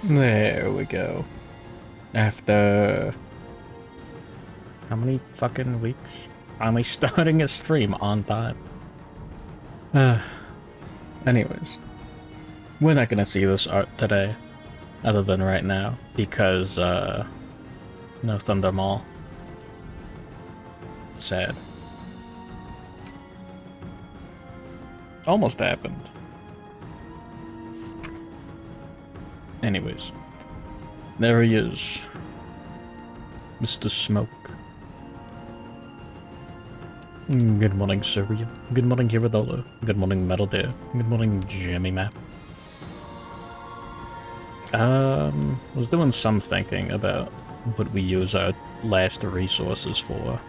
There we go. After how many fucking weeks? Finally starting a stream on time. Uh, anyways, we're not gonna see this art today, other than right now, because, no Thunder Mall. Sad. Almost happened. Anyways, there he is. Mr. Smoke. Good morning, Syria. Good morning, Hiradola. Good morning, Metal Deer. Good morning, Jimmy Map. Was doing some thinking about what we use our last resources for.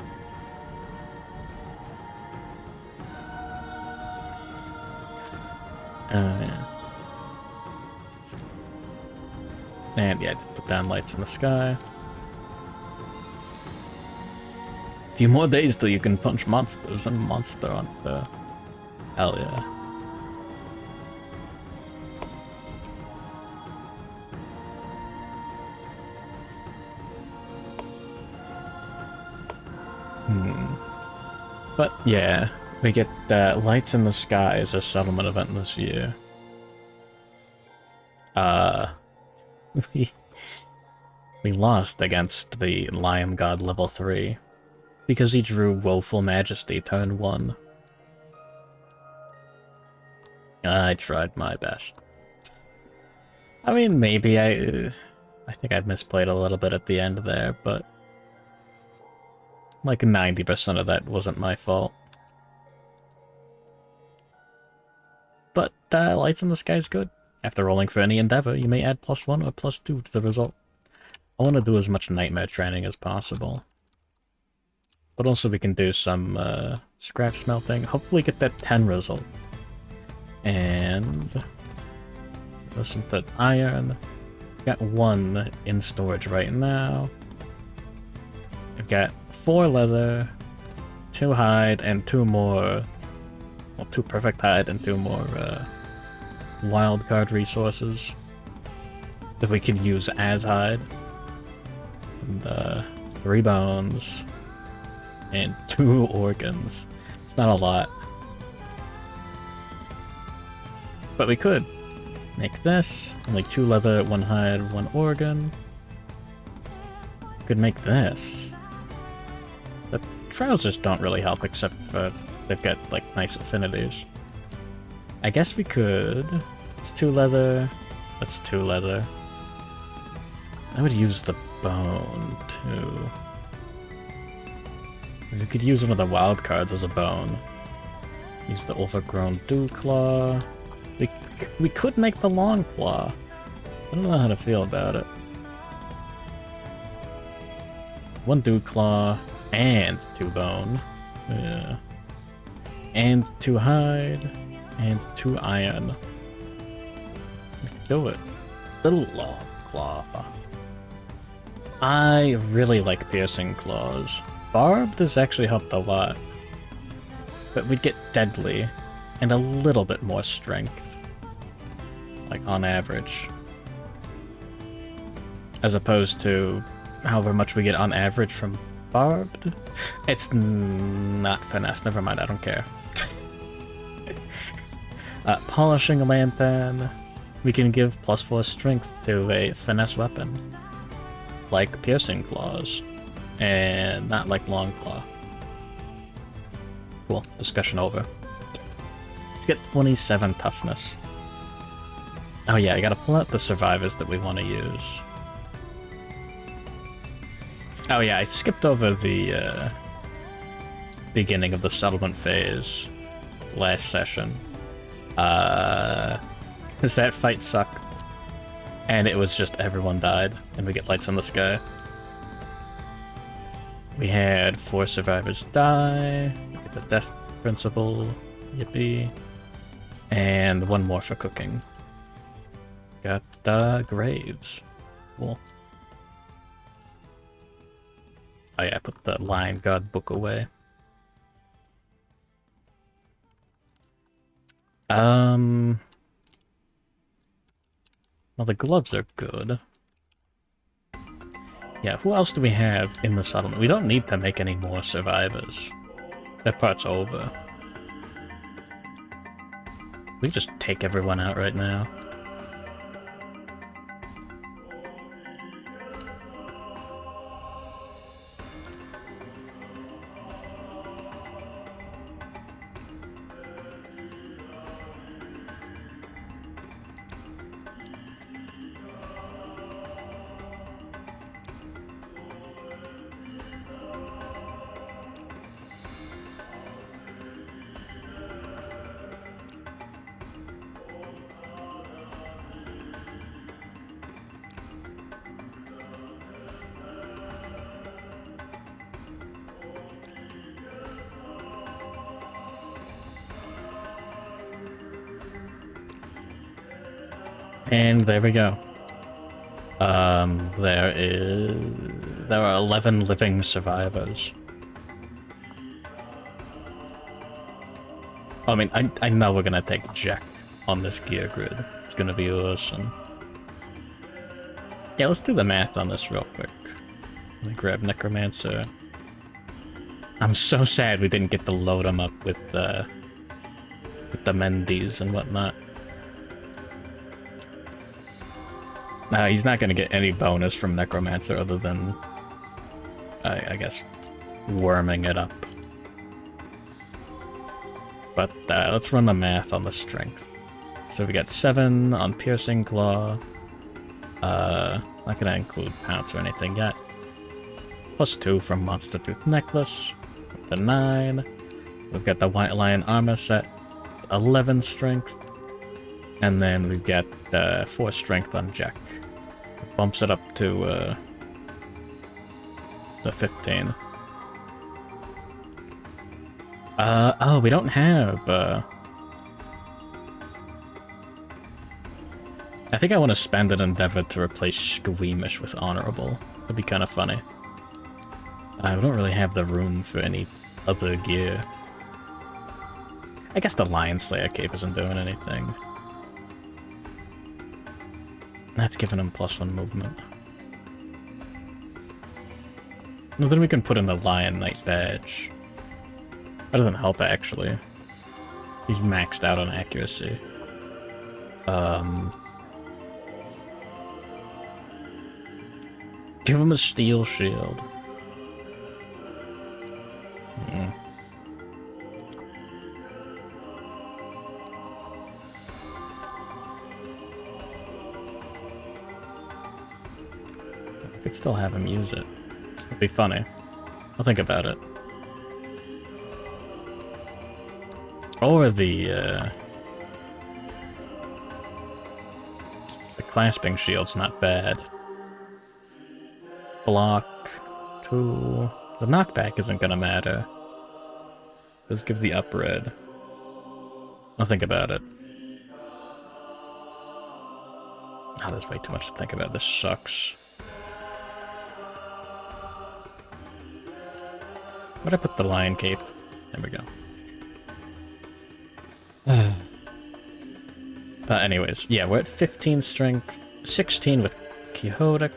Yeah. And yeah, I did put down lights in the sky. A few more days till you can punch monsters and Monster Hunter. Hell yeah. But yeah, we get Lights in the Sky as a settlement event this year. We lost against the Lion God level 3 because he drew Woeful Majesty turn 1. I tried my best. I mean, maybe I think I misplayed a little bit at the end there, but like 90% of that wasn't my fault. But Lights in the Sky is good. After rolling for any endeavor, you may add +1 or +2 to the result. I want to do as much nightmare training as possible. But also we can do some scrap smelting. Hopefully get that 10 result. And listen to iron. Got 1 in storage right now. I've got 4 leather, 2 hide, and 2 more. Well, 2 perfect hide and 2 more wildcard resources that we can use as hide. And 3 bones and 2 organs. It's not a lot. But we could make this. Only 2 leather, 1 hide, 1 organ. Could make this. The trousers don't really help except for they've got like nice affinities. I guess we could. It's 2 leather. That's 2 leather. I would use the bone too. We could use one of the wild cards as a bone. Use the overgrown dew claw. We could make the long claw. I don't know how to feel about it. 1 dew claw and 2 bone. Yeah. And 2 hide and 2 iron. Do it. The long claw. I really like piercing claws. Barbed has actually helped a lot. But we'd get deadly and a little bit more strength. Like on average. As opposed to however much we get on average from barbed. It's not finesse, never mind, I don't care. Polishing a lantern. We can give +4 strength to a finesse weapon. Like piercing claws. And not like long claw. Cool, discussion over. Let's get 27 toughness. Oh yeah, I gotta pull out the survivors that we want to use. Oh yeah, I skipped over the beginning of the settlement phase last session. Because that fight sucked. And it was just everyone died, and we get Lights in the Sky. We had 4 survivors die, we get the death principle, yippee, and 1 more for cooking. Got graves. Cool. Oh yeah, I put the Lion God book away. Well, the gloves are good. Yeah, who else do we have in the settlement? We don't need to make any more survivors. That part's over. We just take everyone out right now. And there we go. There are 11 living survivors. I mean, I know we're gonna take Jack on this gear grid. It's gonna be awesome. Yeah, let's do the math on this real quick. Let me grab Necromancer. I'm so sad we didn't get to load him up with the Mendes and whatnot. He's not going to get any bonus from Necromancer other than, I guess, worming it up. But let's run the math on the strength. So we got 7 on Piercing Claw. Not going to include Pounce or anything yet. +2 from Monster Tooth Necklace. The 9. We've got the White Lion Armor set. 11 strength. And then we've got 4 strength on Jack. Bumps it up to the 15. Oh, we don't have I think I want to spend an endeavor to replace Squeamish with Honorable. That'd be kind of funny. We don't really have the room for any other gear. I guess the Lion Slayer cape isn't doing anything. That's giving him +1 movement. No, then we can put in the Lion Knight badge. That doesn't help, actually. He's maxed out on accuracy. Give him a steel shield. Could still have him use it. It'd be funny. I'll think about it. Or the clasping shield's not bad. Block 2. The knockback isn't gonna matter. Let's give the up red. I'll think about it. Oh, there's way too much to think about. This sucks. Where'd I put the lion cape? There we go. Anyways, yeah, we're at 15 strength, 16 with Quixotic.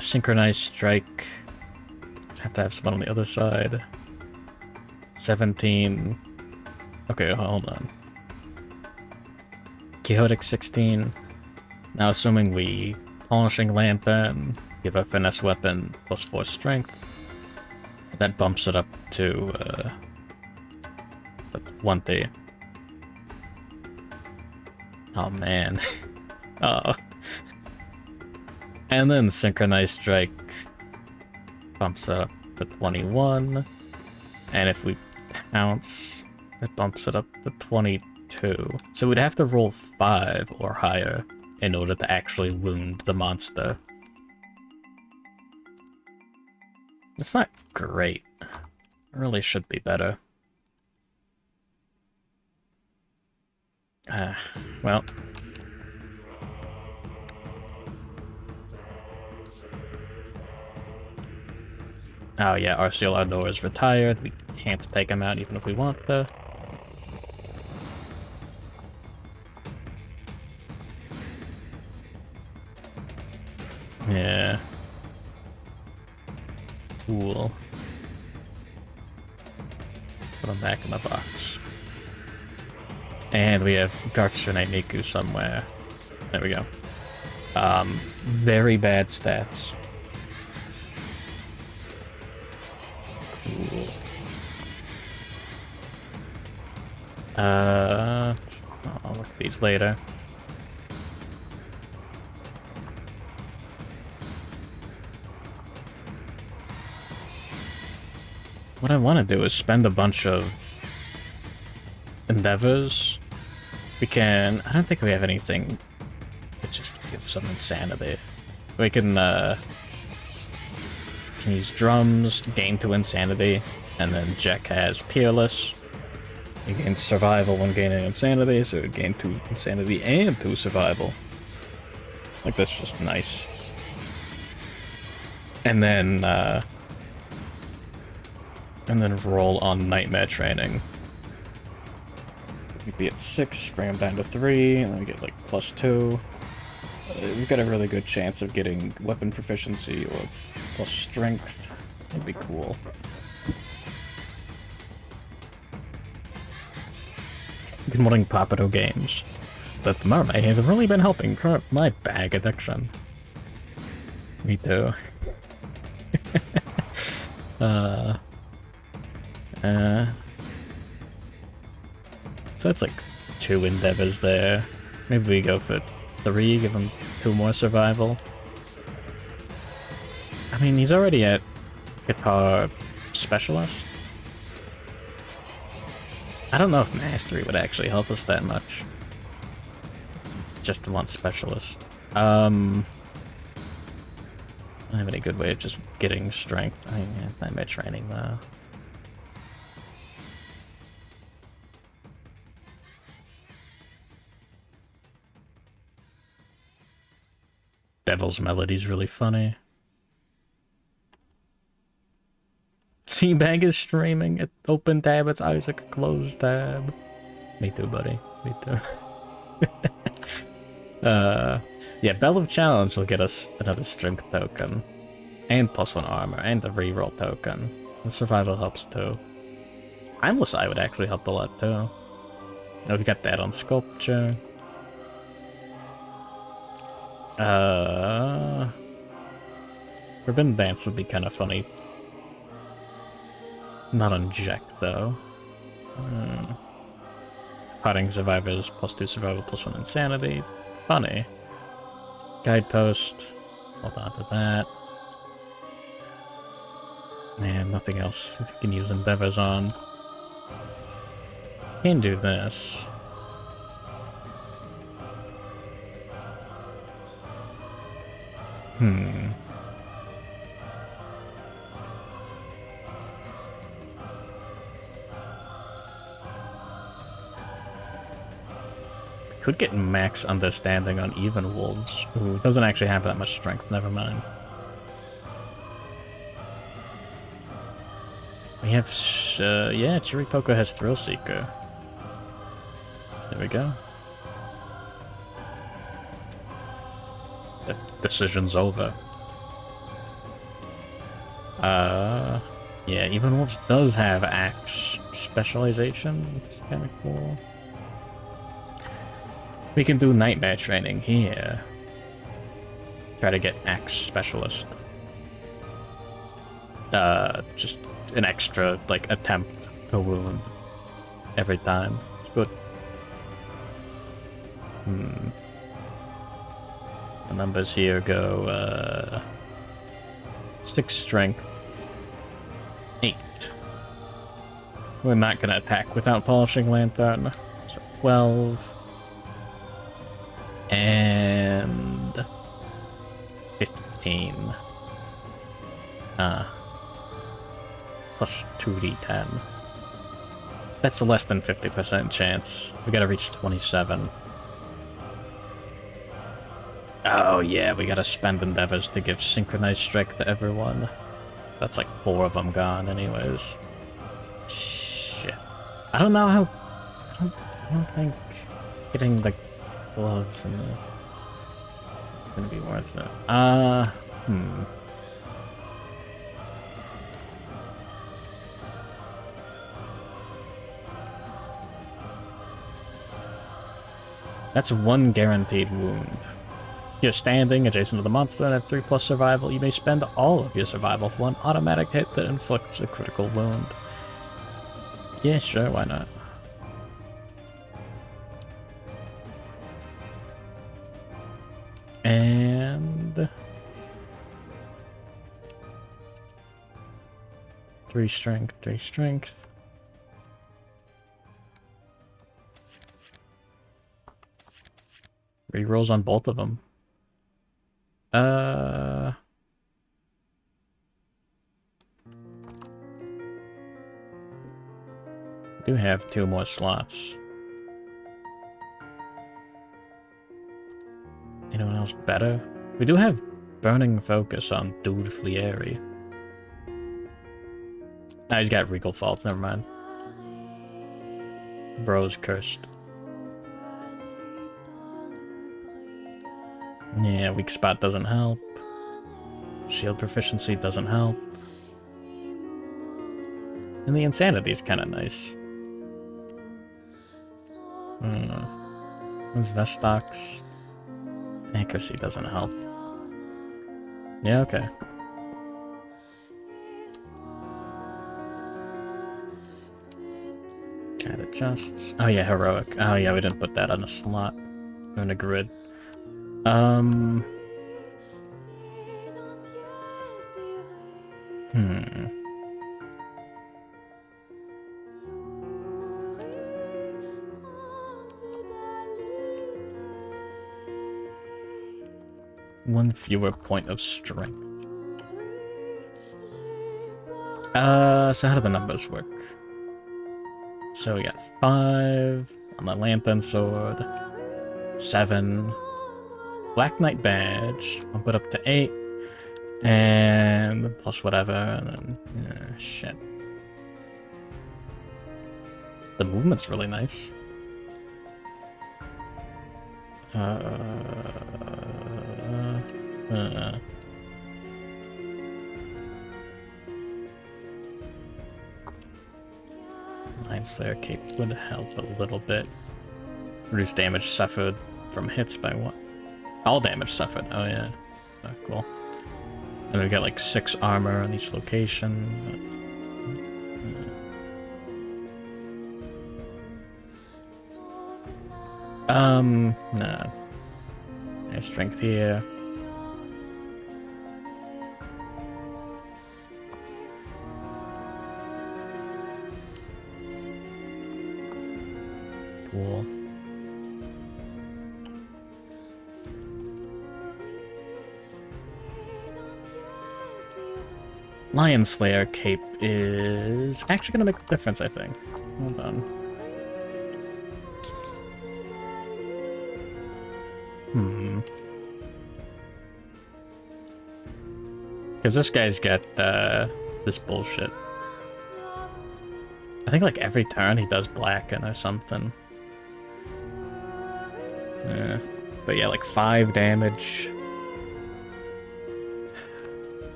Synchronized strike. Have to have someone on the other side. 17. Okay, hold on. Quixotic 16. Now assuming we Polishing Lantern, give a finesse weapon +4 strength. That bumps it up to 20. Oh man. Oh. And then Synchronized Strike bumps it up to 21. And if we Pounce, that bumps it up to 22. So we'd have to roll 5 or higher in order to actually wound the monster. It's not great. It really should be better. Well. Oh yeah, Arceal Ardor is retired. We can't take him out even if we want to. Yeah. Cool. Put them back in the box. And we have Garthsune Miku somewhere. There we go. Very bad stats. Cool. I'll look at these later. What I want to do is spend a bunch of endeavors. We can... I don't think we have anything to just give some insanity. We can use drums, gain 2 insanity, and then Jack has Peerless. He gains survival when gaining insanity, so it gain 2 insanity and 2 survival. Like, that's just nice. And then roll on Nightmare Training. We'd be at 6, bring him down to 3, and then we get like +2. We've got a really good chance of getting weapon proficiency or plus strength. That'd be cool. Good morning, Papado Games. The Thermome have really been helping curb my bag addiction. Me too. So that's like 2 endeavors there. Maybe we go for 3, give him 2 more survival. I mean, he's already at Guitar Specialist. I don't know if Mastery would actually help us that much. Just one Specialist. I don't have any good way of just getting strength. I mean, yeah, Nightmare Training though. Devil's Melody's really funny. Teabag is streaming. It open tab, it's Isaac, closed tab. Me too, buddy. Me too. Yeah, Bell of Challenge will get us another strength token. And +1 armor, and the reroll token. And survival helps too. Timeless Eye would actually help a lot too. Oh, we got that on Sculpture. Forbidden Dance would be kind of funny. Not on Jack, though. Potting Survivors, +2 survival, +1 insanity. Funny. Guidepost. Hold on to that. Man, nothing else we can use endeavors on. Can do this. Could get max understanding on Even Wolves, who doesn't actually have that much strength, never mind. We have, yeah, Chiripoko has Thrill Seeker. There we go. The decision's over. Yeah, Even Wolves does have Axe specialization, which is kind of cool. We can do Nightmare Training here. Try to get Axe Specialist. Just an extra, like, attempt to wound every time. It's good. The numbers here go, 6 strength. 8. We're not gonna attack without Polishing Lantern. So 12. And 15. Plus 2d10. That's a less than 50% chance. We gotta reach 27. Oh yeah, we gotta spend endeavors to give synchronized strike to everyone. That's like 4 of them gone anyways. Shit. I don't know how... I don't think getting the gloves and the gonna be worth it. That's one guaranteed wound. You're standing adjacent to the monster and have 3+ survival. You may spend all of your survival for one automatic hit that inflicts a critical wound. Yeah, sure, why not? And 3 strength, 3 strength. Rerolls on both of them. Do have 2 more slots. Anyone else better? We do have Burning Focus on Dude Flieri. Nah, he's got Regal Faults, never mind. Bro's cursed. Yeah, weak spot doesn't help. Shield proficiency doesn't help. And the insanity is kind of nice. I don't know. What's Vestox? Accuracy doesn't help. Yeah, okay. Cat adjusts. Oh yeah, heroic. Oh yeah, we didn't put that on a slot. On a grid. One fewer point of strength. So how do the numbers work? So we got 5 on the Lantern Sword, 7, Black Knight Badge, I'll put up to 8, and plus whatever, and then, shit. The movement's really nice. Mind Slayer Cape would help a little bit. Reduce damage suffered from hits by 1. All damage suffered. Oh yeah. Oh, cool. And we got like 6 armor on each location. Nah. Nice strength here. Cool. Lion Slayer Cape is actually gonna make a difference, I think. Hold on. Because this guy's got this bullshit. I think like every turn he does Blacken or something. Yeah. But yeah, like 5 damage.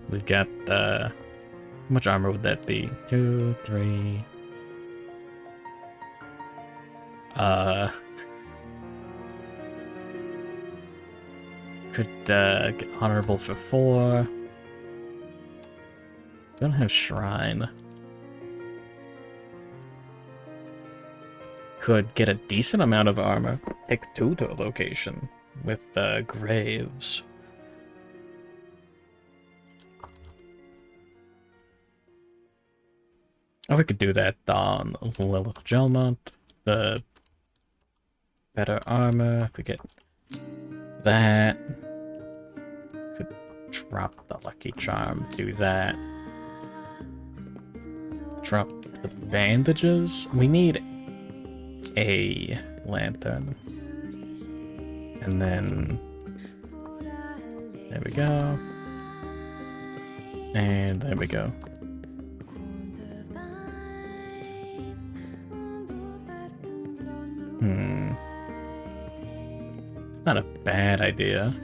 We've got, how much armor would that be? 2, 3... Could, get honorable for 4. Don't have Shrine. Could get a decent amount of armor. Take 2 to a location with, Graves. Or we could do that on Lilith Gelmont. The better armor. If we get that. Could drop the Lucky Charm. Do that. Drop the bandages. We need a lantern. And then... there we go. And there we go. Not a bad idea.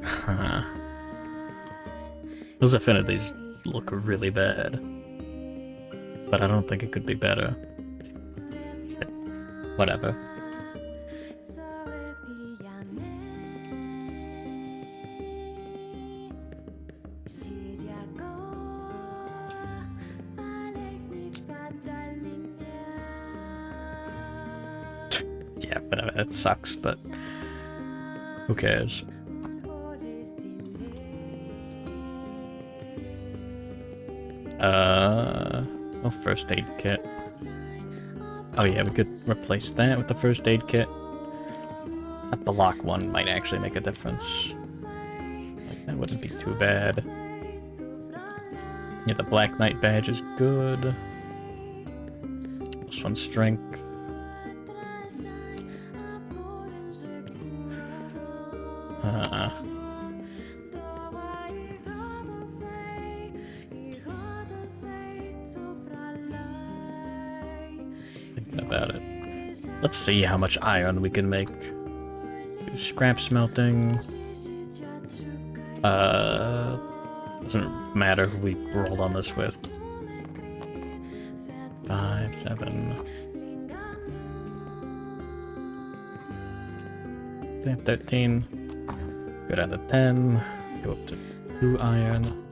Huh. Those affinities look really bad. But I don't think it could be better. Whatever. Yeah, whatever. It sucks, but who cares? No first aid kit. Oh yeah, we could replace that with the first aid kit. That block one might actually make a difference. Like, that wouldn't be too bad. Yeah, the Black Knight badge is good. This one's strength. Thinking about it. Let's see how much iron we can make. Do scrap smelting. Doesn't matter who we rolled on this with. 5, 7. 13. Go down to 10. Go up to 2 iron.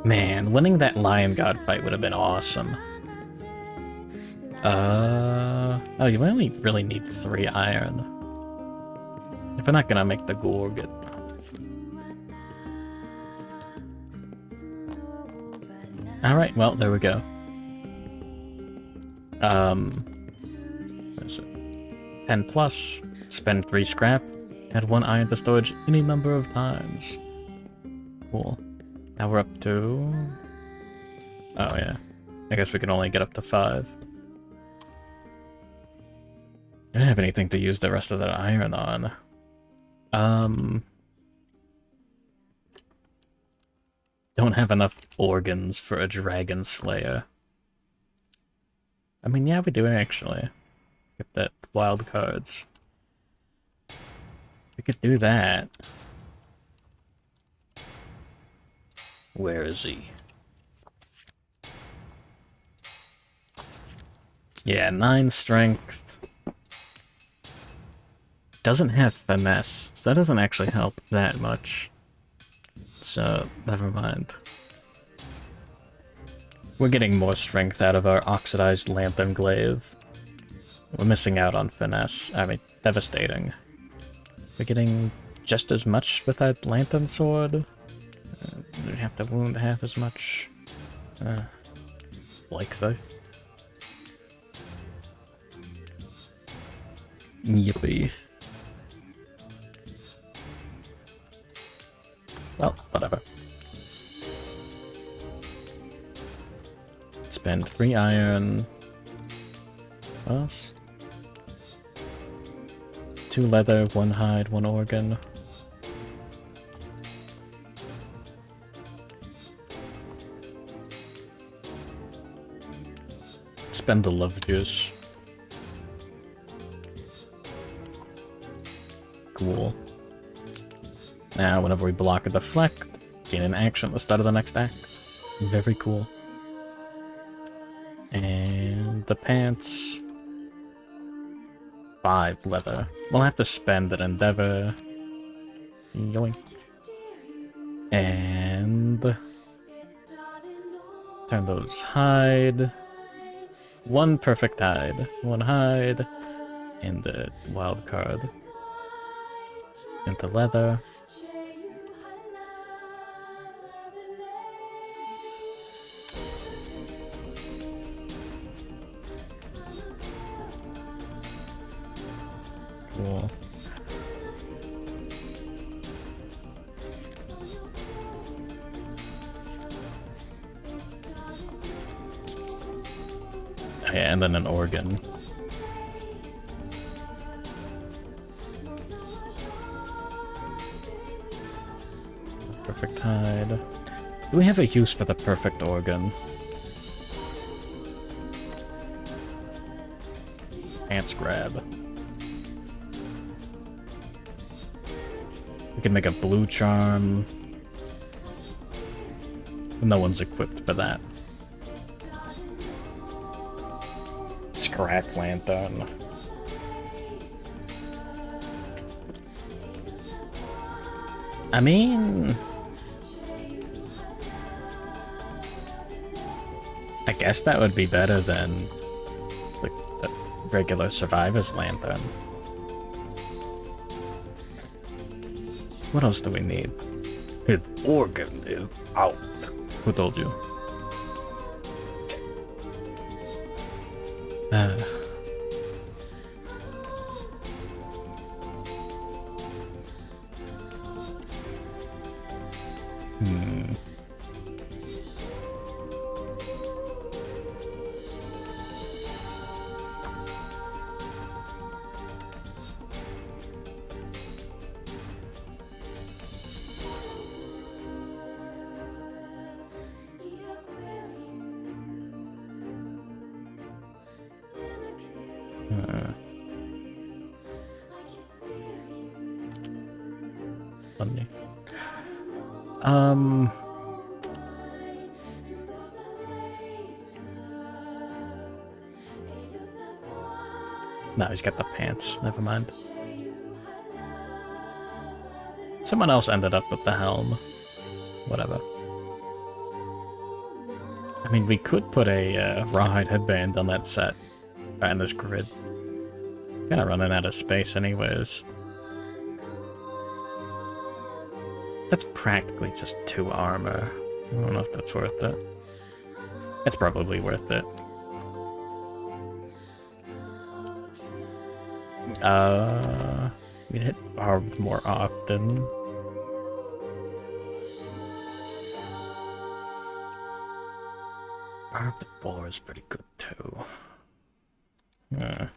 Man, winning that Lion God fight would have been awesome. Oh, you only really need 3 iron. If we're not gonna make the Gorget. Alright, well, there we go. What is it? 10 plus, spend 3 scrap, add 1 iron to storage any number of times. Cool. Now we're up to... Oh yeah. I guess we can only get up to 5. I don't have anything to use the rest of that iron on. Don't have enough organs for a Dragon Slayer. I mean, yeah, we do actually. Get that wild cards. We could do that. Where is he? Yeah, 9 strength. Doesn't have finesse, so that doesn't actually help that much. So, never mind. We're getting more strength out of our oxidized lantern glaive. We're missing out on finesse. I mean, devastating. We're getting just as much with that lantern sword. We have to wound half as much. Like so. Yippee. Well, whatever. Spend 3 iron. Plus 2 leather, 1 hide, 1 organ. Spend the love juice. Cool. Now, whenever we block or deflect, gain an action at the start of the next act. Very cool. And the pants... 5 leather. We'll have to spend an endeavor. Yoink. And... turn those hide. 1 perfect hide. 1 hide. And the wild card. Into leather. Cool. Yeah, and then an organ. Perfect hide. Do we have a use for the perfect organ? Pants grab. We can make a blue charm. No one's equipped for that. Scrap lantern. I mean, I guess that would be better than the regular survivor's lantern. What else do we need? His organ is out. Who told you? Funny. No, he's got the pants. Never mind. Someone else ended up with the helm. Whatever. I mean, we could put a rawhide headband on that set. On this grid. Kinda running out of space anyways. That's practically just 2 armor. I don't know if that's worth it. It's probably worth it. We hit barbed more often. Barbed boar is pretty good too. Yeah.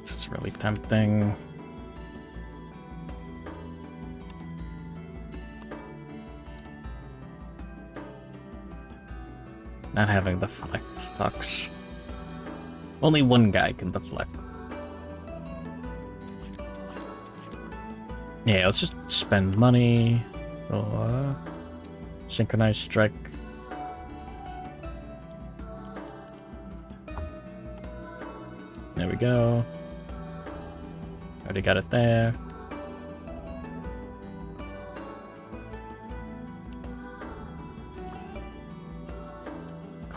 This is really tempting. Not having deflect sucks. Only one guy can deflect. Yeah, let's just spend money or synchronized strike. There we go. Already got it there.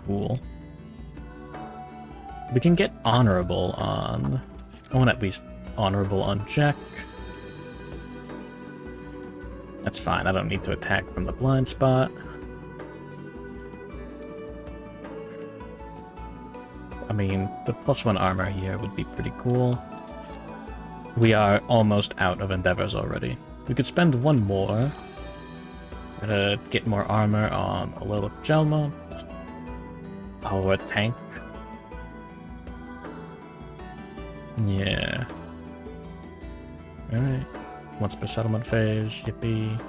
Cool. We can get honorable on... I want at least honorable on Jack. That's fine, I don't need to attack from the blind spot. I mean, the +1 armor here would be pretty cool. We are almost out of endeavors already. We could spend 1 more. To get more armor on a little Jelma. Or a tank. Yeah. Alright. Once per settlement phase, yippee.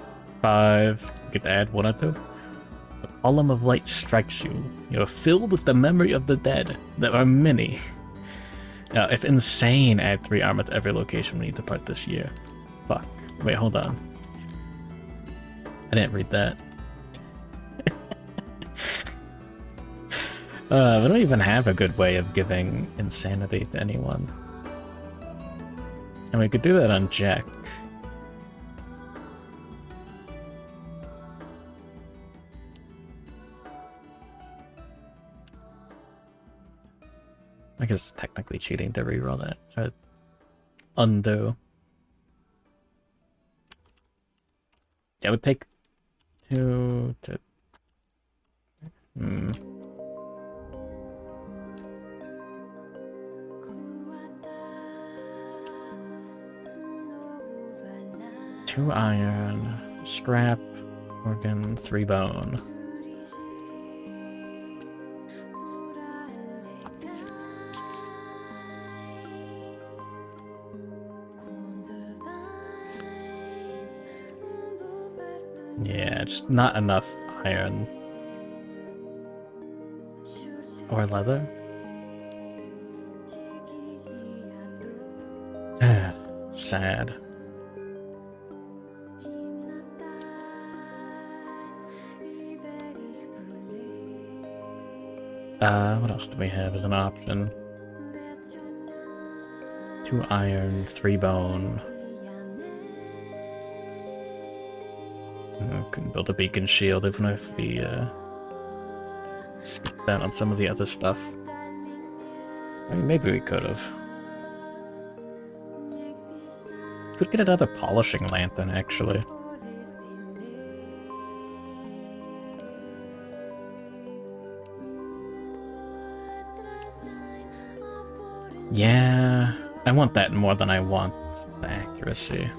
5. You get to add 1 or 2. A column of light strikes you. You are filled with the memory of the dead. There are many. Now, if insane, add 3 armor to every location we need to part this year. Fuck. Wait, hold on. I didn't read that. We don't even have a good way of giving insanity to anyone. And we could do that on Jack. I guess it's technically cheating to reroll that. Undo. Yeah, it would take 2 to... Two iron, scrap, organ, 3 bone. Yeah, just not enough iron. Or leather? Sad. What else do we have as an option? 2 iron, 3 bone. Couldn't build a beacon shield even if we skipped out on some of the other stuff. I mean, maybe we could have. Could get another polishing lantern, actually. Yeah, I want that more than I want the accuracy.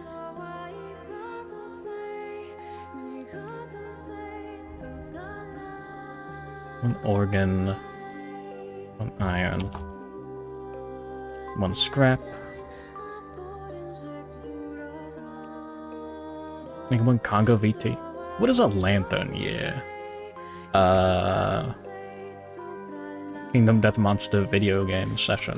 One organ, 1 iron, 1 scrap. Make 1 Congo VT. What is a lantern? Yeah. Kingdom Death Monster video game session.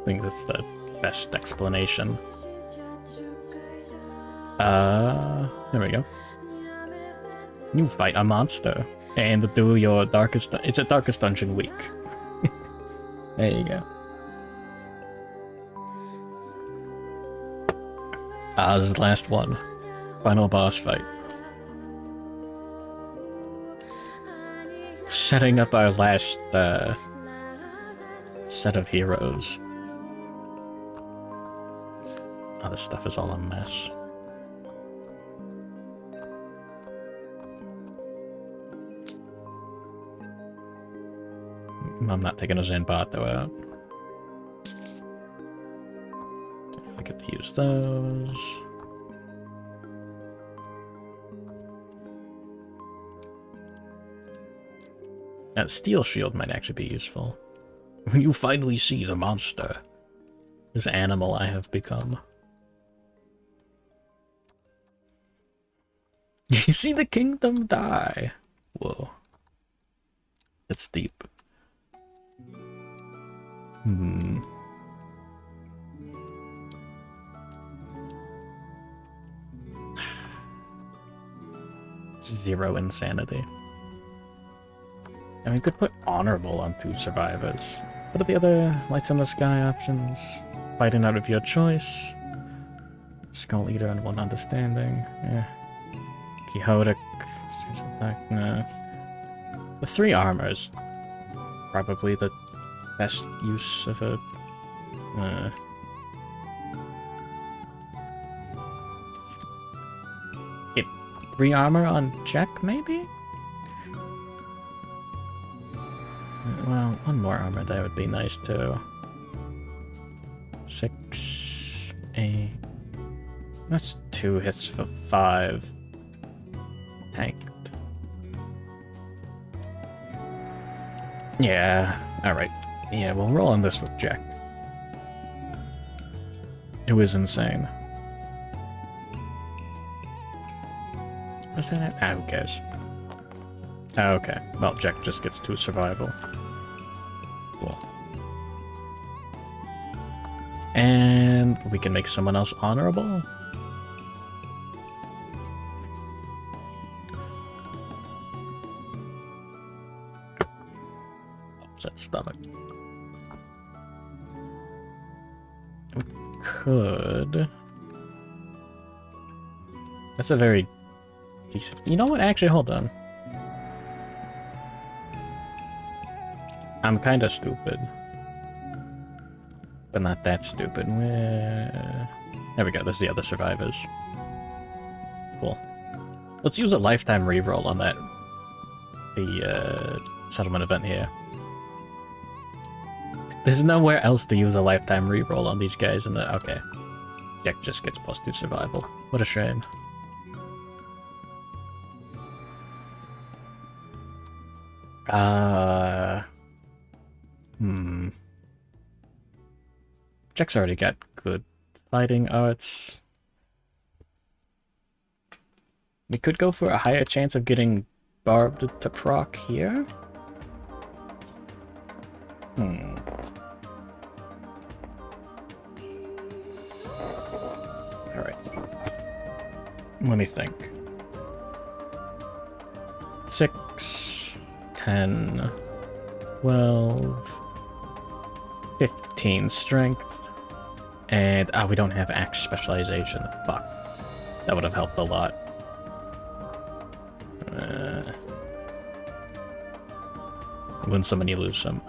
I think that's the best explanation. There we go. You fight a monster and do your darkest. It's a darkest dungeon week. There you go. This is the last one. Final boss fight. Setting up our last set of heroes. Oh, this stuff is all a mess. I'm not taking a Zanbato out. I get to use those. That steel shield might actually be useful. When you finally see the monster, this animal I have become. You see the kingdom die. Whoa. It's deep. Zero insanity. I mean, we could put honorable on 2 survivors. What are the other lights in the sky options? Fighting out of your choice. Skull Eater and 1 understanding. Yeah. Quixotic. Strange attack. Nah. The 3 armors. Probably the best use of a... Get 3 armor on Jack, maybe? Well, 1 more armor, that would be nice too. 6, 8... That's 2 hits for 5. Tanked. Yeah, alright. Yeah, we'll roll on this with Jack. It was insane. Was that it? Ah, who cares? Ah, okay. Well, Jack just gets 2 survival. Cool. And we can make someone else honorable? Upset stomach. We could... That's a very decent... You know what? Actually, hold on. I'm kinda stupid. But not that stupid. Where... There we go, there's the other survivors. Cool. Let's use a lifetime reroll on that. The settlement event here. There's nowhere else to use a lifetime reroll on these guys in the... Okay. Jack just gets +2 survival. What a shame. Jack's already got good fighting arts. We could go for a higher chance of getting barbed to proc here. Alright. Let me think. 6, 10, 12, 15 strength. And, we don't have axe specialization. Fuck. That would have helped a lot. Win some and you lose some.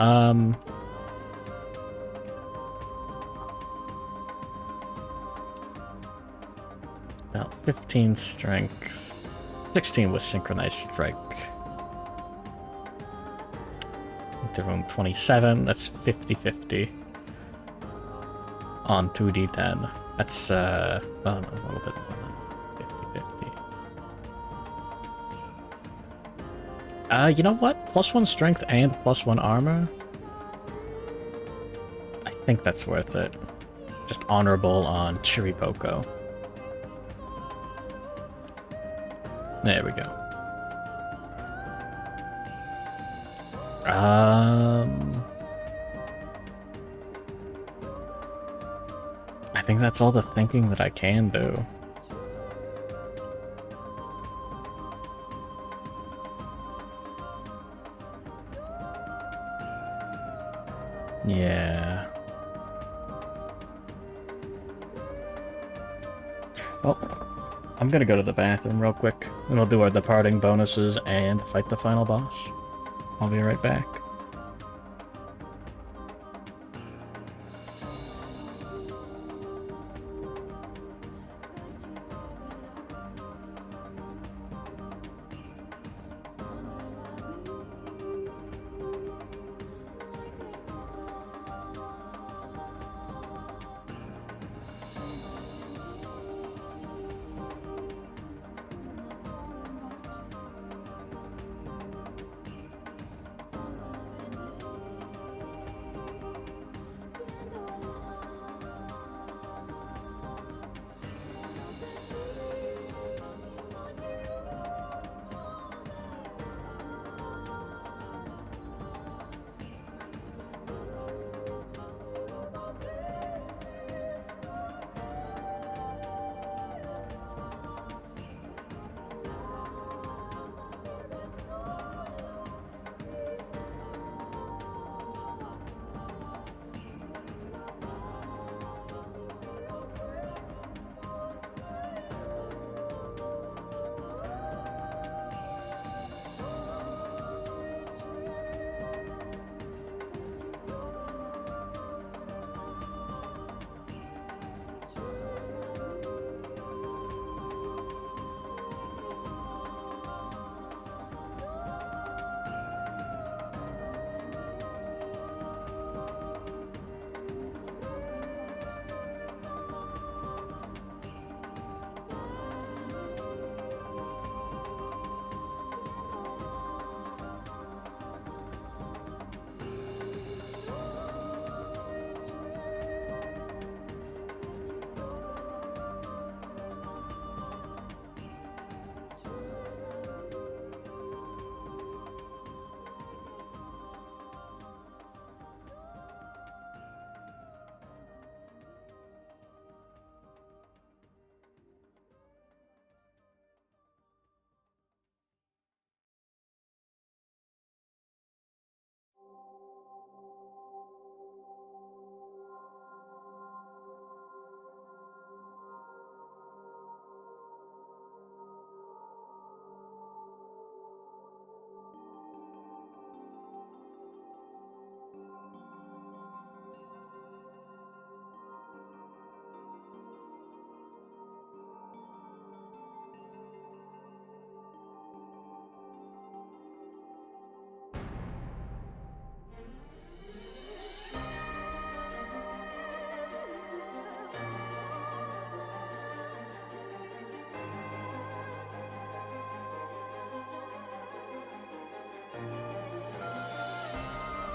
About 15 strength. 16 with synchronized strike. Into room 27, that's 50-50. On 2d10. That's, well, no, a little bit more than 50-50. You know what? +1 strength and +1 armor? I think that's worth it. Just honorable on Chiripoko. There we go. I think that's all the thinking that I can do. Yeah. Well, I'm gonna go to the bathroom real quick, and we'll do our departing bonuses and fight the final boss. I'll be right back.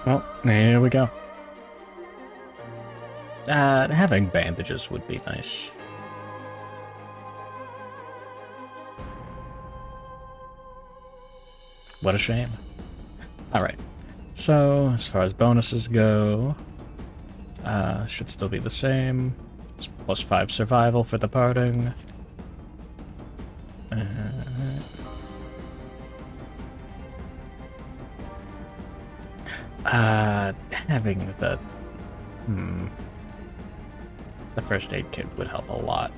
Well, here we go. Having bandages would be nice. What a shame. Alright. So, as far as bonuses go, should still be the same. It's +5 survival for departing. Having the first aid kit would help a lot.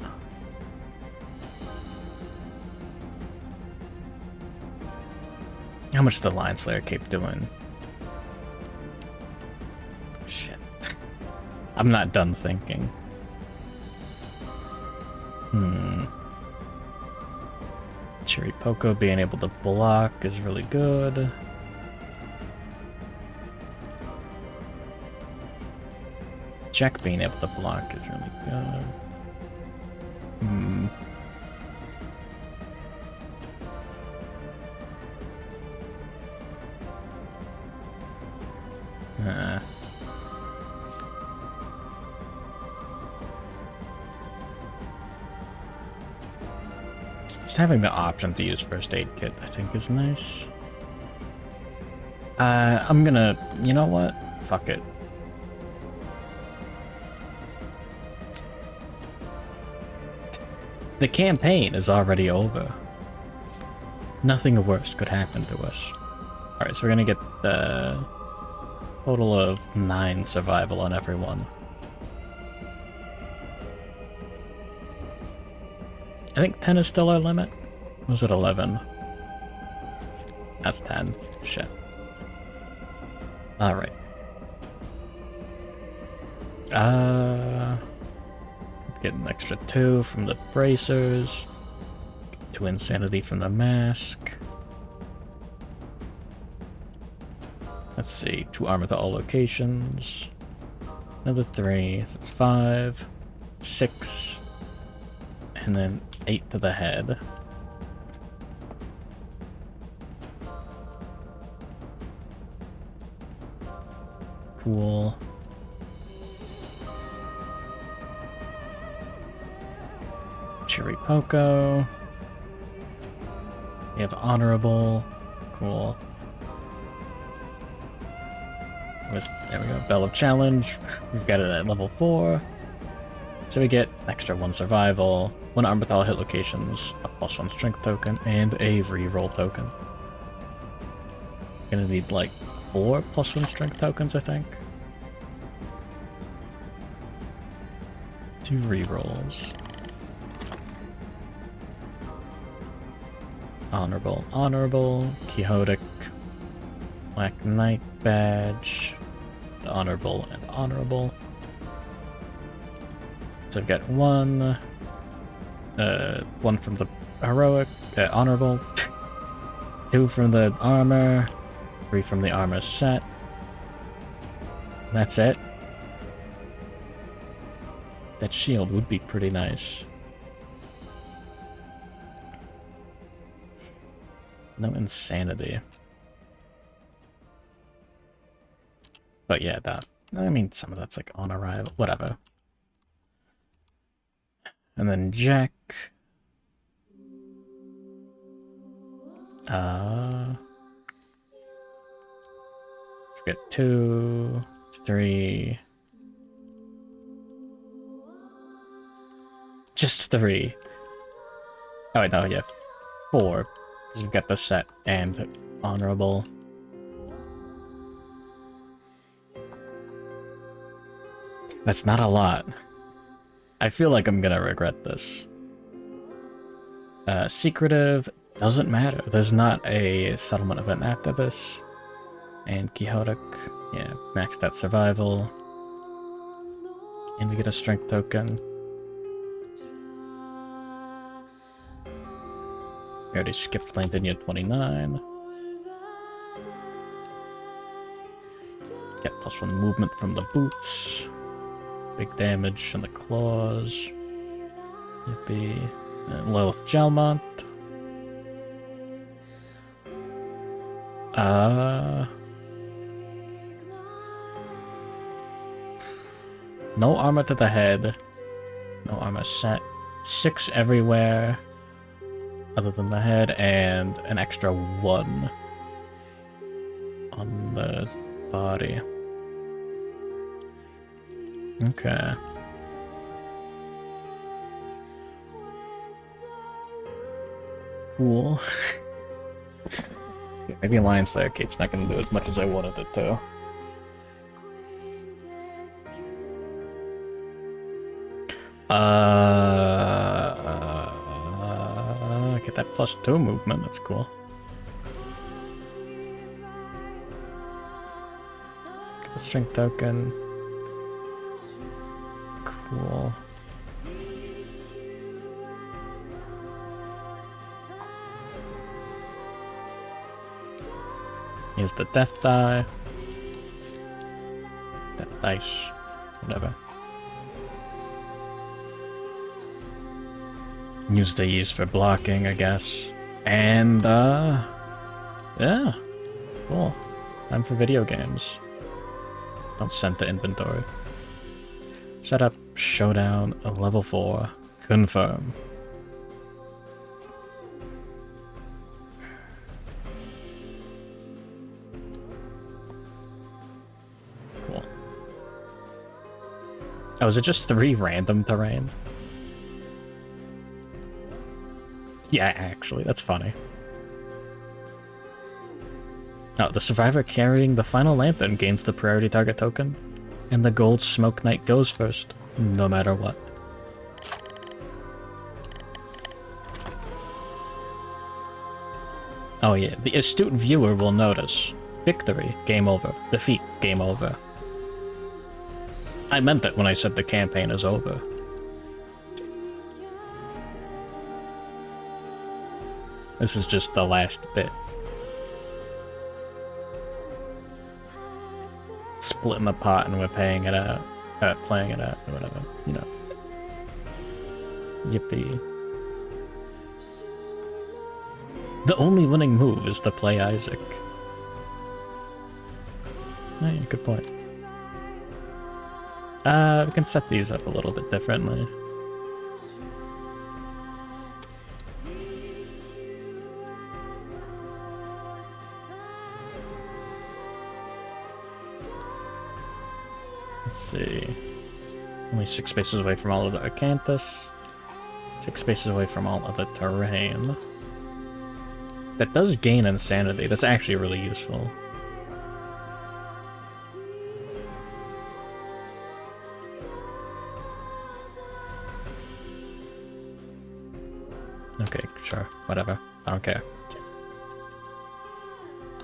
How much does the Lion Slayer cape doing? Shit. I'm not done thinking. Cherry Poco being able to block is really good. Jack being able to block is really good. Just having the option to use first aid kit, I think, is nice. I'm gonna... You know what? Fuck it. The campaign is already over. Nothing worse could happen to us. Alright, so we're gonna get the total of 9 survival on everyone. I think 10 is still our limit. Was it 11? That's 10. Shit. Alright. Get an extra 2 from the bracers. 2 insanity from the mask. Let's see, 2 armor to all locations. Another 3, so it's 5. 6. And then 8 to the head. Cool. Cherry Poco. We have honorable. Cool. There we go. Bell of Challenge. We've got it at level 4. So we get extra 1 survival, 1 armor with all hit locations, a +1 strength token, and a reroll token. Gonna need like 4 +1 strength tokens, I think. 2 rerolls. Honorable, honorable, Quixotic, Black Knight badge, the honorable and honorable. So I've got 1, 1 from the heroic, honorable, 2 from the armor, 3 from the armor set. That's it. That shield would be pretty nice. No insanity. But yeah, that... I mean, some of that's like on arrival. Whatever. And then Jack. Forget 2, 3. Just 3. Oh wait, no, yeah, 4. Because we've got the set and honorable. That's not a lot. I feel like I'm gonna regret this. Secretive doesn't matter. There's not a settlement event after this. And Quixotic, yeah, maxed out survival. And we get a strength token. We already skipped Landinia 29. Get +1 movement from the boots. Big damage on the claws. Yippee. And Lilith Gelmont. No armor to the head. No armor set. 6 everywhere. Other than the head, and an extra 1 on the body. Okay. Cool. Yeah, maybe Lion Slayer Cape's not gonna do as much as I wanted it to. Get that +2 movement, that's cool. Get the strength token. Cool. Use the death die. Death dice. Whatever. Use these for blocking, I guess. And, yeah. Cool. Time for video games. Don't send to inventory. Set up Showdown level 4. Confirm. Cool. Oh, is it just 3 random terrain? Yeah, actually, that's funny. Oh, the survivor carrying the final lantern gains the priority target token, and the gold smoke knight goes first, no matter what. Oh yeah, the astute viewer will notice. Victory, game over. Defeat, game over. I meant that when I said the campaign is over. This is just the last bit. Splitting the pot and we're paying it out. Playing it out, or whatever, you know. Yippee. The only winning move is to play Isaac. Oh, yeah, good point. We can set these up a little bit differently. Let's see. Only 6 spaces away from all of the Acanthus. 6 spaces away from all of the terrain. That does gain insanity. That's actually really useful. Okay, sure. Whatever. I don't care.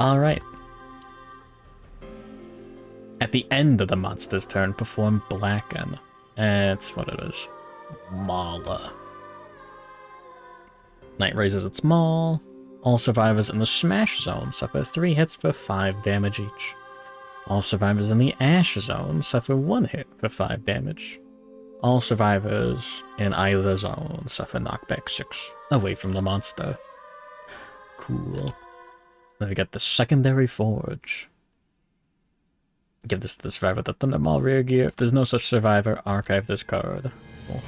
Alright. At the end of the monster's turn, perform Blacken. That's what it is. Mala. Knight raises its maul. All survivors in the Smash Zone suffer 3 hits for 5 damage each. All survivors in the Ash Zone suffer 1 hit for 5 damage. All survivors in either zone suffer knockback 6 away from the monster. Cool. Then we got the Secondary Forge. Give this to the survivor with the Thundermaul rear gear. If there's no such survivor, archive this card. Cool.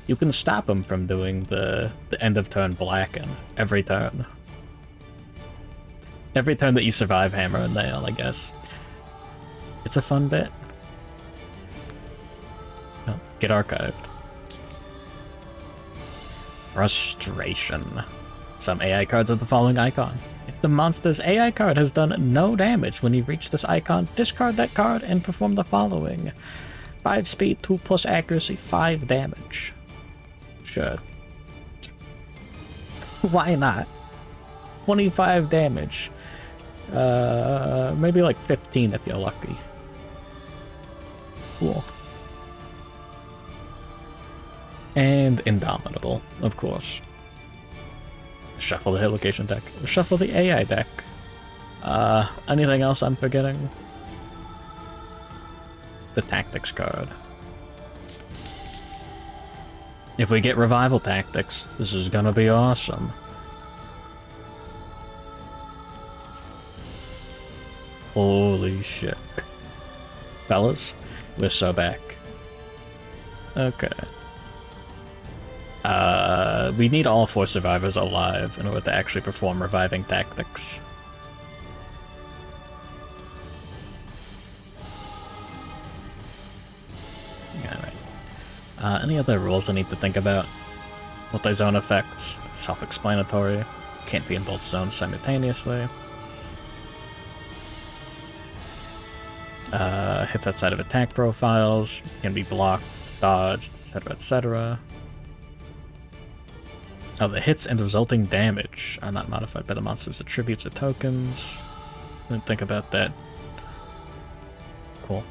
You can stop him from doing the end of turn Blacken every turn. Every turn that you survive Hammer and Nail, I guess. It's a fun bit. Oh, get archived. Frustration. Some AI cards have the following icon. If the monster's AI card has done no damage when you reach this icon, discard that card and perform the following. 5 speed, 2+ accuracy, 5 damage. Sure. Why not? 25 damage. Maybe like 15 if you're lucky. Cool. And Indomitable, of course. Shuffle the hit location deck. Shuffle the AI deck. Anything else I'm forgetting? The Tactics card. If we get Revival Tactics, this is gonna be awesome. Holy shit. Fellas, we're so back. Okay. We need all 4 survivors alive in order to actually perform Reviving Tactics. Any other rules I need to think about? Multi-zone effects, self-explanatory. Can't be in both zones simultaneously. Hits outside of attack profiles, can be blocked, dodged, etc., etc. Oh, the hits and resulting damage are not modified by the monster's attributes or tokens. Didn't think about that. Cool.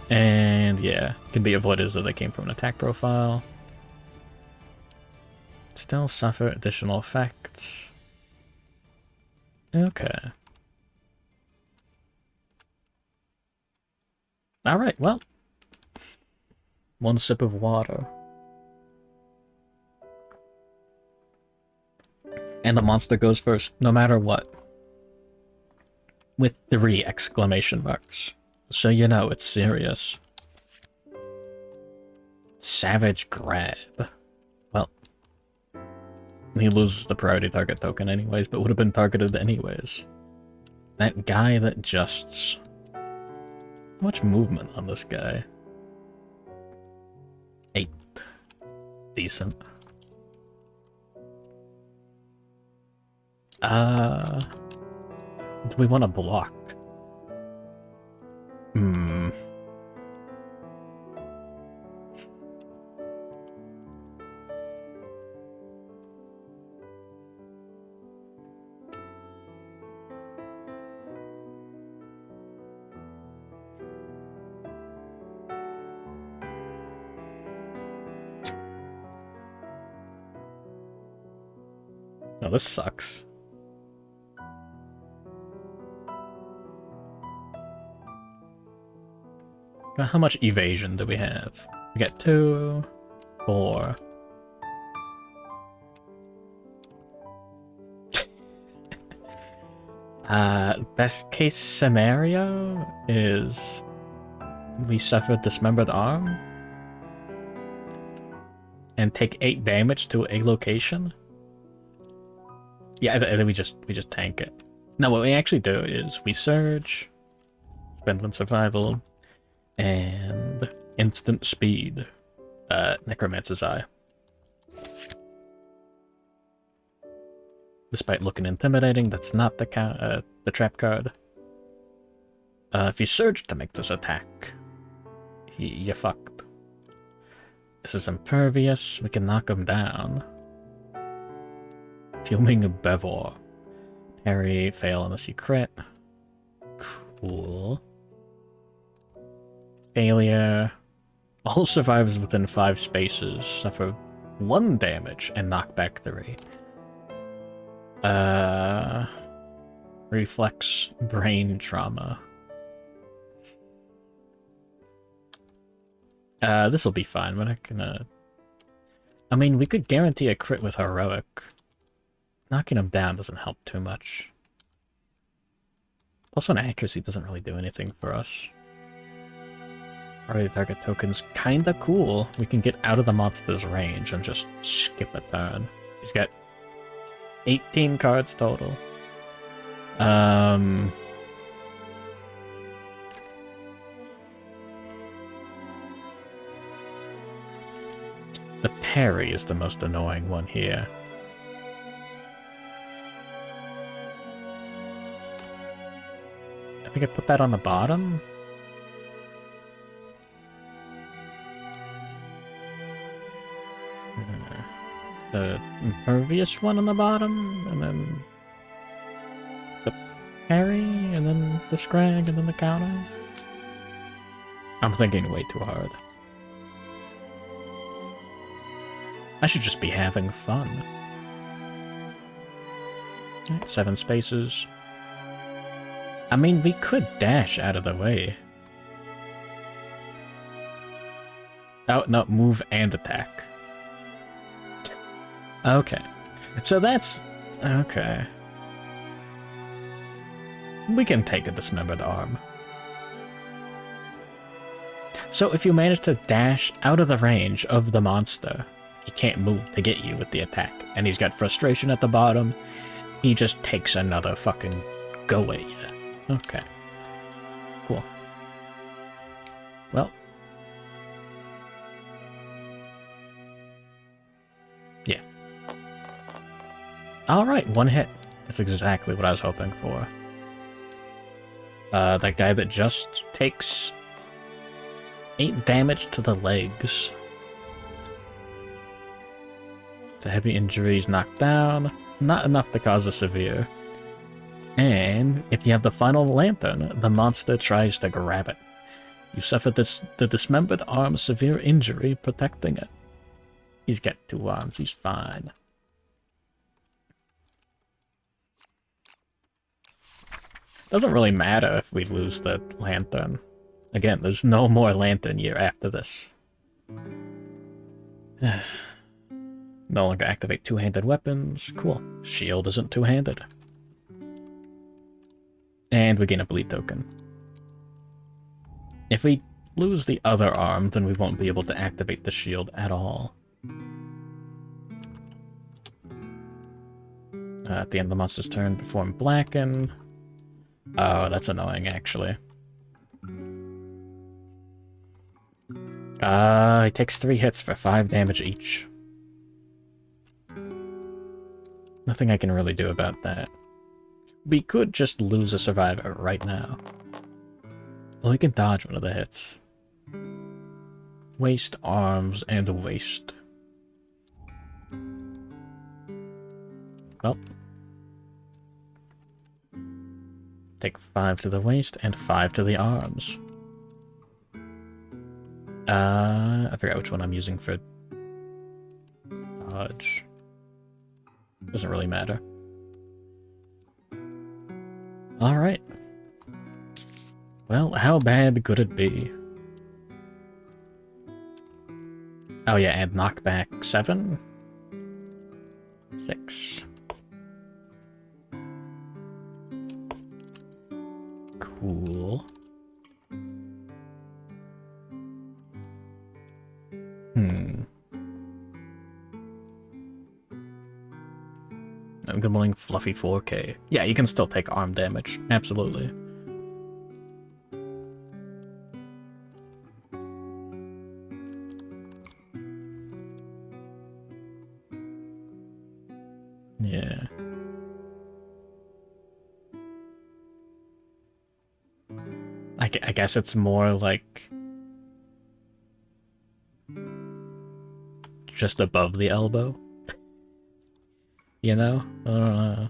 And yeah, can be avoided as though they came from an attack profile. Still suffer additional effects. Okay. Alright, well. One sip of water. And the monster goes first, no matter what. With 3 exclamation marks. So you know it's serious. Savage Grab. Well, he loses the priority target token anyways, but would have been targeted anyways. That guy that justs. How much movement on this guy? 8. Decent. Do we want to block? Oh, this sucks. How much evasion do we have? We got 2, 4. Best case scenario is we suffer dismembered arm and take 8 damage to a location. Yeah, I think we just tank it. No, what we actually do is we surge, spend 1 survival, and instant speed. Necromancer's Eye. Despite looking intimidating, that's not the trap card. If you surge to make this attack, you fucked. This is impervious. We can knock him down. Fuming Bevor. Parry, fail unless you crit. Cool. Failure. All survivors within 5 spaces suffer 1 damage and knock back 3. Reflex brain trauma. This will be fine. We're not gonna... I mean, we could guarantee a crit with heroic. Knocking him down doesn't help too much. Also, an accuracy doesn't really do anything for us. Already target token's kinda cool. We can get out of the monster's range and just skip a turn. He's got 18 cards total. The parry is the most annoying one here. I think I put that on the bottom. The impervious one on the bottom, and then the parry, and then the scrag, and then the counter. I'm thinking way too hard. I should just be having fun. Alright, 7 spaces. I mean, we could dash out of the way. Oh, no, move and attack. Okay. So that's... okay. We can take a dismembered arm. So if you manage to dash out of the range of the monster, he can't move to get you with the attack, and he's got frustration at the bottom, he just takes another fucking go at you. Okay. Cool. Well. Yeah. Alright, one hit. That's exactly what I was hoping for. That guy that just takes 8 damage to the legs. It's a heavy injury, he's knocked down. Not enough to cause a severe. And if you have the final lantern, the monster tries to grab it. You suffer the dismembered arm severe injury protecting it. He's got 2 arms, he's fine. Doesn't really matter if we lose the lantern. Again, there's no more lantern year after this. No longer activate 2-handed weapons. Cool. Shield isn't 2-handed. And we gain a bleed token. If we lose the other arm, then we won't be able to activate the shield at all. At the end of the monster's turn, perform Blacken. Oh, that's annoying, actually. He takes 3 hits for 5 damage each. Nothing I can really do about that. We could just lose a survivor right now. Well, we can dodge one of the hits. Waist, arms, and waist. Well. Take 5 to the waist and 5 to the arms. I forgot which one I'm using for dodge. Doesn't really matter. Alright. Well, how bad could it be? Oh yeah, and knockback 7? 6. Cool. Good morning, Fluffy 4K. Yeah, you can still take arm damage. Absolutely. Yeah. I guess it's more like just above the elbow. You know? I don't know.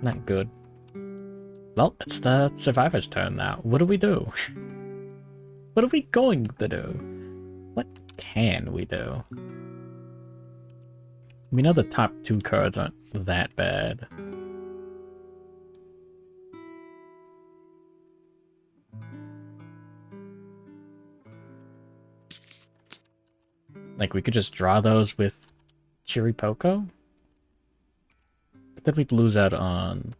Not good. Well, it's the survivor's turn now. What do we do? What are we going to do? What can we do? We know the top 2 cards aren't that bad. Like, we could just draw those with Chiripoko? But then we'd lose out on...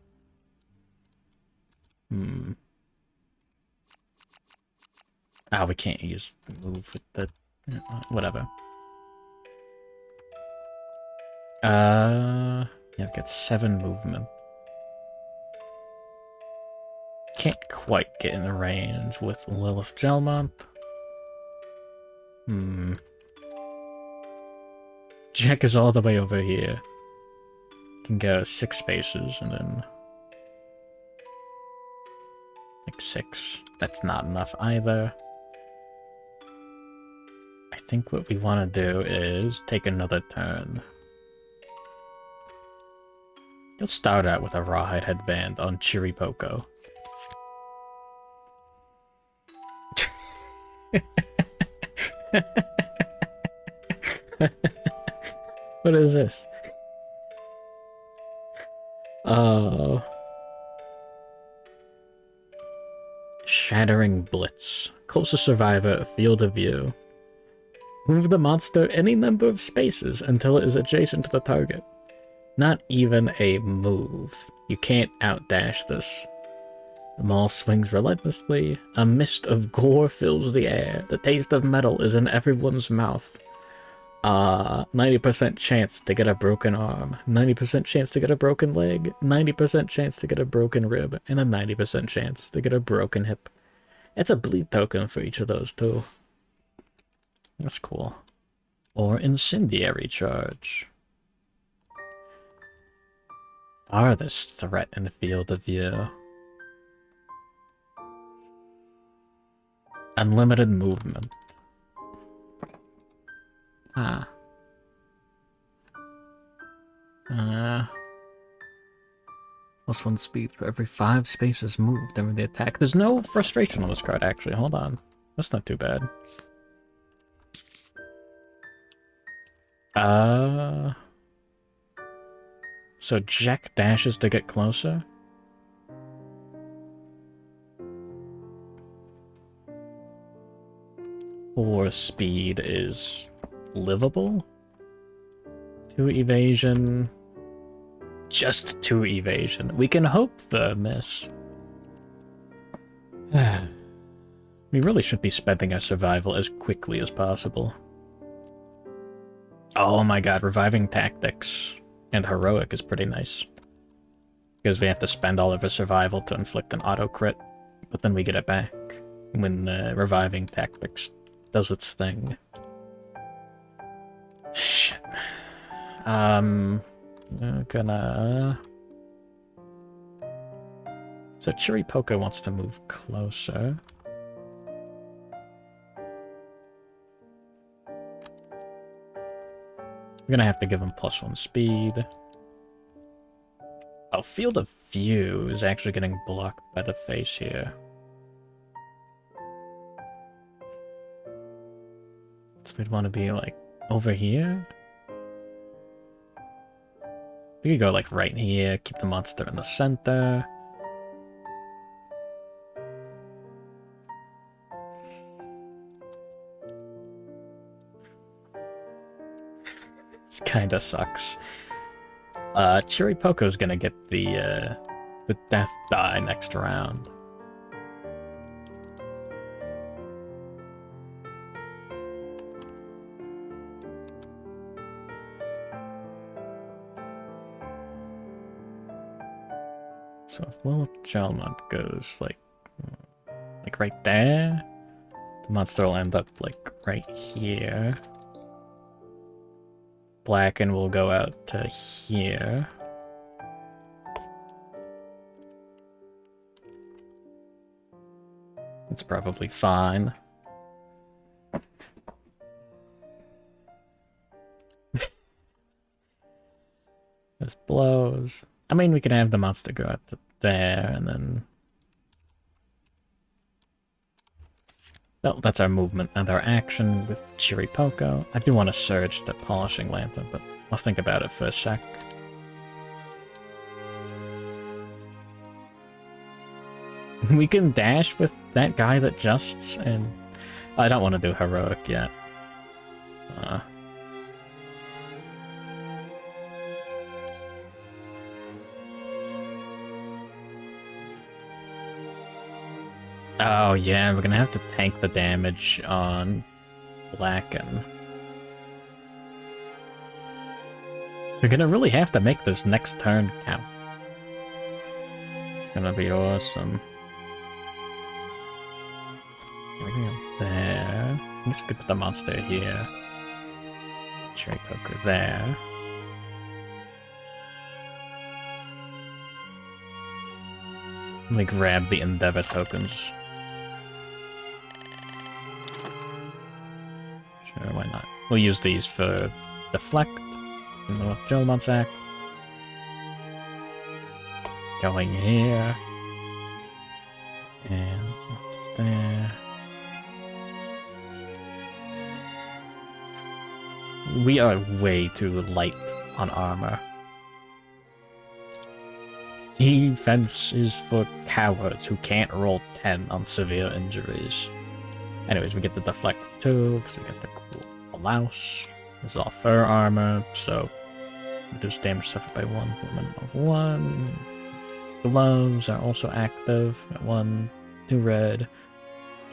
Oh, we can't use move with the... whatever. Yeah, I've got 7 movement. Can't quite get in the range with Lilith Gelmont. Jack is all the way over here. Can go 6 spaces and then... like 6. That's not enough either. I think what we want to do is take another turn. Let's start out with a Rawhide Headband on Chiripoko. What is this? Oh. Shattering Blitz. Closest survivor, field of view. Move the monster any number of spaces until it is adjacent to the target. Not even a move. You can't outdash this. The maul swings relentlessly. A mist of gore fills the air. The taste of metal is in everyone's mouth. 90% chance to get a broken arm, 90% chance to get a broken leg, 90% chance to get a broken rib, and a 90% chance to get a broken hip. It's a bleed token for each of those too. That's cool. Or incendiary charge. Farthest threat in the field of view. Unlimited movement. Ah. +1 speed for every 5 spaces moved during the attack. There's no frustration on this card, actually. Hold on. That's not too bad. So Jack dashes to get closer? Or speed is livable? 2 evasion. Just 2 evasion. We can hope for a miss. We really should be spending our survival as quickly as possible. Oh my god, reviving tactics and heroic is pretty nice. Because we have to spend all of our survival to inflict an auto crit, but then we get it back when reviving tactics does its thing. Shit. Gonna... So Chiripoko wants to move closer. We're gonna have to give him +1 speed. Oh, field of view is actually getting blocked by the face here. So we'd want to be like over here. We could go like right here, keep the monster in the center. This kinda sucks. Chiripoko's gonna get the death die next round. So if Will Jalmont goes like right there, the monster will end up like right here. Blacken will go out to here. It's probably fine. This blows. I mean, we can have the monster go out to there, and then... Oh, that's our movement and our action with Chiripoko. I do want to surge the Polishing Lantern, but I'll think about it for a sec. We can dash with that guy that justs, and I don't want to do heroic yet. Oh yeah, we're gonna have to tank the damage on Blacken. We're gonna really have to make this next turn count. It's gonna be awesome. There. I guess we could put the monster here. Cherry Poker there. Let me grab the Endeavor tokens. Sure, why not? We'll use these for Deflect in the Jolmon's act. Going here. And what's there? We are way too light on armor. Defense is for cowards who can't roll 10 on severe injuries. Anyways, we get the Deflect too, because we get the cool Blouse. This is all fur armor, so reduce damage suffered by 1 to a minimum of 1. Gloves are also active at 1, 2 red,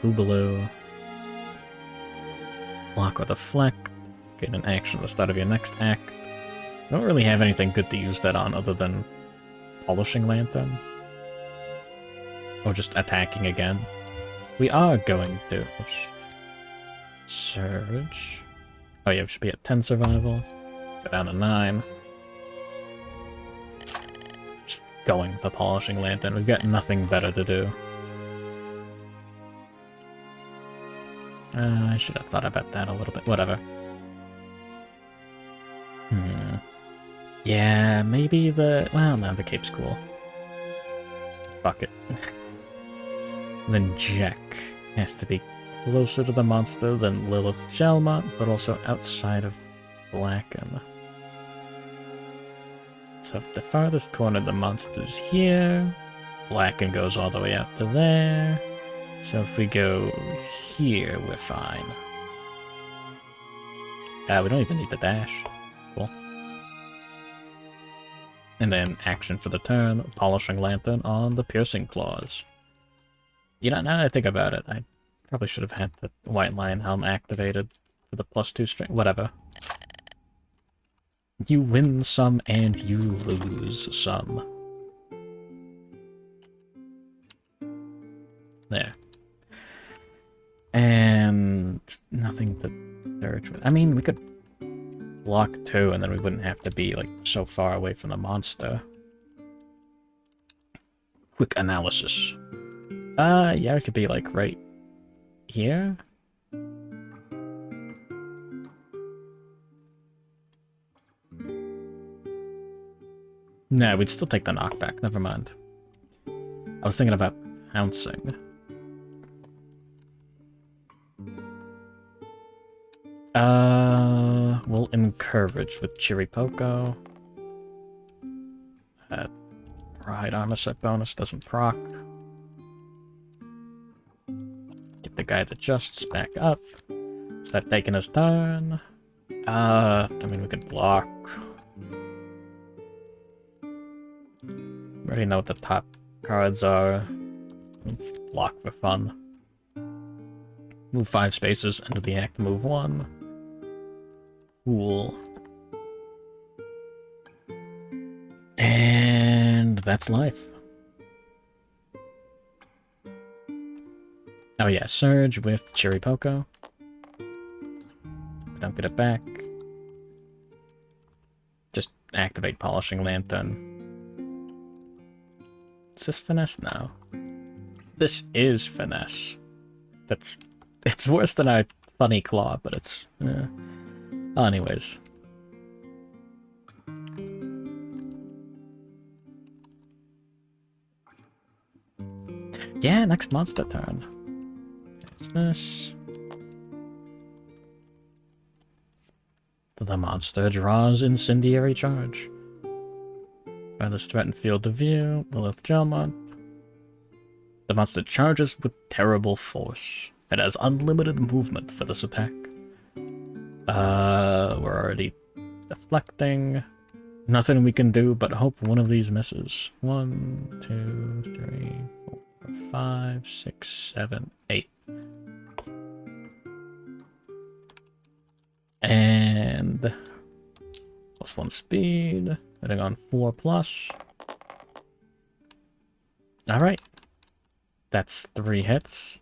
2 blue. Block or Deflect. Get an action at the start of your next act. Don't really have anything good to use that on other than polishing lantern. Or just attacking again. We are going to... Oops. Surge. Oh yeah, we should be at 10 survival. Go down to 9. Just going to polishing lantern. We've got nothing better to do. I should have thought about that a little bit. Whatever. Yeah, maybe the... Well, no, the cape's cool. Fuck it. Then Jack has to be closer to the monster than Lilith Gelmont, but also outside of Blacken. So if the farthest corner of the monster's here, Blacken goes all the way out to there. So if we go here, we're fine. We don't even need the dash. Cool. And then action for the turn, polishing lantern on the piercing claws. You know, now that I think about it, I probably should have had the white lion helm activated for the +2 string. Whatever. You win some and you lose some. There. And nothing to search with. I mean, we could block 2 and then we wouldn't have to be, like, so far away from the monster. Quick analysis. Yeah, it could be, like, right here? No, we'd still take the knockback. Never mind. I was thinking about pouncing. We'll encourage with Chiripoko. Pride armor set bonus doesn't proc. Get the guy that adjusts back up. Start taking his turn. I mean, we could block. We already know what the top cards are. Block for fun. Move 5 spaces into the act, move 1. Cool. And that's life. Oh yeah, Surge with Chiripoko. Don't get it back. Just activate Polishing Lantern. Is this Finesse? No. This is Finesse. It's worse than our Funny Claw, but it's... Oh, anyways. Yeah, next monster turn. There's this. The monster draws Incendiary Charge. Farthest threatened field of view, Lilith Gelmont. The monster charges with terrible force. It has unlimited movement for this attack. We're already deflecting. Nothing we can do but hope one of these misses. 1, 2, 3, 4, 5, 6, 7, 8. And +1 speed. Hitting on 4+. Alright. That's 3 hits.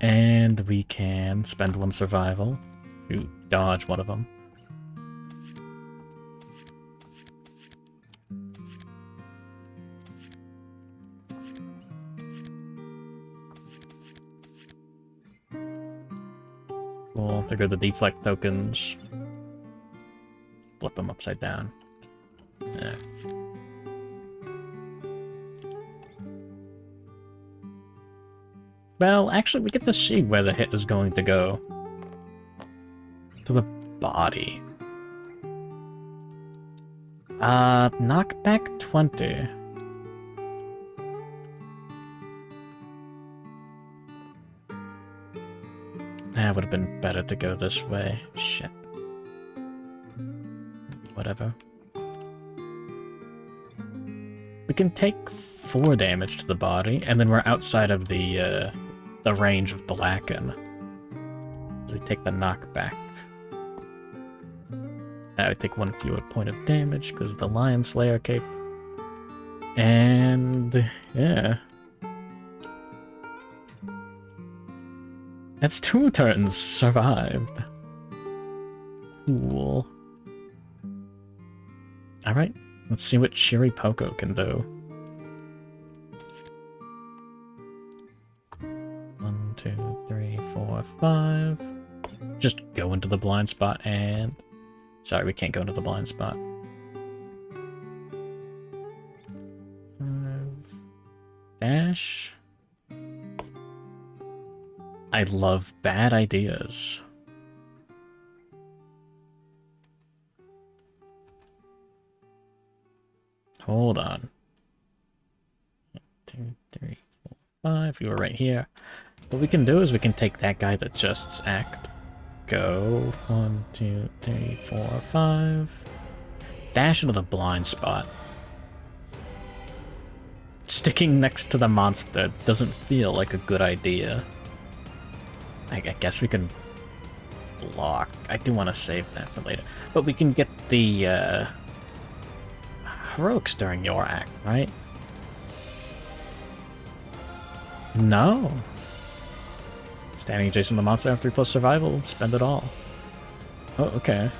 And we can spend 1 survival to dodge one of them. Cool, there go the deflect tokens. Flip them upside down. Yeah. Well, actually, we get to see where the hit is going to go. To the body. Knockback 20. That would have been better to go this way. Shit. Whatever. We can take 4 damage to the body, and then we're outside of the range of Blacken. So we take the knockback. I take 1 fewer point of damage because of the Lion Slayer cape. And yeah. That's 2 turns survived. Cool. Alright, let's see what Shiri Poco can do. 1, 2, 3, 4, 5. Just go into the blind spot and... Sorry, we can't go into the blind spot. 5. Dash. I love bad ideas. Hold on. 1, 2, 3, 4, 5. You were right here. What we can do is we can take that guy that just act. Go 1, 2, 3, 4, 5. Dash into the blind spot. Sticking next to the monster doesn't feel like a good idea. I guess we can block. I do want to save that for later. But we can get the heroics during your act, right? No. Standing adjacent to the monster after 3+ survival, spend it all. Oh, okay.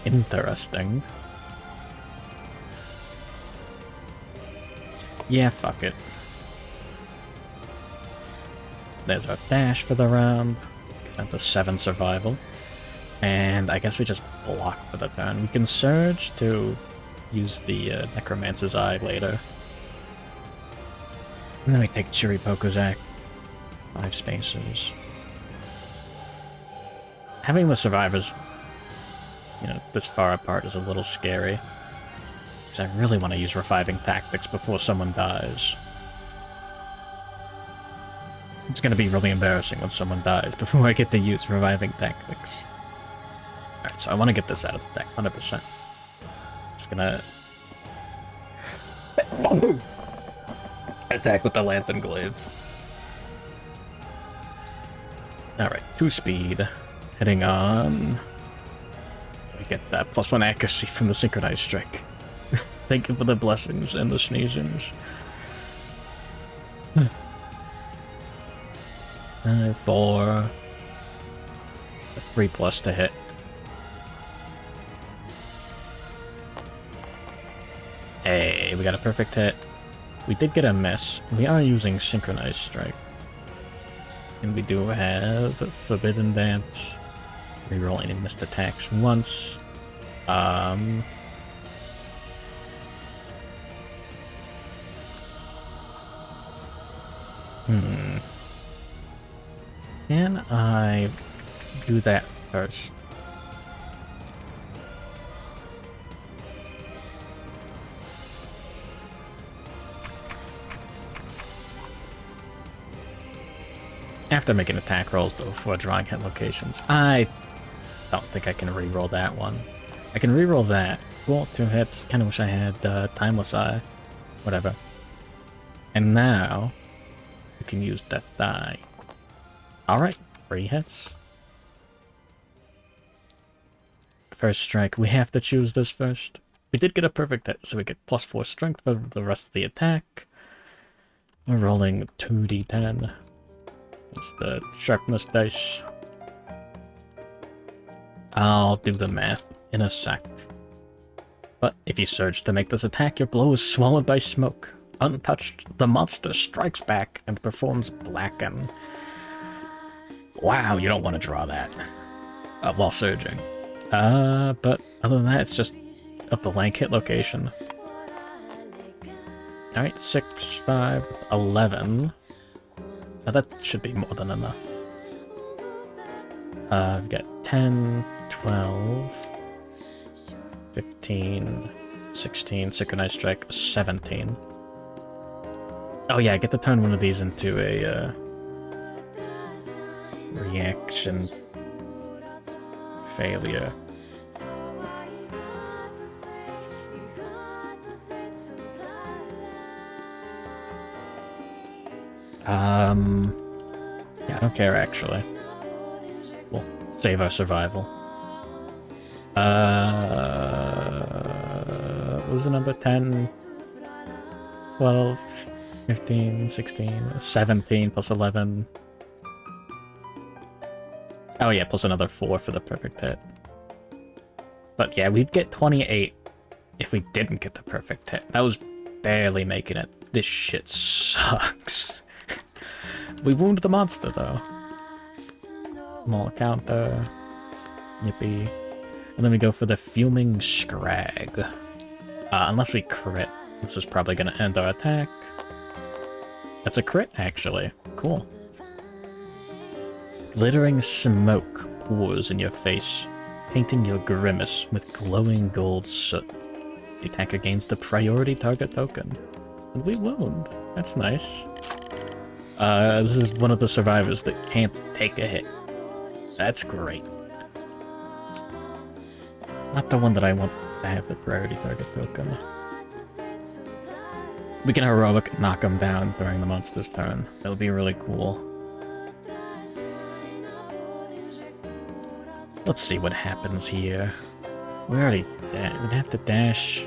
Interesting. Yeah, fuck it. There's our dash for the round. At the 7 survival. And I guess we just block for the turn. We can surge to use the Necromancer's Eye later. And then we take Chiripoko's act. 5 spaces. Having the survivors, you know, this far apart is a little scary. Because I really want to use reviving tactics before someone dies. It's going to be really embarrassing when someone dies before I get to use reviving tactics. Alright, so I want to get this out of the deck, 100%. Just gonna... attack with the Lantern Glaive. Alright, 2 speed. Heading on... We get that +1 accuracy from the Synchronized Strike. Thank you for the blessings and the sneezings. 4. 3+ to hit. Hey, we got a perfect hit. We did get a miss. We are using Synchronized Strike. And we do have Forbidden Dance. Reroll any missed attacks once. Can I do that first? After making attack rolls before drawing hit locations. I don't think I can reroll that one. I can reroll that. Cool, 2 hits. Kinda wish I had Timeless Eye. Whatever. And now, we can use Death Die. Alright, 3 hits. First strike, we have to choose this first. We did get a perfect hit, so we get +4 strength for the rest of the attack. We're rolling 2d10. It's the sharpness dice. I'll do the math in a sec. But if you surge to make this attack, your blow is swallowed by smoke. Untouched, the monster strikes back and performs Blacken. Wow, you don't want to draw that while surging. But other than that, it's just a blank hit location. Alright, 6, 5, 11. Now that should be more than enough. I've got 10, 12, 15, 16, Synchronized Strike, 17. Oh yeah, I get to turn one of these into a reaction failure. Yeah, I don't care actually. Save our survival. What was the number? 10, 12, 15, 16, 17 plus 11. Oh yeah, plus another 4 for the perfect hit. But yeah, we'd get 28 if we didn't get the perfect hit. That was barely making it. This shit sucks. We wound the monster though. Small counter. Yippee. And then we go for the Fuming Scrag. Unless we crit. This is probably going to end our attack. That's a crit, actually. Cool. Glittering smoke pours in your face, painting your grimace with glowing gold soot. The attacker gains the priority target token. And we wound. That's nice. This is one of the survivors that can't take a hit. That's great. Not the one that I want to have the priority target token. We can heroic knock him down during the monster's turn. That would be really cool. Let's see what happens here. We already we'd have to dash.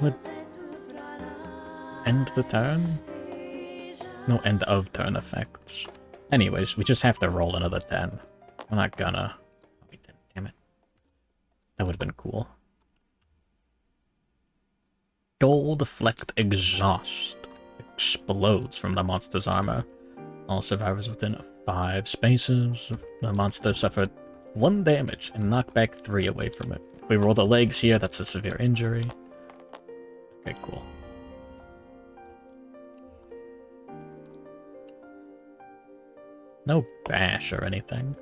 Would end the turn? No end of turn effects. Anyways, we just have to roll another 10. We're not gonna. Damn it. That would have been cool. Gold Flecked Exhaust explodes from the monster's armor. All survivors within 5 spaces. The monster suffered 1 damage and knocked back 3 away from it. If we roll the legs here, that's a severe injury. Okay, cool. No bash or anything.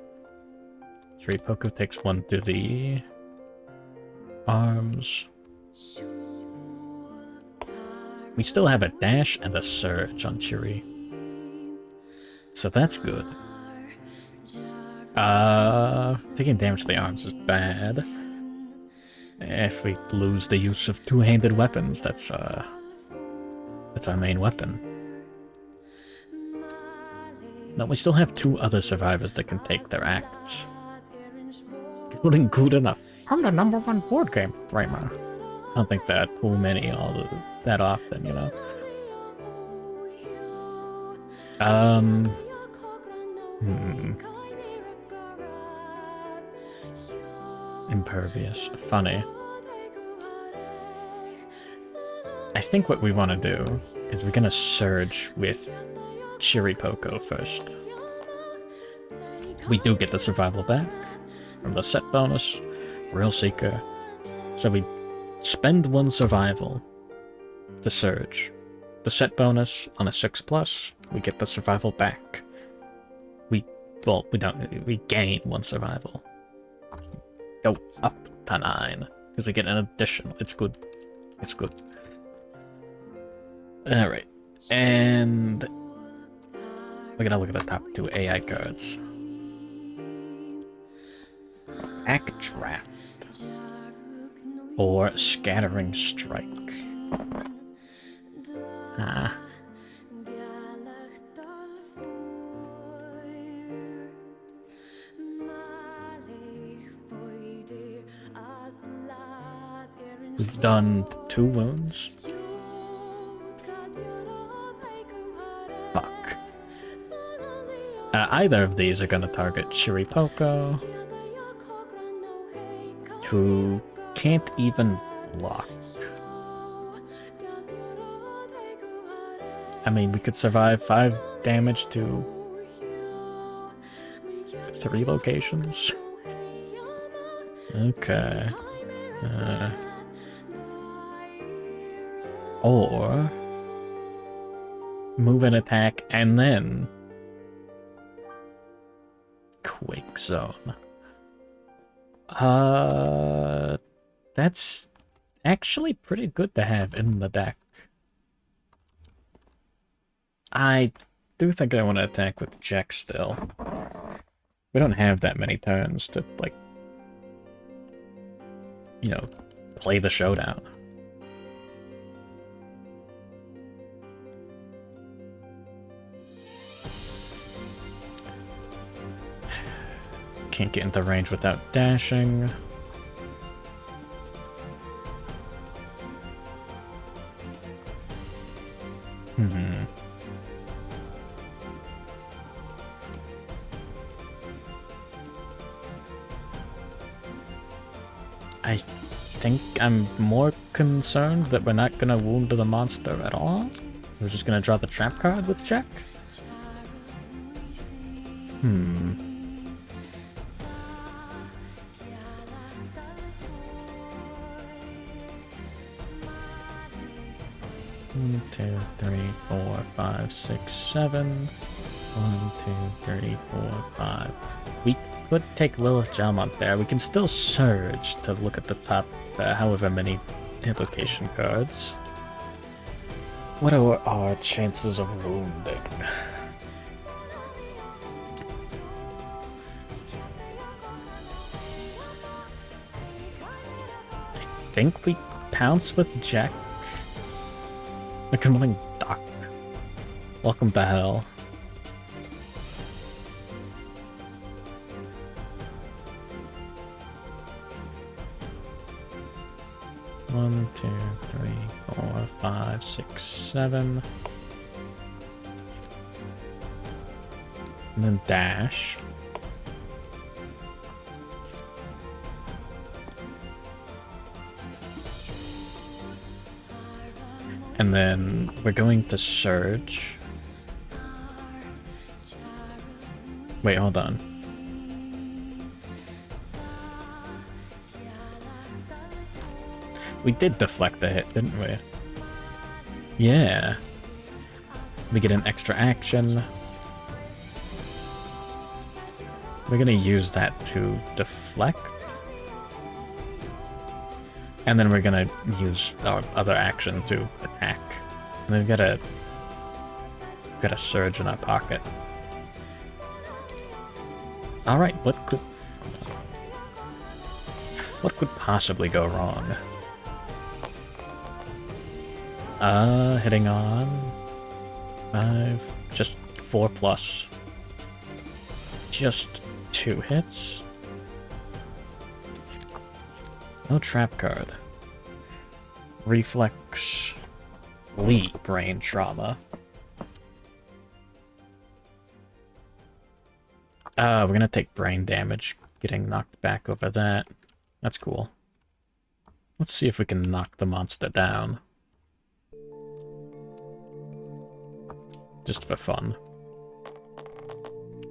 Shiripoko takes 1 to the arms. We still have a dash and a surge on Chiri. So that's good. Taking damage to the arms is bad. If we lose the use of two-handed weapons, that's our main weapon. No, we still have 2 other survivors that can take their acts. Including good enough. I'm the #1 board game streamer. I don't think there are too many that often, you know. Impervious. Funny. I think what we want to do is we're gonna surge with Shiripoko first. We do get the survival back from the set bonus, Real Seeker. So we spend 1 survival to surge. The set bonus on a 6+, we get the survival back. We gain 1 survival. Go up to 9, because we get an additional. It's good. It's good. Alright. And we're gonna look at the top 2 AI cards. Backdraft. Or Scattering Strike. We've done 2 wounds. Fuck. Either of these are gonna target Shiripoko, who can't even block. I mean, we could survive 5 damage to 3 locations. Okay. Or move and attack and then Quake Zone. That's actually pretty good to have in the deck. I do think I want to attack with Jack still. We don't have that many turns to, like, you know, play the Showdown. Can't get into range without dashing. I think I'm more concerned that we're not gonna wound the monster at all. We're just gonna draw the trap card with check. 1, 2, 3, 4, 5, 6, 7. 1, 2, 3, 4, 5. We could take Lilith Jalmont there. We can still Surge to look at the top, however many hit location cards. What are our chances of wounding? I think we pounce with Jack. Becoming Doc. Welcome to hell. One, 2, 3, 4, 5, 6, 7. And then dash. And then we're going to Surge. Wait, hold on. We did deflect the hit, didn't we? Yeah. We get an extra action. We're gonna use that to deflect. And then we're gonna use our other action to attack. And then we've got a Surge in our pocket. Alright, what could possibly go wrong? Hitting on 5, just 4+. Just 2 hits. No trap card. Reflex. Leap brain trauma. We're gonna take brain damage, getting knocked back over that. That's cool. Let's see if we can knock the monster down. Just for fun.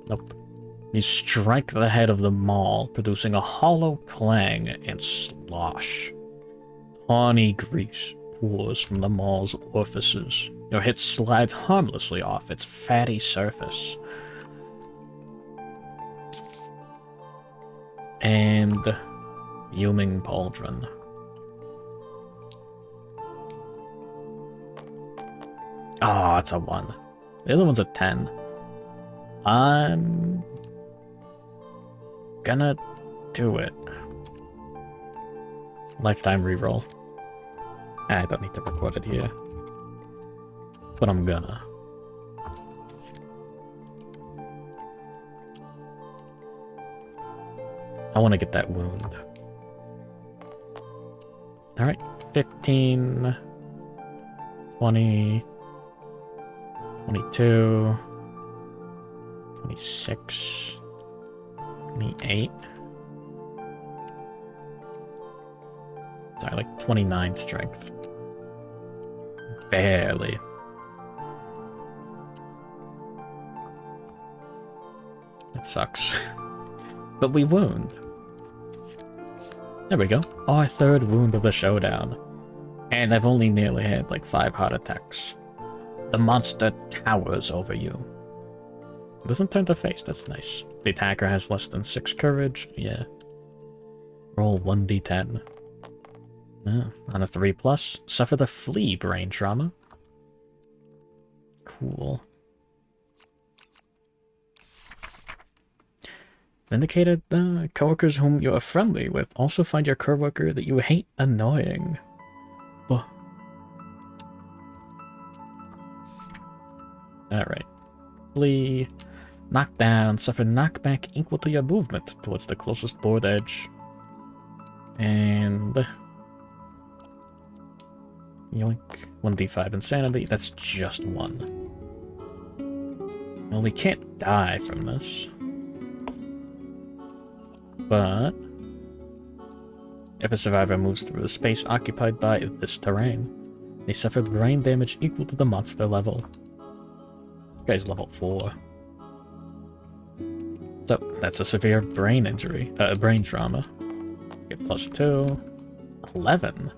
Nope. You strike the head of the maul, producing a hollow clang and slosh. Tawny grease pours from the maul's orifices. Your hit slides harmlessly off its fatty surface. And fuming pauldron. Oh, it's a 1. The other one's a 10. I'm gonna do it. Lifetime reroll. I don't need to record it here. But I'm gonna. I want to get that wound. Alright, 15, 20, 22, 26, 28. Sorry, like 29 strength. Barely. It sucks. But we wound. There we go. Our 3rd wound of the showdown. And I've only nearly had like 5 heart attacks. The monster towers over you. It doesn't turn to face, that's nice. The attacker has less than 6 courage, yeah. Roll 1d10. On a 3+, suffer the flea brain trauma. Cool. Vindicated, coworkers whom you are friendly with also find your coworker that you hate annoying. Buh. Alright. Flea, Knockdown. Suffer knockback equal to your movement towards the closest board edge. And... yoink. 1d5 insanity. That's just 1. Well, we can't die from this. But... if a survivor moves through the space occupied by this terrain, they suffer brain damage equal to the monster level. This guy's level 4. So, that's a severe brain injury. Brain trauma. Get +2. 11.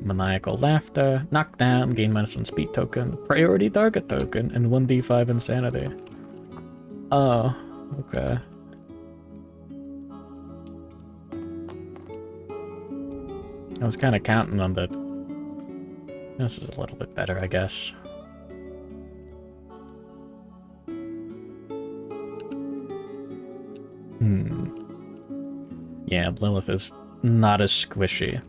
Maniacal laughter. Knockdown. Gain -1 speed token. Priority target token. And 1d5 insanity. Oh, okay. I was kind of counting on the... this is a little bit better, I guess. Yeah, Lilith is not as squishy.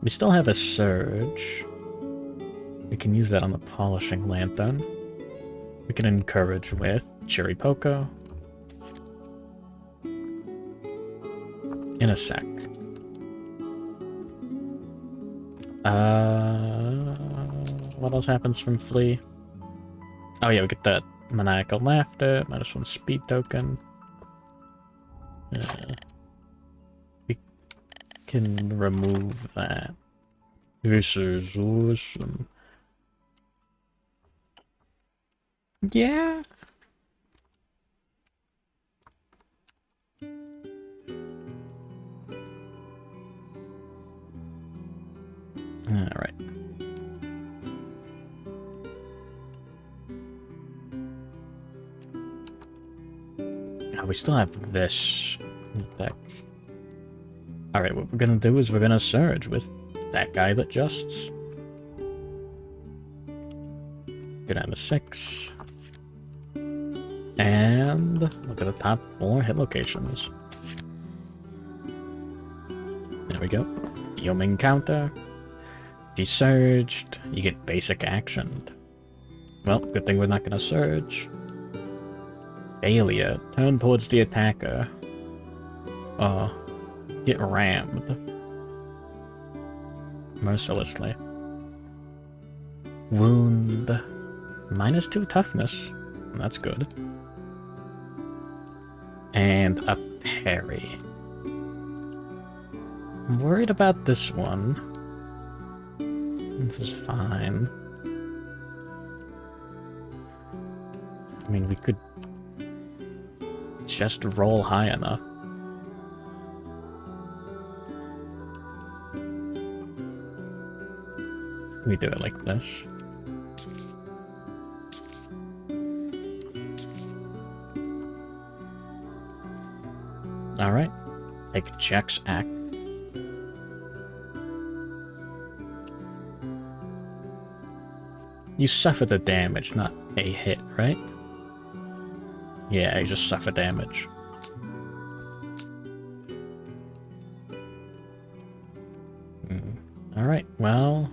We still have a surge. We can use that on the polishing lantern. We can encourage with Cherry Poco. In a sec. What else happens from Flea? Oh yeah, we get that Maniacal Laughter, -1 speed token. We can remove that. This is awesome. Yeah. Alright. Oh, we still have this deck. Alright, what we're gonna do is we're gonna surge with that guy that justs. Go down to 6. And look at the top 4 hit locations. There we go. Fuming counter. If you surged, you get basic actioned. Well, good thing we're not gonna surge. Failure. Turn towards the attacker. Get rammed. Mercilessly. Wound. -2 toughness. That's good. And a parry. I'm worried about this one. This is fine. I mean, we could just roll high enough. We do it like this. Alright. Take Jack's act. You suffer the damage, not a hit, right? Yeah, you just suffer damage. Alright, well...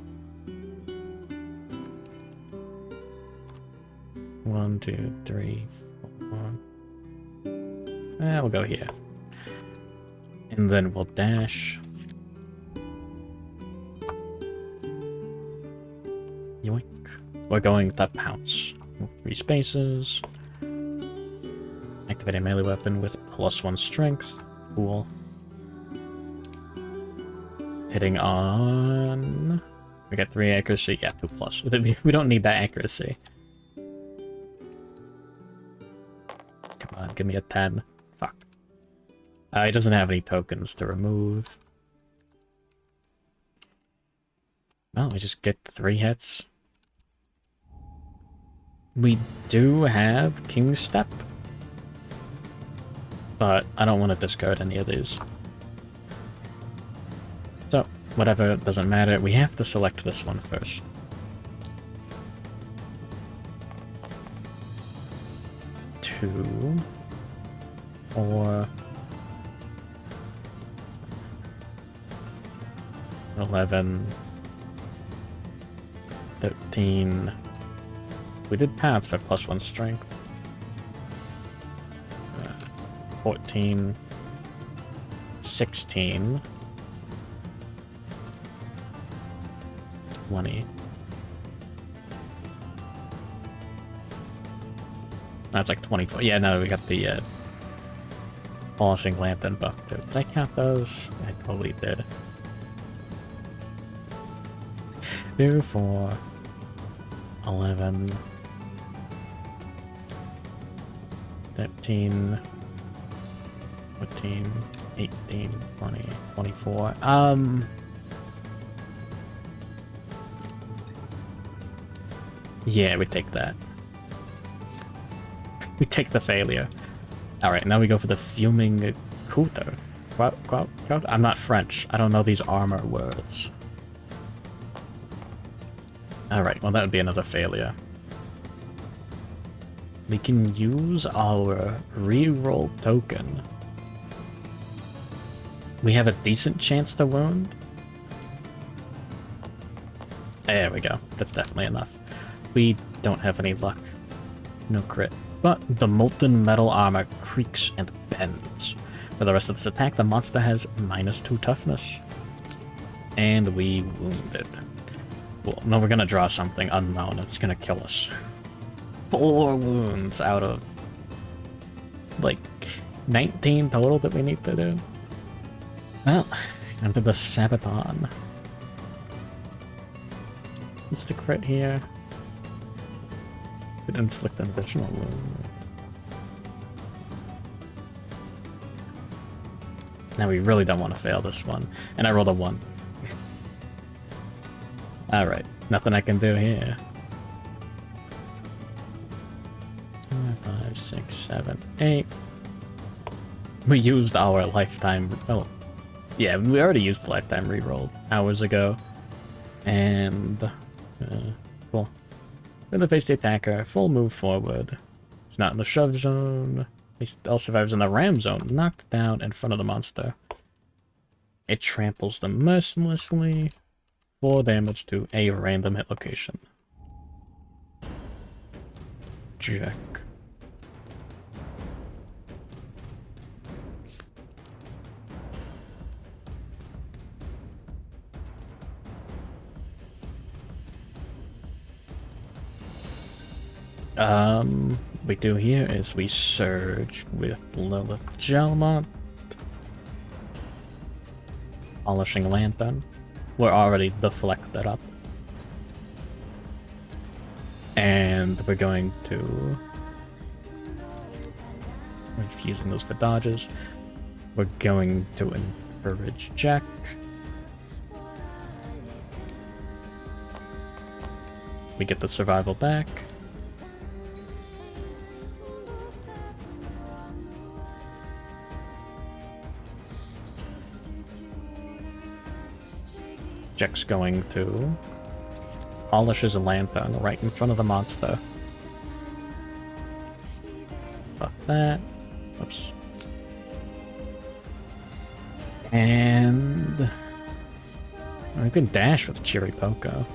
1, 2, 3, 4... we'll go here. And then we'll dash. Yoink. We're going to pounce. 3 spaces. Activate a melee weapon with +1 strength. Cool. Hitting on... we got 3 accuracy. Yeah, 2+. We don't need that accuracy. Come on, give me a 10. Fuck. He doesn't have any tokens to remove. Well, we just get 3 hits. We do have King's Step. But I don't want to discard any of these. So, whatever, it doesn't matter. We have to select this one first. Two, 4, 11, 13, We did paths for +1 strength. 14. 16. 20. That's like 24. Yeah, no, we got the polishing lantern buff too. Did I count those? I totally did. 2, 4, 11, 13, 14, 18, 20, 24. Yeah, we take that. We take the failure. Alright, now we go for the fuming couteau. I'm not French. I don't know these armor words. Alright, well that would be another failure. We can use our reroll token. We have a decent chance to wound. There we go. That's definitely enough. We don't have any luck. No crit. But the molten metal armor creaks and bends. For the rest of this attack, the monster has -2 toughness. And we wounded. Well, no, we're gonna draw something unknown. It's gonna kill us. 4 wounds out of, like, 19 total that we need to do. Well, onto the Sabaton. What's the crit here? Could inflict an additional wound. Now we really don't want to fail this one. And I rolled a 1. Alright, nothing I can do here. 4, 5, 6, 7, 8. We used our lifetime... Oh, yeah, we already used the lifetime reroll hours ago. And... cool. Then to face the attacker, full move forward. He's not in the shove zone. He still survives in the ram zone, knocked down in front of the monster. It tramples them mercilessly. 4 damage to a random hit location. Check. We do here is we surge with Lilith Gelmont. Polishing Lantern. We're already deflected up. And we're going to... We're using those for dodges. We're going to encourage Jack. We get the survival back. Jack's going to polish his lantern right in front of the monster. Buff that. Oops. And we can dash with Chiripoko.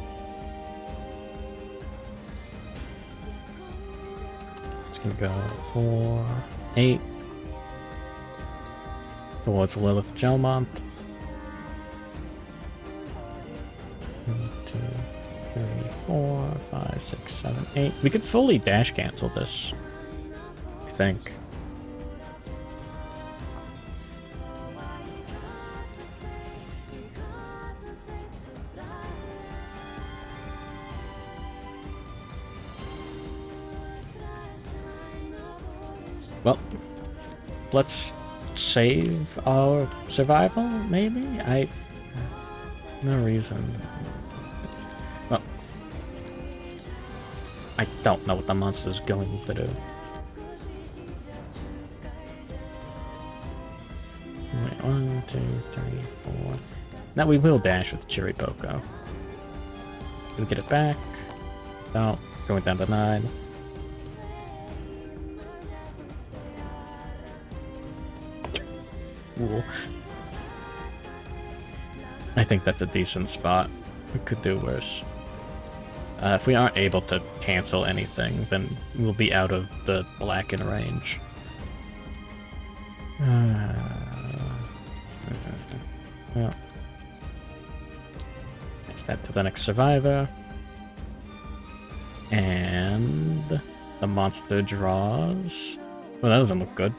It's gonna go 4, 8 towards Lilith Gelmont. 2, 3, 4, 5, 6, 7, 8. We could fully dash cancel this, I think. Well, let's save our survival, maybe? No reason. Well, I don't know what the monster's going to do. Wait, 1, 2, 3, 4. Now we will dash with Chiripoko. Do we get it back? No, going down to 9. Cool. I think that's a decent spot. We could do worse. If we aren't able to cancel anything, then we'll be out of the blacken range. Well, step to the next survivor. And the monster draws. Well, that doesn't look good.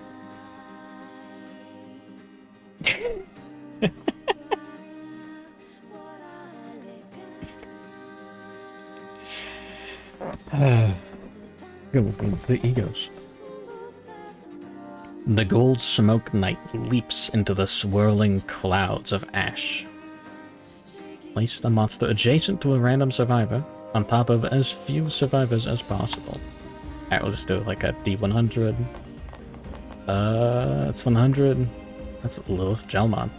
The egos. The gold smoke knight leaps into the swirling clouds of ash. Place the monster adjacent to a random survivor, on top of as few survivors as possible. Alright, we'll just do like a D100. That's 100. That's Lilith Gelmon.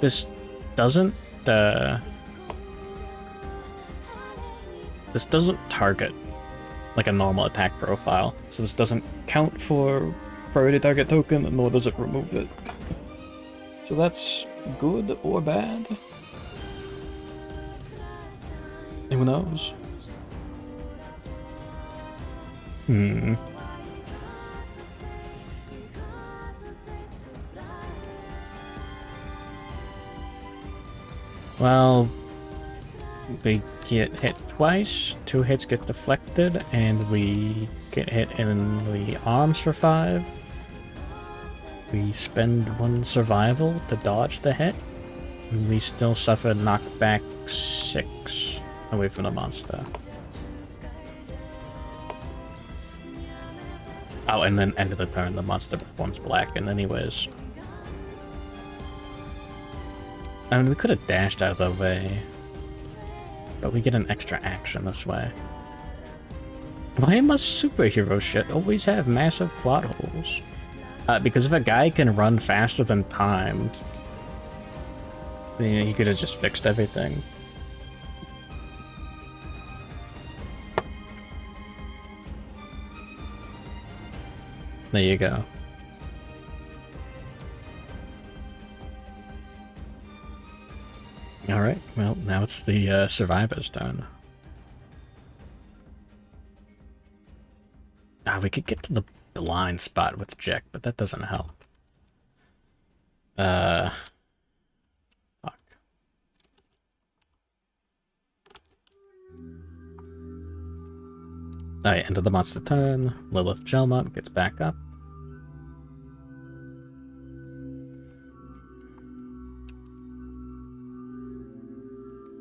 This doesn't target like a normal attack profile, so this doesn't count for priority target token, nor does it remove it. So that's good or bad? Who knows? Well, we get hit twice, 2 hits get deflected, and we get hit in the arms for 5. We spend 1 survival to dodge the hit, and we still suffer knockback 6 away from the monster. Oh, and then end of the turn, the monster performs blacken anyways. I mean, we could have dashed out of the way, but we get an extra action this way. Why must superhero shit always have massive plot holes? Because if a guy can run faster than time, then he could have just fixed everything. There you go. Alright, well, now it's the survivor's turn. We could get to the blind spot with Jack, but that doesn't help. Fuck. Alright, end of the monster turn. Lilith Gelmont gets back up.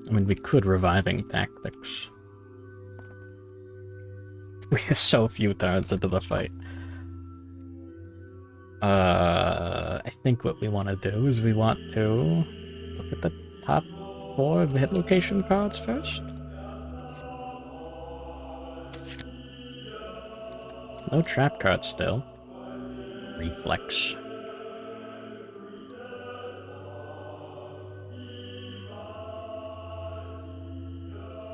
I mean, we could reviving tactics. We have so few turns into the fight. I think what we want to do is we want to look at the top 4 of the hit location cards first. No trap cards still. Reflex.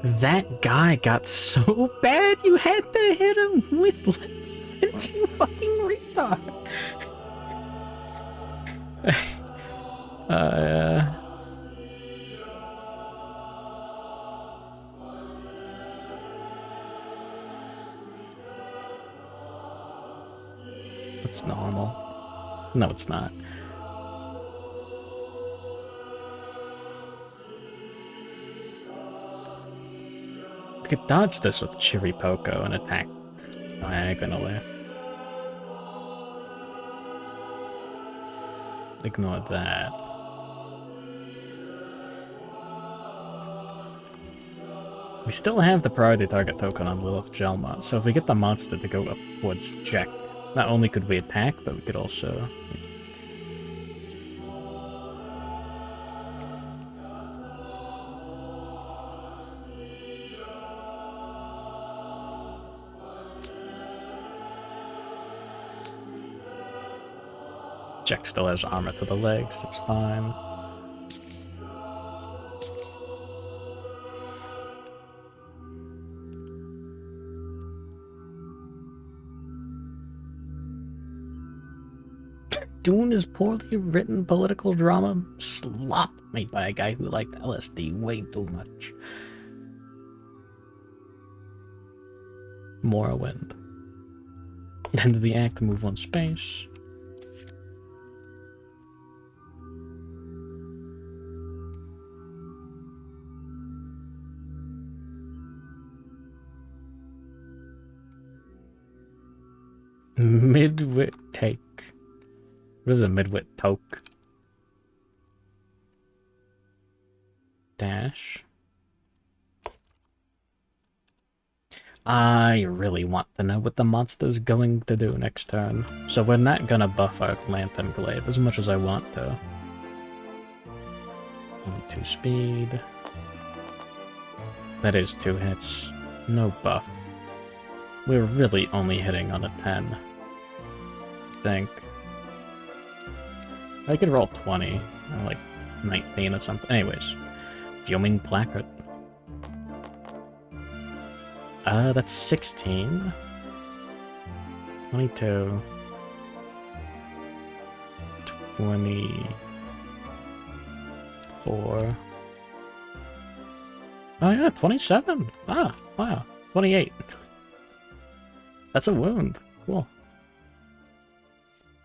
That guy got so bad you had to hit him with let me finish, you fucking retard. That's normal. No, it's not. We could dodge this with Chiripoko and attack diagonally. Ignore that. We still have the priority target token on Lilith Gelmont, so if we get the monster to go up towards Jack, not only could we attack, but we could also... Jack still has armor to the legs, that's fine. Dune is poorly written political drama slop made by a guy who liked LSD way too much. Morrowind. End of the act, move on space. Midwit take. What is a midwit toke? Dash. I really want to know what the monster's going to do next turn. So we're not gonna buff our Lantern Glaive as much as I want to. Only 2 speed. That is 2 hits. No buff. We're really only hitting on a 10. I think. I could roll 20. Or like 19 or something. Anyways. Fuming Placard. That's 16. 22. 24. Oh yeah, 27. Ah, wow. 28. That's a wound. Cool.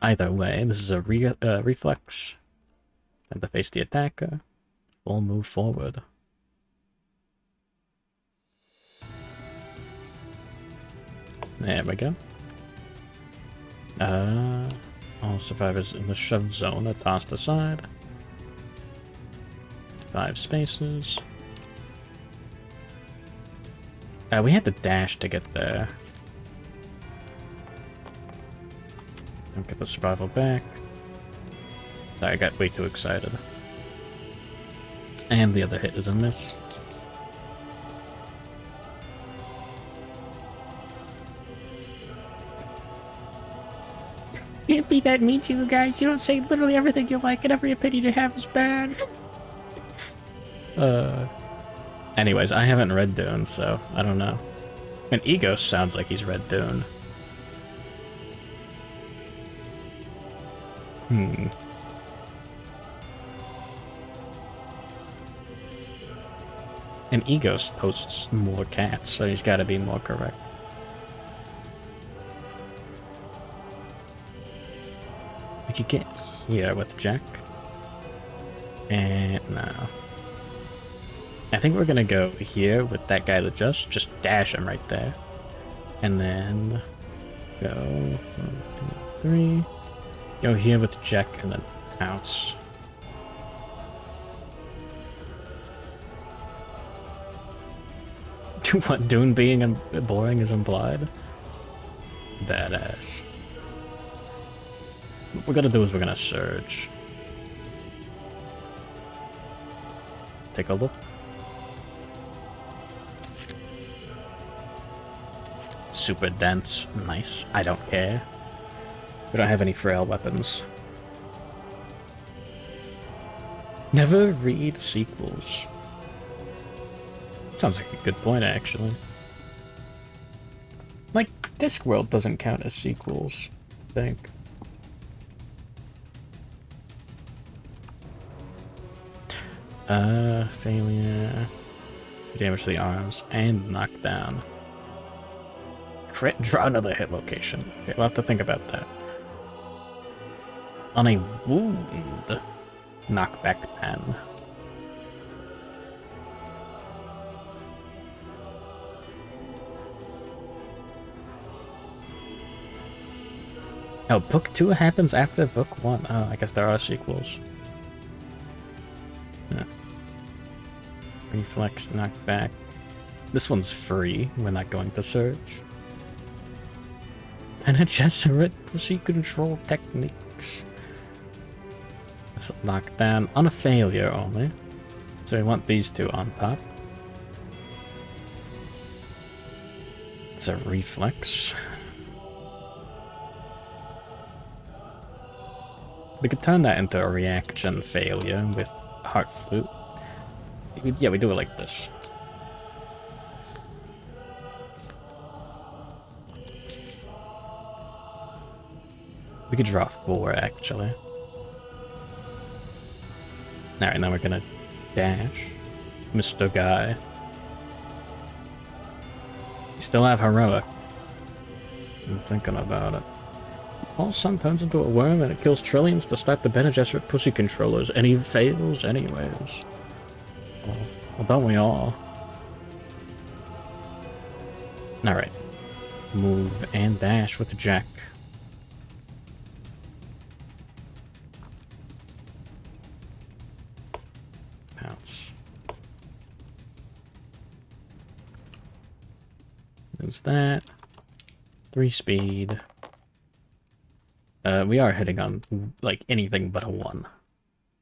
Either way, this is a reflex. Time to face the attacker. Full move forward. There we go. All survivors in the shove zone are tossed aside. 5 spaces. We had to dash to get there. Don't get the survival back. Sorry, I got way too excited. And the other hit is a miss. Can't be that mean to you guys. You don't say literally everything you like, and every opinion you have is bad. Anyways, I haven't read Dune, so I don't know. And Ego sounds like he's read Dune. And Egos posts more cats, so he's gotta be more correct. We could get here with Jack. And no. I think we're gonna go here with that guy that just dash him right there. And then go 1, 2, 3. Go here with Jack and then pounce. What, Dune being boring is implied? Badass. What we're gonna do is we're gonna surge. Take a look. Super dense. Nice. I don't care. We don't have any frail weapons. Never read sequels. Sounds like a good point, actually. Like, Discworld doesn't count as sequels, I think. Failure. 2 damage to the arms, and knockdown. Crit, draw another hit location. Okay, we'll have to think about that. On a wound, knockback 10. Oh, book 2 happens after book 1. Oh, I guess there are sequels. Yeah. Reflex, knockback. This one's free. We're not going to search. Penetration pussy control techniques. This knockdown on a failure only. So we want these 2 on top. It's a reflex. We could turn that into a reaction failure with Heart Flute. Yeah, we do it like this. We could draw 4, actually. Alright, now we're gonna dash. Mr. Guy. You still have heroic. I'm thinking about it. All sun turns into a worm and it kills trillions to start the Bene Gesserit pussy controllers, and he fails anyways. Well, don't we all? Alright. Move and dash with the jack. Pounce. Lose that. 3 speed. We are hitting on, like, anything but a 1.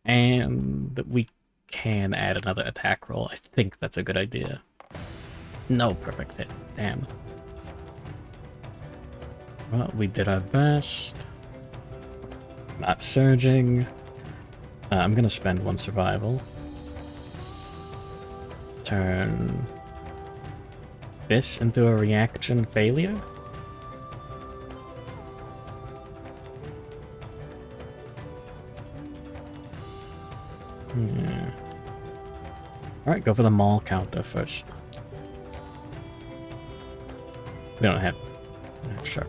And we can add another attack roll. I think that's a good idea. No, perfect hit. Damn. Well, we did our best. Not surging. I'm gonna spend 1 survival. Turn this into a reaction failure. Yeah. Alright, go for the mall counter first. We don't have... Sure.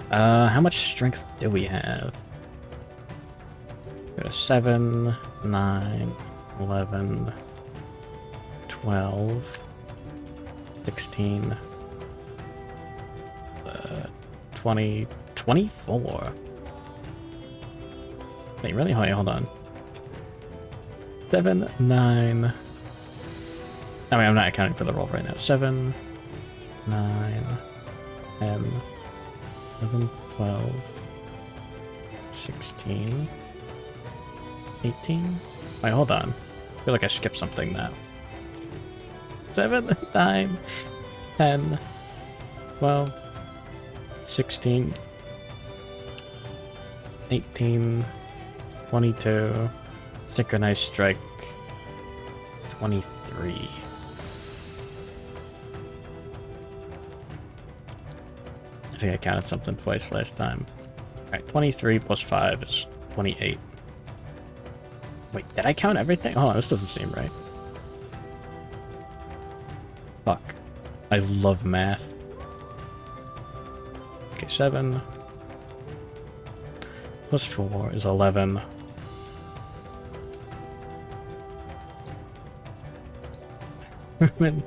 How much strength do we have? Got a 7, 9, 11, 12, 16, 20, 24. Wait, really? Wait, hold on. 7, 9... I mean, I'm not accounting for the roll right now. 7, 9, 10, 11, 12, 16, 18? Wait, hold on. I feel like I skipped something now. 7, 9, 10, 12, 16, 18, 22, synchronized strike, 23. I think I counted something twice last time. Alright, 23 plus 5 is 28. Wait, did I count everything? Oh, this doesn't seem right. Fuck. I love math. Okay, 7 plus 4 is 11. Then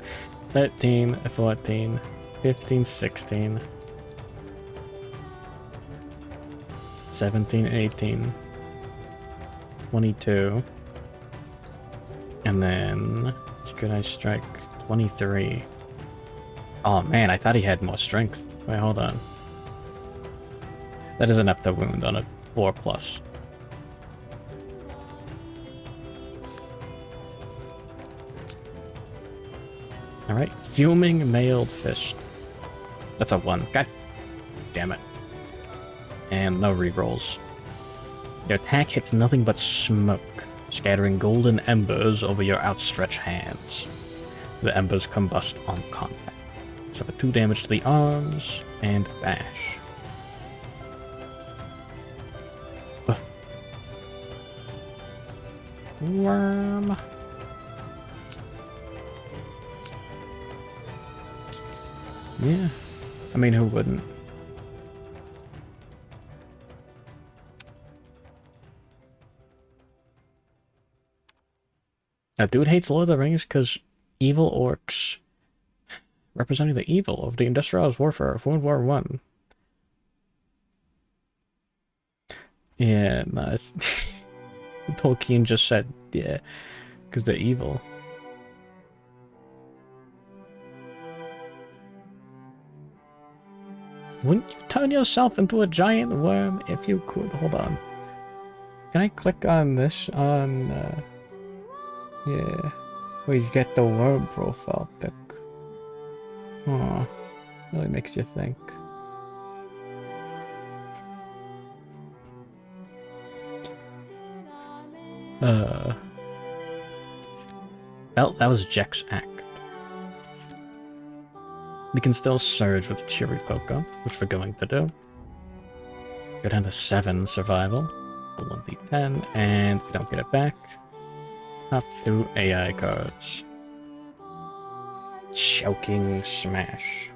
13, 14, 15, 16, 17, 18, 22, and then synchronized strike 23. Oh man, I thought he had more strength. Wait, hold on. That is enough to wound on a 4+. Alright, fuming mailed fist. That's a 1. God damn it. And no rerolls. Your attack hits nothing but smoke, scattering golden embers over your outstretched hands. The embers combust on contact. Suffer 2 damage to the arms, and bash. Ugh. Worm. Yeah. I mean, who wouldn't? A dude hates Lord of the Rings because evil orcs representing the evil of the industrialized warfare of World War One. Yeah, nice. Tolkien just said, yeah, because they're evil. Wouldn't you turn yourself into a giant worm if you could? Hold on. Can I click on this on, yeah. Please get the worm profile pic. Aw, really makes you think. Well, that was Jack's act. We can still surge with Chiripoko, which we're going to do. Go down to 7 survival. 1d10, and we don't get it back. Top 2 AI cards. Choking Smash.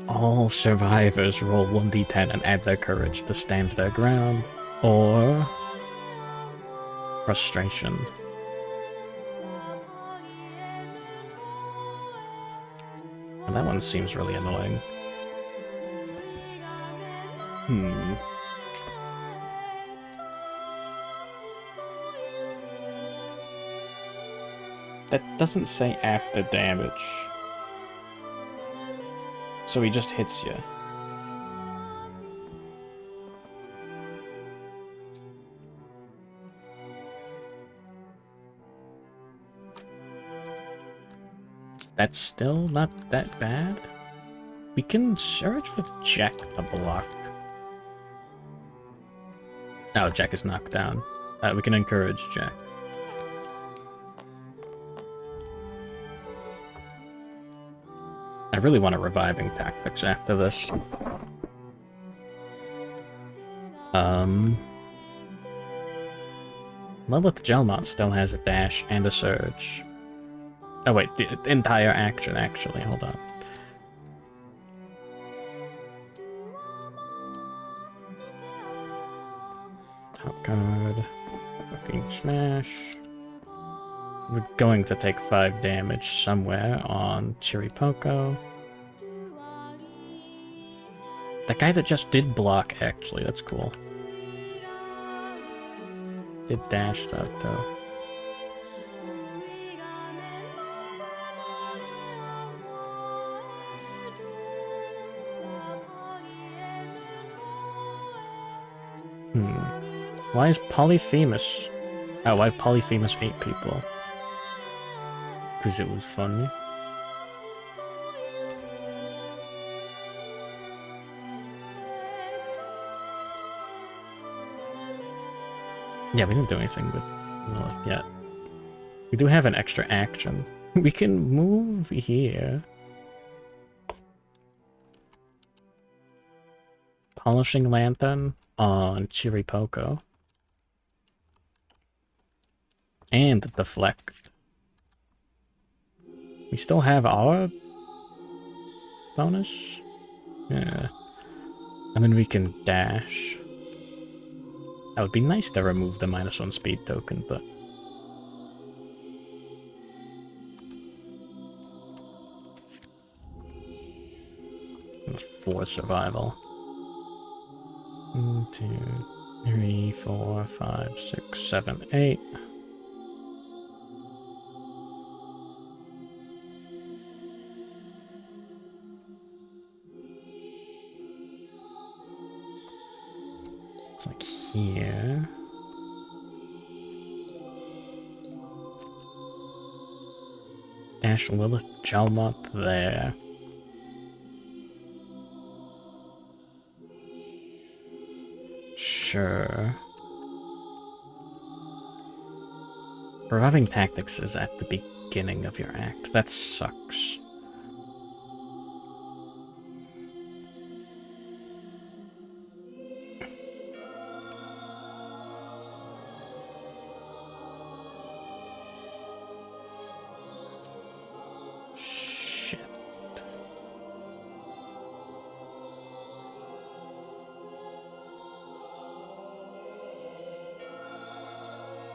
All survivors roll 1d10 and add their courage to stand their ground, or frustration. And that one seems really annoying. That doesn't say after damage. So he just hits you. That's still not that bad. We can surge with Jack to block. Oh, Jack is knocked down. We can encourage Jack. I really want a reviving tactics after this. Lilith Gelmont still has a dash and a surge. Oh wait, the entire action actually, hold on. Top card. Fucking smash. We're going to take 5 damage somewhere on Chiripoko. That guy that just did block, actually, that's cool. Did dash that, though. Why is Polyphemus? Oh, why Polyphemus 8 people? Because it was funny. Yeah, we didn't do anything with Lilith yet. We do have an extra action. We can move here. Polishing Lantern on Chiripoko. And Deflect. We still have our bonus? Yeah. And then we can dash. That would be nice to remove the -1 speed token, but... ...4 survival. 1, 2, 3, 4, 5, 6, 7, 8. It's like here. Dash Lilith Gelmont there. Sure. Reviving Tactics is at the beginning of your act. That sucks.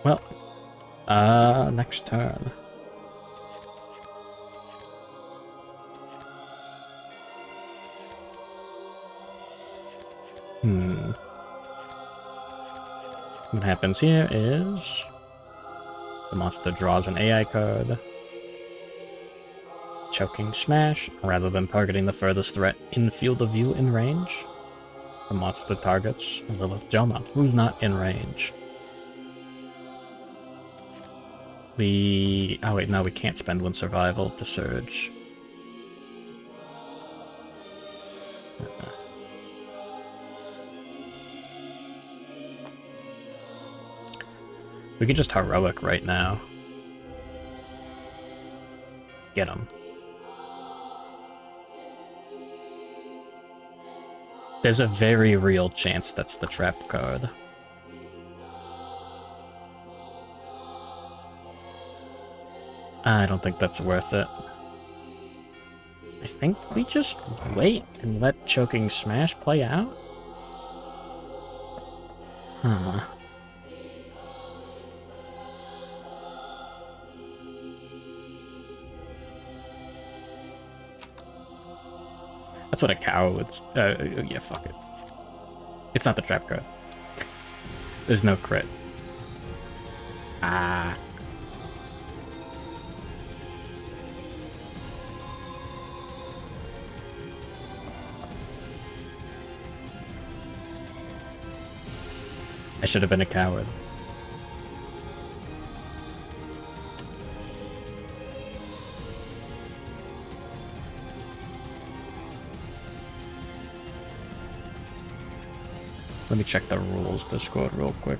Well, next turn. What happens here is the monster draws an AI card. Choking Smash. Rather than targeting the furthest threat in field of view in range, the monster targets Lilith Gelmont, who's not in range. Oh wait, no, we can't spend 1 survival to surge. We could just heroic right now. Get him. There's a very real chance that's the trap card. I don't think that's worth it. I think we just wait and let Choking Smash play out? Huh. That's what a cow would... yeah, fuck it. It's not the trap card. There's no crit. Ah. I should have been a coward. Let me check the rules Discord real quick.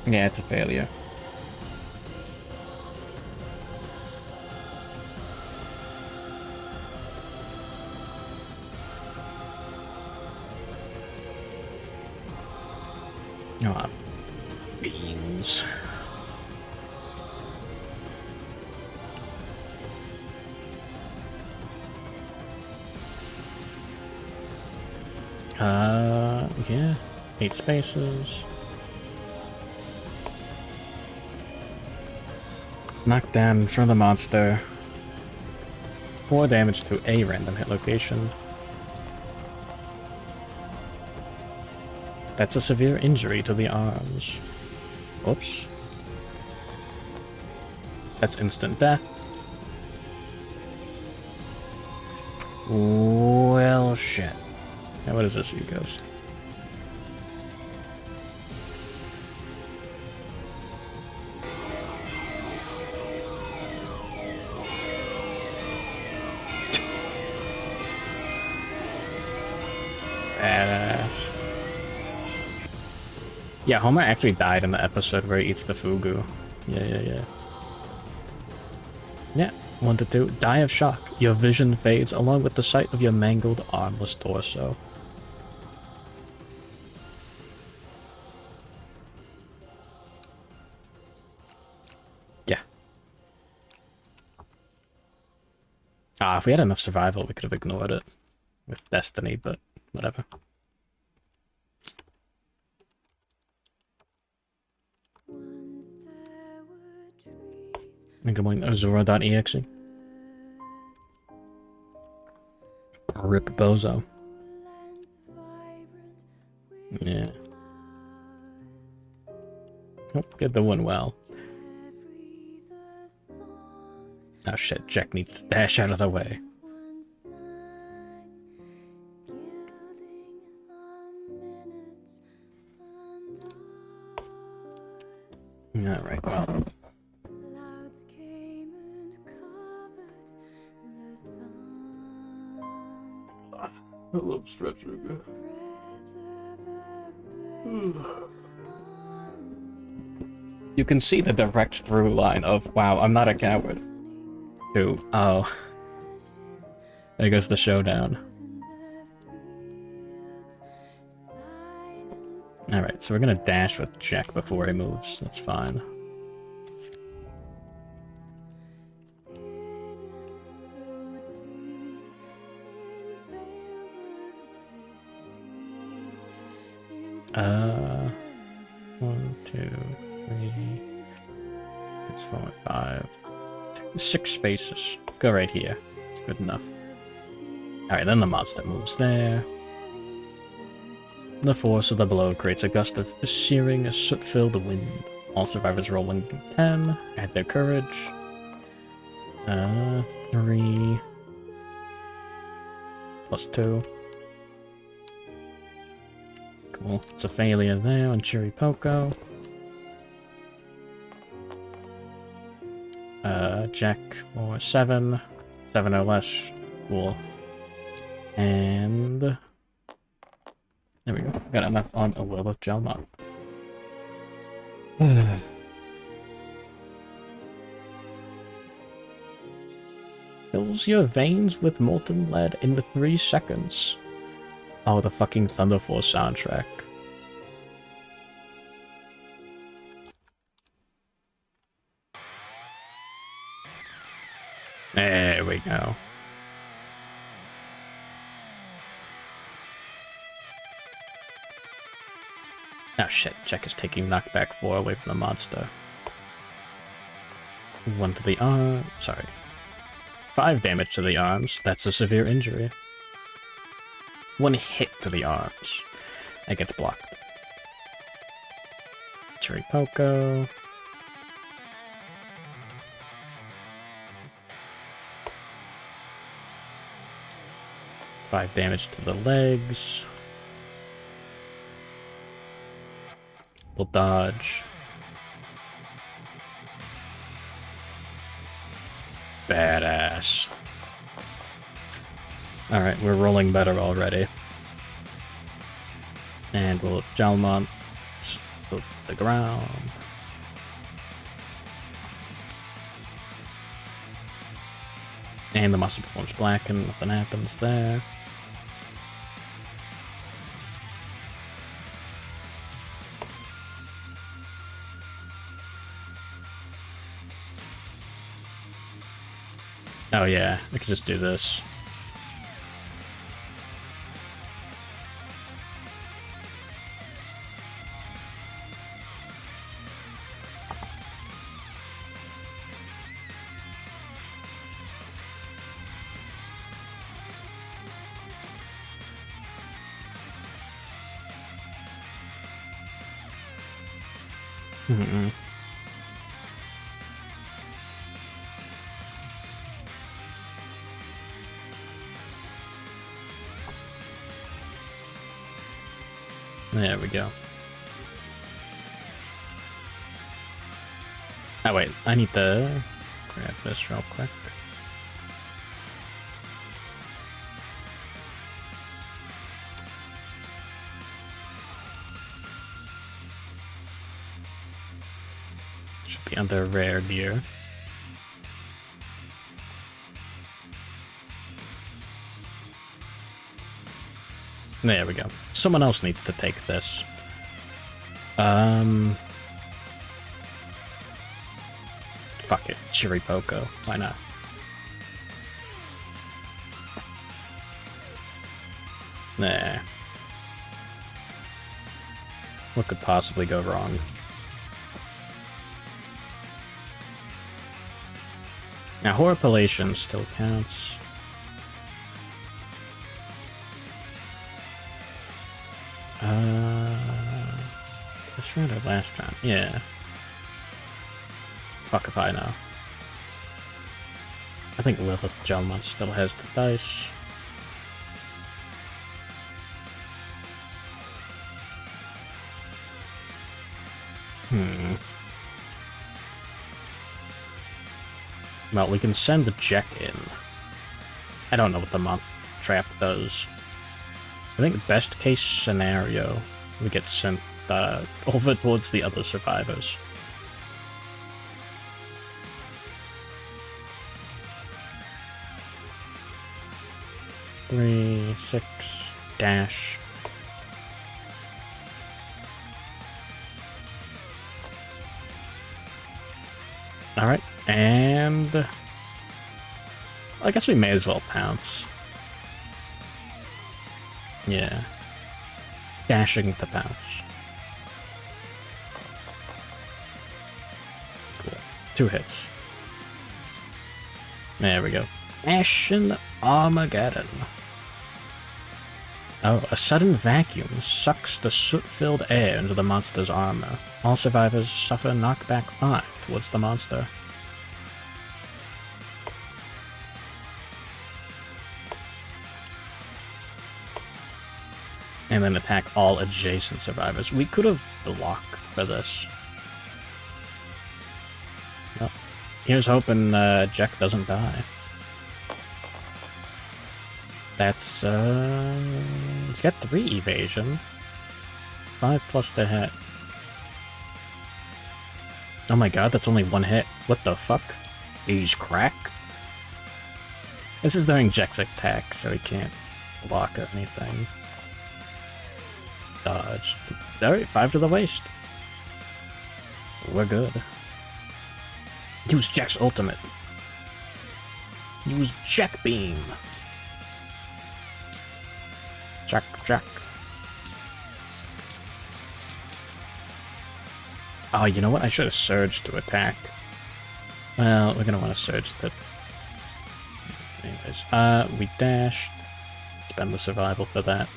Yeah, it's a failure. Oh, beans. Yeah. 8 spaces. Knockdown in front of the monster. 4 damage to a random hit location. That's a severe injury to the arms. Oops. That's instant death. Well, shit. Now what is this, you ghost? Badass. Yeah, Homer actually died in the episode where he eats the fugu. Yeah. Yeah, 1 to 2. Die of shock. Your vision fades along with the sight of your mangled, armless torso. Yeah. If we had enough survival, we could have ignored it with Destiny, but whatever. And good morning, Azura.exe. Rip Bozo. Yeah. Oh, get the one well. Oh shit, Jack needs to dash out of the way. Alright, well. I love stretching. You can see the direct through line of, wow, I'm not a coward. To, oh. There goes the showdown. Alright, so we're gonna dash with Jack before he moves. That's fine. One, 2, 3, 4, 5, 6 spaces. Go right here. It's good enough. Alright, then the monster moves there. The force of the blow creates a gust of searing, soot-filled wind. All survivors roll 1d10, add their courage. 3 plus 2. Cool. It's a failure there on Chiripoko. Jack or 7. 7 or less. Cool. And there we go. Got enough on a Lilith Gelmont. Fills your veins with molten lead in 3 seconds. Oh, the fucking Thunder Force soundtrack. There we go. Oh shit, Jack is taking knockback 4 away from the monster. 1 to the arm. Sorry. 5 damage to the arms. That's a severe injury. 1 hit to the arms. That gets blocked. Chiripoko. Five damage to the legs. We'll dodge. Badass. Alright, we're rolling better already. And we'll Jalmont to the ground. And the muscle performs black and nothing happens there. Oh yeah, I could just do this. Mm-mm. There we go. Oh wait, I need to grab this real quick. Should be under rare deer. There we go. Someone else needs to take this. Fuck it. Chiripoko. Why not? Nah. What could possibly go wrong? Now, Horripilation still counts. This round or last round? Yeah. Fuck if I know. I think Lilith Gelmont still has the dice. Well, we can send the Jack in. I don't know what the month trap does. I think best case scenario, we get sent over towards the other survivors. Three, 6, dash. Alright, and I guess we may as well pounce. Yeah. Dashing to pounce. Cool. 2 hits. There we go. Ashen Armageddon. Oh, a sudden vacuum sucks the soot-filled air into the monster's armor. All survivors suffer knockback 5 towards the monster. And then attack all adjacent survivors. We could have blocked for this. Well, here's hoping Jack doesn't die. That's, it's got 3 evasion. 5 plus the hit. Oh my god, that's only 1 hit. What the fuck? He's crack? This is during Jack's attack, so he can't block or anything. Dodge. Alright, 5 to the waist. We're good. Use Jack's ultimate. Use Jack Beam. Jack. Oh, you know what? I should have surged to attack. Well, we're gonna want to surge to... Anyways, we dashed. Spend the survival for that.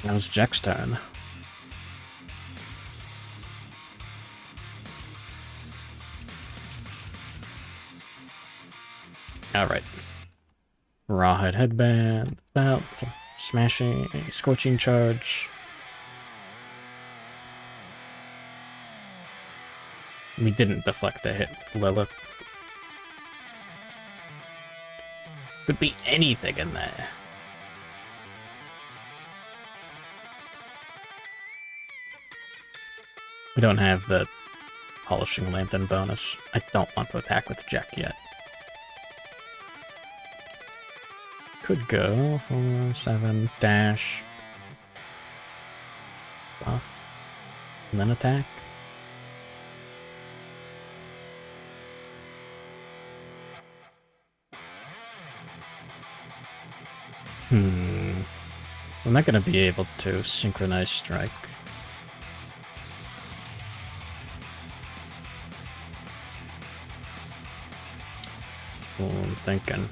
Now it's Jack's turn. Alright. Rawhide Headband, Belt, Smashing, Scorching Charge. We didn't deflect the hit with Lilith. Could be anything in there. We don't have the Polishing Lantern bonus. I don't want to attack with Jack yet. Could go for 7, dash, buff, and then attack. I'm not gonna be able to synchronize strike. Well, I'm thinking.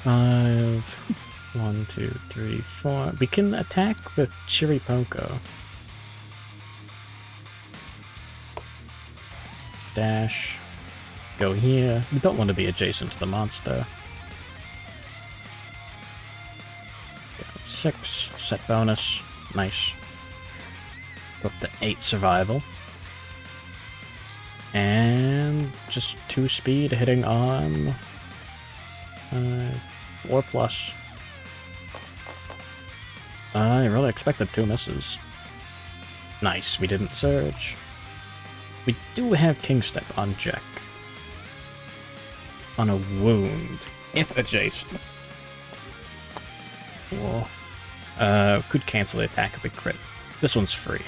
Five, 1, 2, 3, 4. We can attack with Chiripoko. Dash. Go here. We don't want to be adjacent to the monster. 6. Set bonus. Nice. Go up to 8 survival. And just 2 speed hitting on 4 plus. I really expected 2 misses. Nice, we didn't surge. We do have King Step on Jack. On a wound. If adjacent. Cool. Could cancel the attack if we crit. This one's free.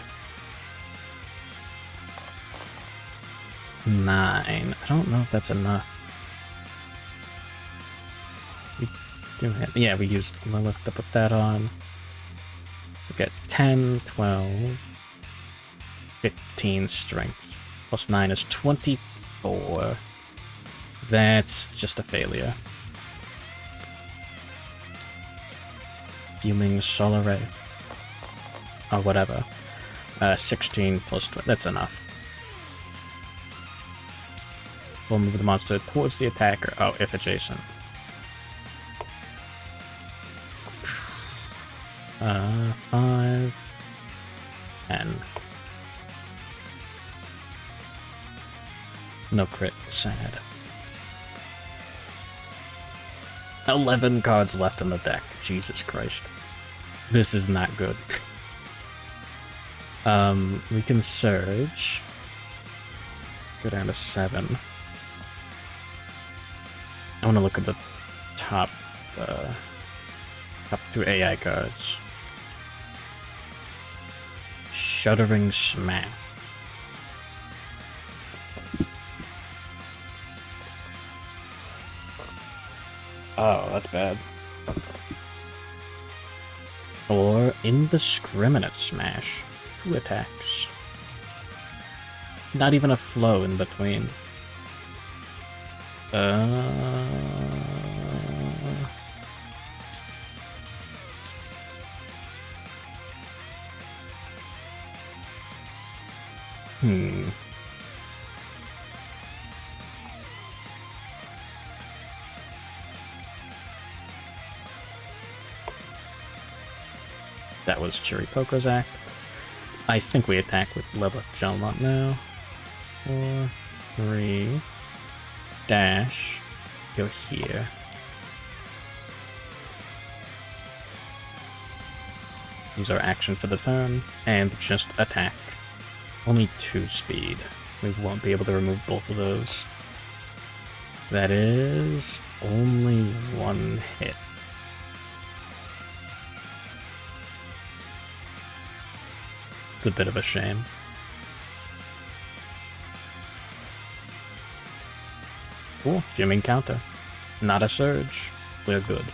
9. I don't know if that's enough. We do have... Yeah, we used Lilith to put that on. So get 10, 12, 15 strength. Plus 9 is 24. That's just a failure. Fuming Solar Ray. Or whatever. 16 plus 12. That's enough. We'll move the monster towards the attacker. Oh, if adjacent. 5, 10. No crit. Sad. 11 cards left in the deck. Jesus Christ. This is not good. We can surge. Go down to 7. I want to look at the top 2 AI cards. Shuddering Smack. Oh, that's bad. Or Indiscriminate Smash. 2 attacks. Not even a flow in between. Hmm. That was Chiripoko's act. I think we attack with Lilith Gelmont now. 4, 3, dash, go here. Use our action for the turn, and just attack. Only 2 speed. We won't be able to remove both of those. That is only 1 hit. It's a bit of a shame. Cool, Jimming counter. Not a surge. We're good.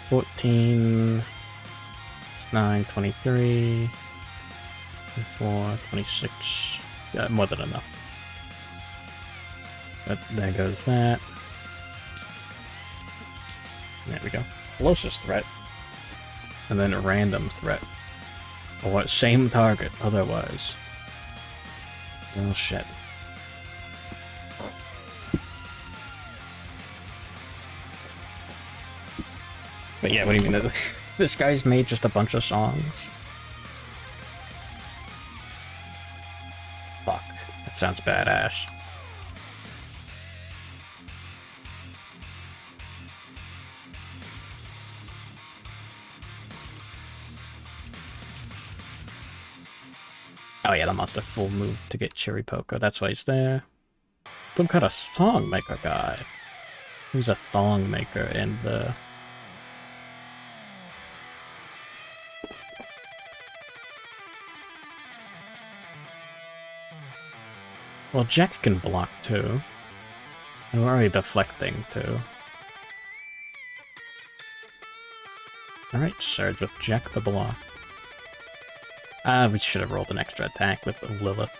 14, 9, 23, 24, 26. Yeah, more than enough. But there goes that. There we go. Closest threat. And then a random threat. Or same target, otherwise. Oh shit. But yeah, what do you mean? This guy's made just a bunch of songs? Fuck. That sounds badass. Oh yeah, that monster full move to get Chiripoko. That's why he's there. Some kind of song maker guy. Who's a thong maker in the... Well, Jack can block too. And we're already deflecting too. Alright, Surge with Jack the block. We should have rolled an extra attack with Lilith.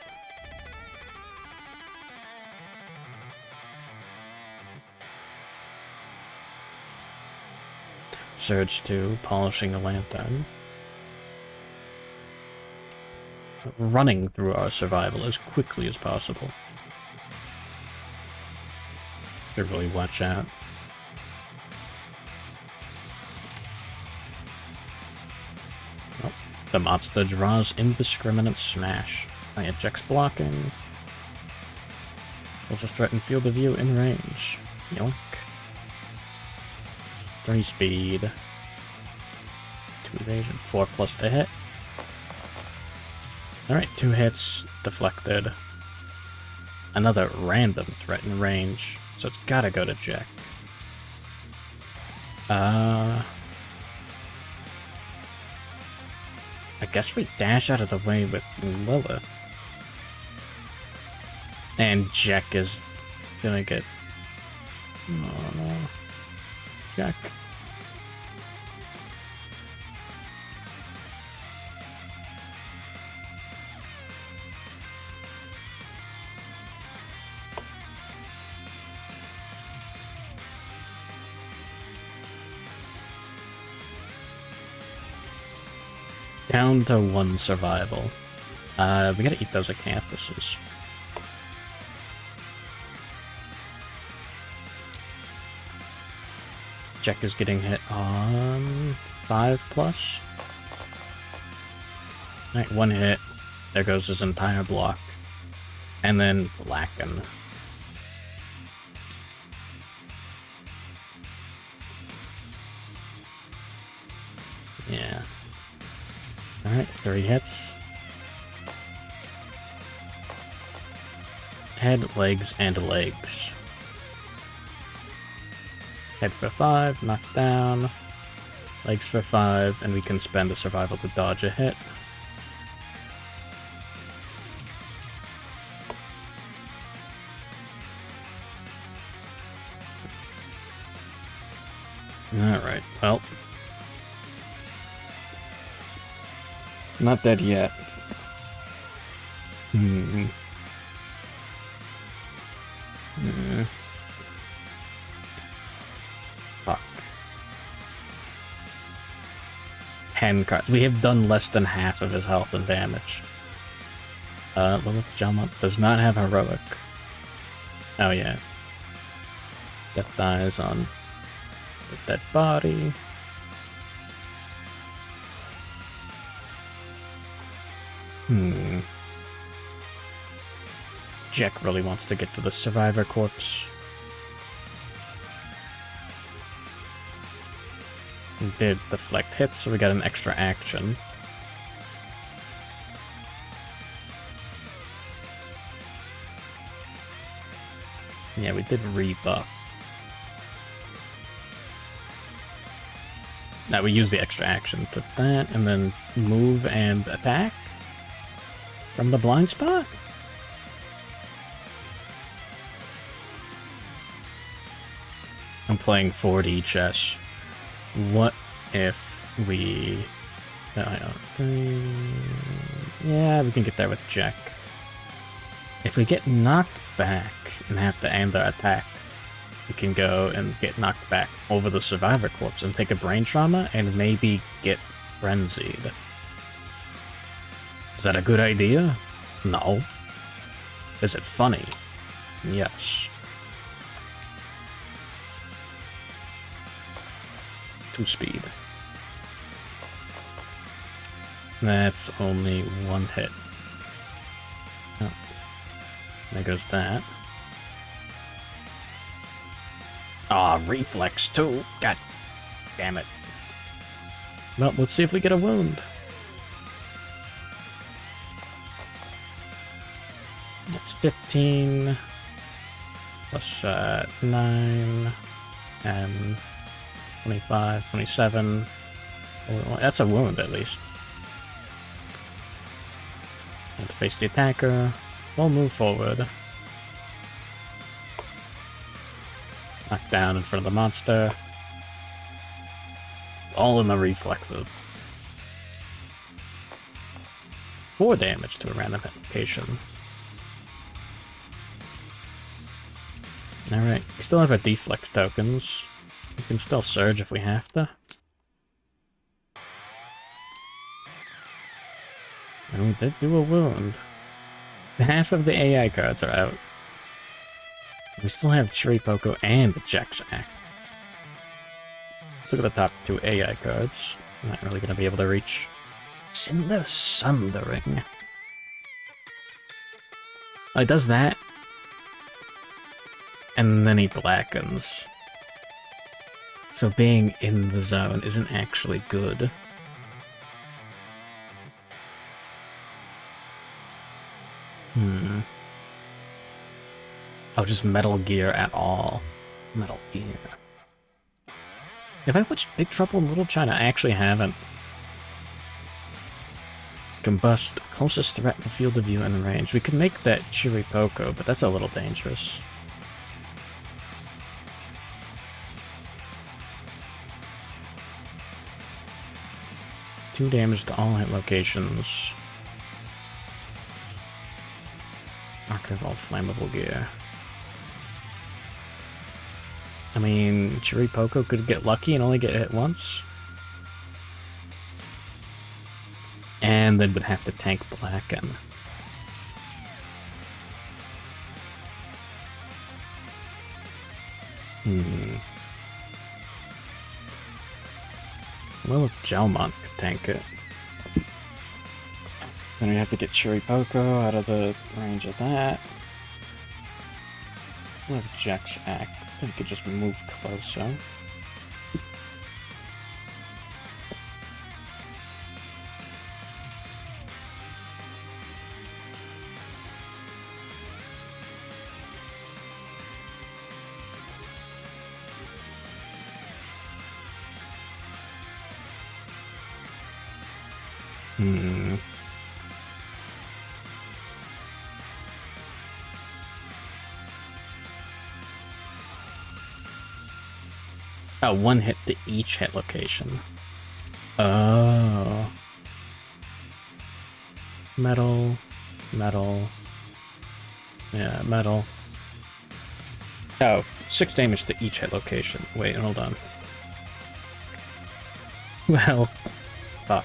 Surge 2, polishing the lantern. Running through our survival as quickly as possible. Should really watch out. Oh, the monster draws indiscriminate smash. I ejects blocking. Also threaten field of view in range. Yoink. 3 speed. 2 evasion. 4+ to hit. Alright, 2 hits, deflected. Another random threat in range, so it's gotta go to Jack. I guess we dash out of the way with Lilith. And Jack is gonna get... Oh no. Jack. Down to 1 survival. We gotta eat those acanthuses. Jack is getting hit on 5+. Alright, 1 hit. There goes his entire block. And then Blacken. Yeah. Alright, 3 hits. Head, legs, and legs. Head for 5, knocked down. Legs for 5, and we can spend a survival to dodge a hit. Alright, well. Not dead yet. Fuck. 10 cards. We have done less than half of his health and damage. Lilith Jalmont does not have heroic. Oh yeah. Death dies on the dead body. Jack really wants to get to the survivor corpse. We did deflect hits, so we got an extra action. Yeah, we did rebuff. Now we use the extra action to that, and then move and attack from the blind spot? I'm playing 4D chess. What if we... Yeah, we can get there with Jack. If we get knocked back and have to end our attack, we can go and get knocked back over the survivor corpse and take a brain trauma and maybe get frenzied. Is that a good idea? No. Is it funny? Yes. 2 speed. That's only 1 hit. Oh. There goes that. Ah, reflex too. God damn it. Well, let's see if we get a wound. That's 15 plus 9 and 25, 27. Well, that's a wound at least. And to face the attacker, we'll move forward. Knock down in front of the monster. All in the reflexes. 4 damage to a random hit location. Alright, we still have our deflect tokens. We can still surge if we have to. And we did do a wound. Half of the AI cards are out. We still have Chiripoko and the Jack's Act. Let's look at the top 2 AI cards. I'm not really going to be able to reach. Cinder Sundering. Oh, he does that. And then he blackens. So being in the zone isn't actually good. Oh, just Metal Gear at all. Metal Gear. Have I watched Big Trouble in Little China? I actually haven't. Combust, closest threat in the field of view and range. We could make that Chiripoko, but that's a little dangerous. Two damage to all hit locations. Archive all flammable gear. I mean, Chiripoko could get lucky and only get hit once. And then would have to tank Blacken. Well, if Jalmont could tank it. Then we have to get Chiripoko out of the range of that. What if Jack's Act? I think we could just move closer. Oh, 1 hit to each hit location. Oh. Metal. Metal. Yeah, metal. Oh, 6 damage to each hit location. Wait, hold on. Well, fuck.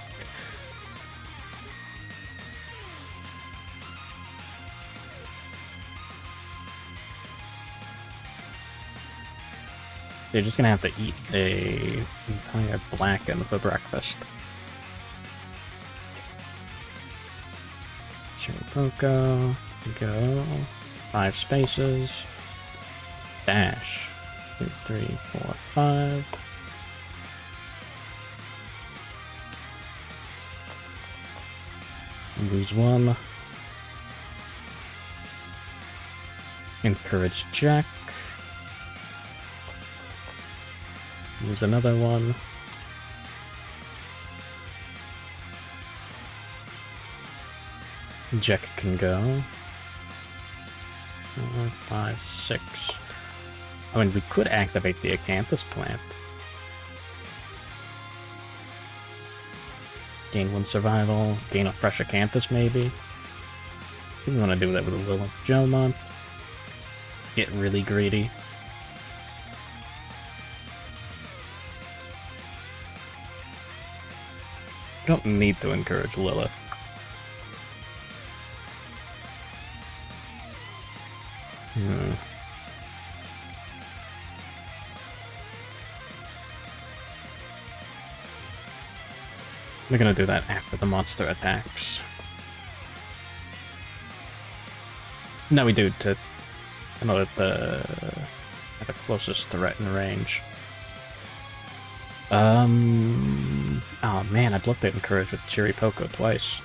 They're just gonna have to eat a entire Blacken for breakfast. Chiripoko, go. 5 spaces. Dash. 2, 3, 4, 5. Lose 1. Encourage Jack. Lose another one. Jack can go. 5, 6. I mean, we could activate the Acanthus plant. Gain 1 survival, gain a fresh Acanthus maybe. We want to do that with a Lilith Gelmont. Get really greedy. Don't need to encourage Lilith. We're gonna do that after the monster attacks. No, we do to another the closest threat in range. Oh man, I'd love to encourage with Chiripoko twice.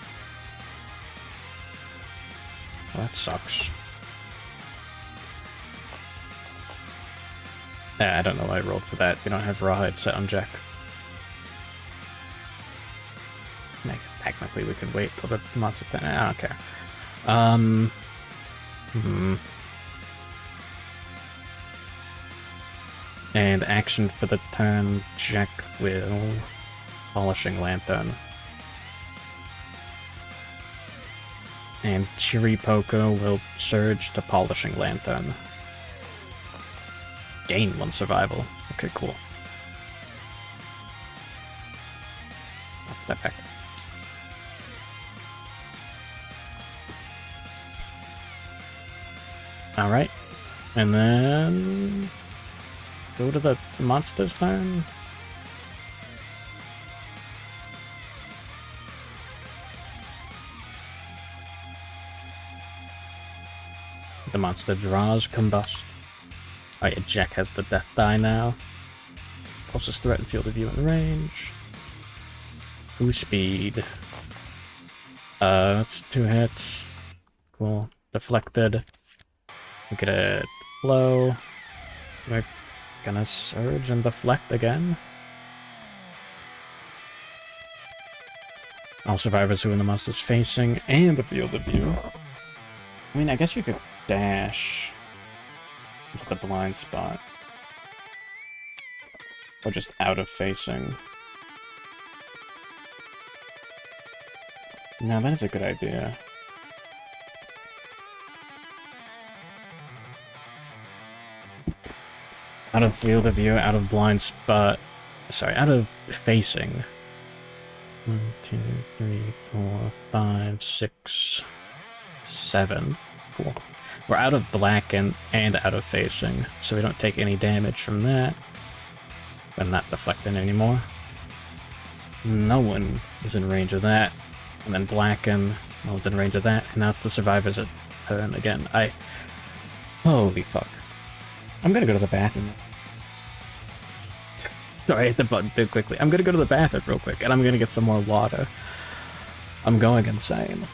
Well, that sucks. I don't know why I rolled for that. We don't have Rawhide set on Jack. I guess technically we could wait till the monster attack. I don't care. And action for the turn, Jack will Polishing Lantern. And Chiripoko will surge to Polishing Lantern. Gain 1 survival. Okay, cool. I'll put that back. Alright. And then go to the monster's turn. The monster draws Combust. Oh yeah, Jack has the death die now. Closest threat in field of view and range. Boost speed. That's 2 hits. Cool. Deflected. We get a flow. We're gonna surge and deflect again. All survivors who are in the monster's facing and the field of view. I mean, I guess we could dash into the blind spot. Or just out of facing. No, that is a good idea. Out of field of view, out of blind spot. Sorry, out of facing. 1, 2, 3, 4, 5, 6, 7. Cool. We're out of black and out of facing, so we don't take any damage from that. I'm not deflecting anymore. No one is in range of that. And then blacken, no one's in range of that. And now it's the survivor's turn again. Holy fuck. I'm gonna go to the bathroom. Sorry, I hit the button too quickly. I'm gonna go to the bathroom real quick, and I'm gonna get some more water. I'm going insane.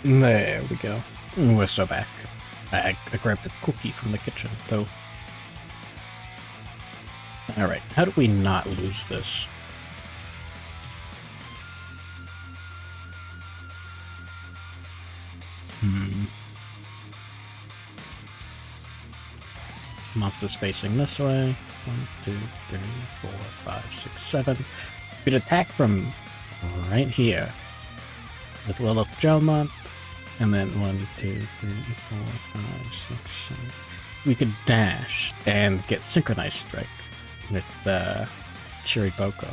There we go. We're so back. I grabbed a cookie from the kitchen, though. Alright, how do we not lose this? Monster's facing this way. 1, 2, 3, 4, 5, 6, 7. We could attack from right here with Will of Gelmont. And then 1, 2, 3, 4, 5, 6, 7. We could dash and get Synchronized Strike with Chiriboko.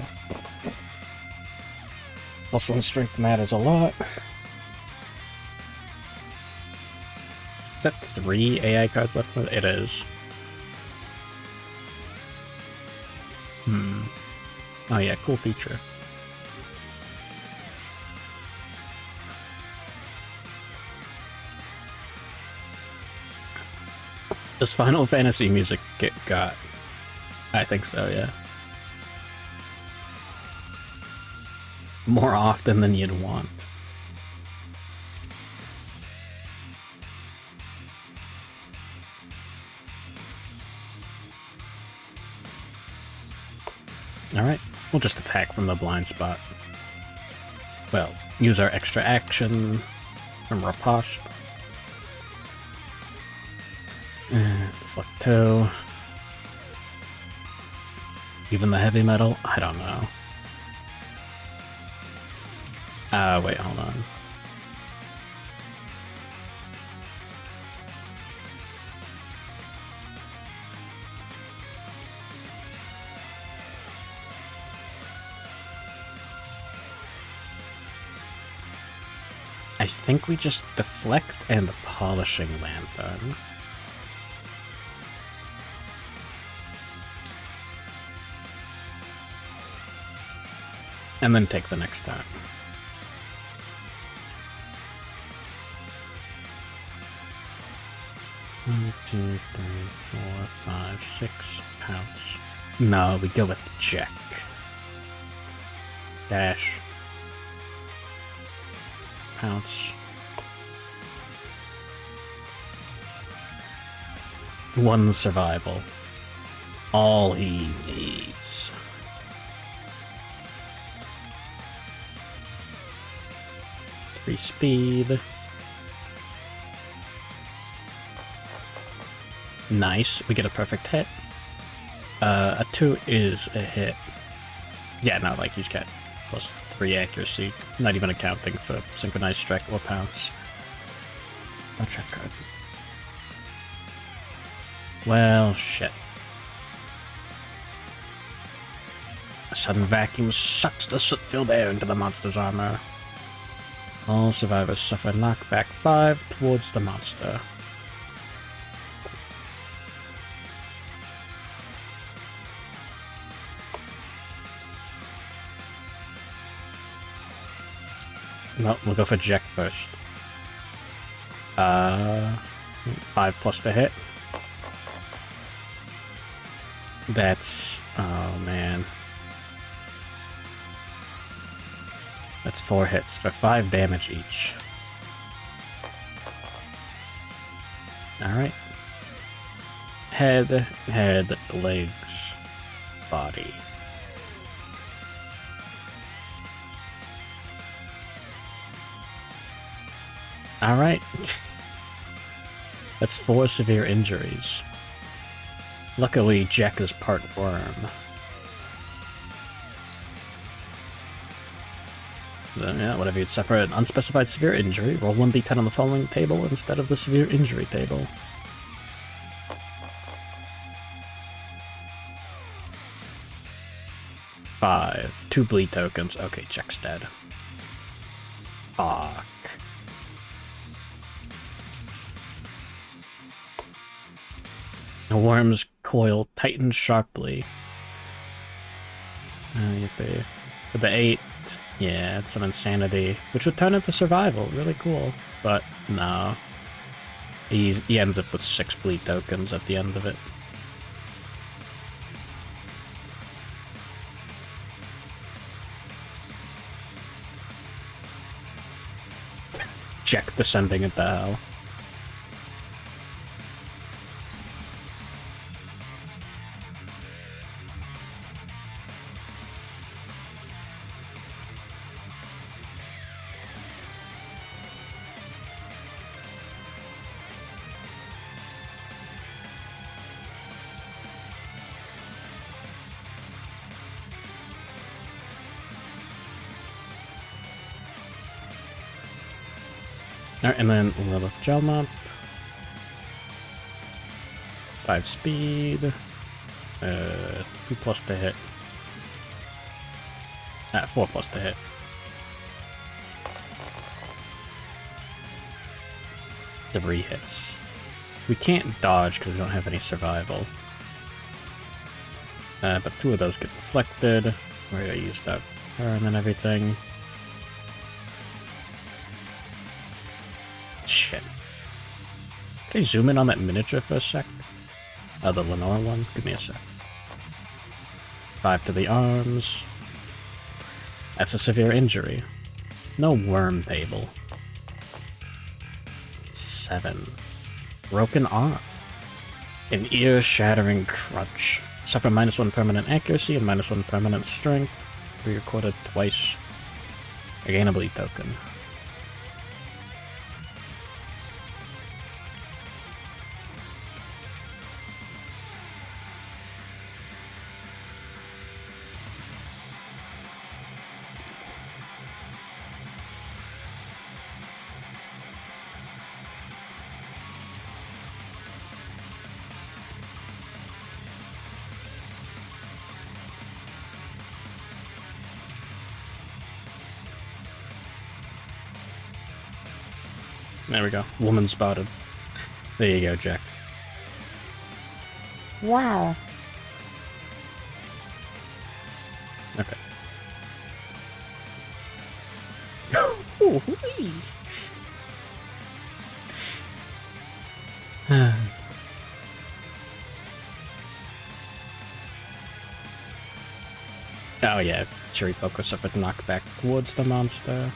Plus 1 strength matters a lot. Is that 3 AI cards left? It is. Oh yeah, cool feature. Does Final Fantasy music get got? I think so, yeah. More often than you'd want. Alright, we'll just attack from the blind spot. Well, use our extra action from Riposte. Select 2. Even the heavy metal? I don't know. Wait, hold on. I think we just deflect and the polishing lantern. And then take the next time. One, 2, 3, 4, 5, 6 pounce. No, we go with the check. Dash. Pounce. 1 survival. All he needs. Free speed. Nice. We get a perfect hit. A 2 is a hit. Yeah, no, like he's got plus 3 accuracy. Not even accounting for Synchronized Strike or Pounce. I'll check card. Well, shit. A sudden vacuum sucks the soot-filled air into the monster's armor. All survivors suffer knockback 5 towards the monster. No, we'll go for Jack first. 5 plus to hit. That's... oh man. That's 4 hits for 5 damage each. Alright. Head, legs, body. Alright. That's 4 severe injuries. Luckily, Jack is part worm. Then, yeah, whatever you'd suffer an unspecified severe injury, roll 1d10 on the following table instead of the severe injury table. Five. 2 bleed tokens. Okay, Jack's dead. Fuck. The worm's coil tightens sharply. Yippee. With the 8, yeah, it's some insanity, which would turn into survival. Really cool. But no. He ends up with 6 bleed tokens at the end of it. Check descending into hell. Alright, and then Lilith Gelmop. 5 speed. 2 plus to hit. 4 plus to hit. Three hits. We can't dodge because we don't have any survival. But 2 of those get deflected. Where I used that turn and everything. Shit. Can I zoom in on that miniature for a sec? Oh, the Lenore one? Give me a sec. 5 to the arms. That's a severe injury. No worm table. 7. Broken arm. An ear-shattering crunch. Suffer -1 permanent accuracy and -1 permanent strength. Re-recorded twice. I gain a bleed token. There we go. Woman spotted. There you go, Jack. Wow. Okay. Oh yeah, Cherry Poker suffered knockback towards the monster.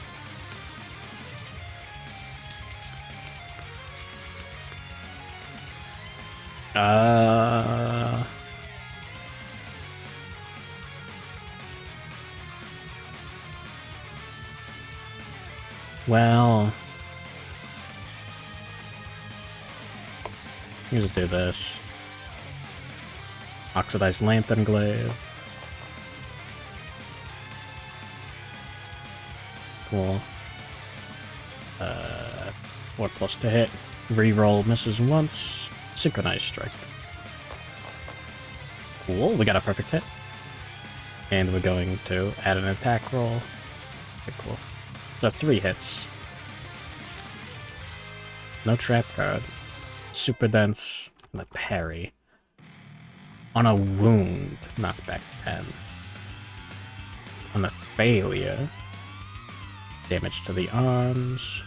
Well, let's do this. Oxidized Lantern Glaive. Cool. 4 plus to hit. Reroll misses once. Synchronized Strike. Cool, we got a perfect hit. And we're going to add an attack roll. Okay, cool. So 3 hits. No trap card. Super dense. And a parry. On a wound, knockback 10. On a failure, damage to the arms.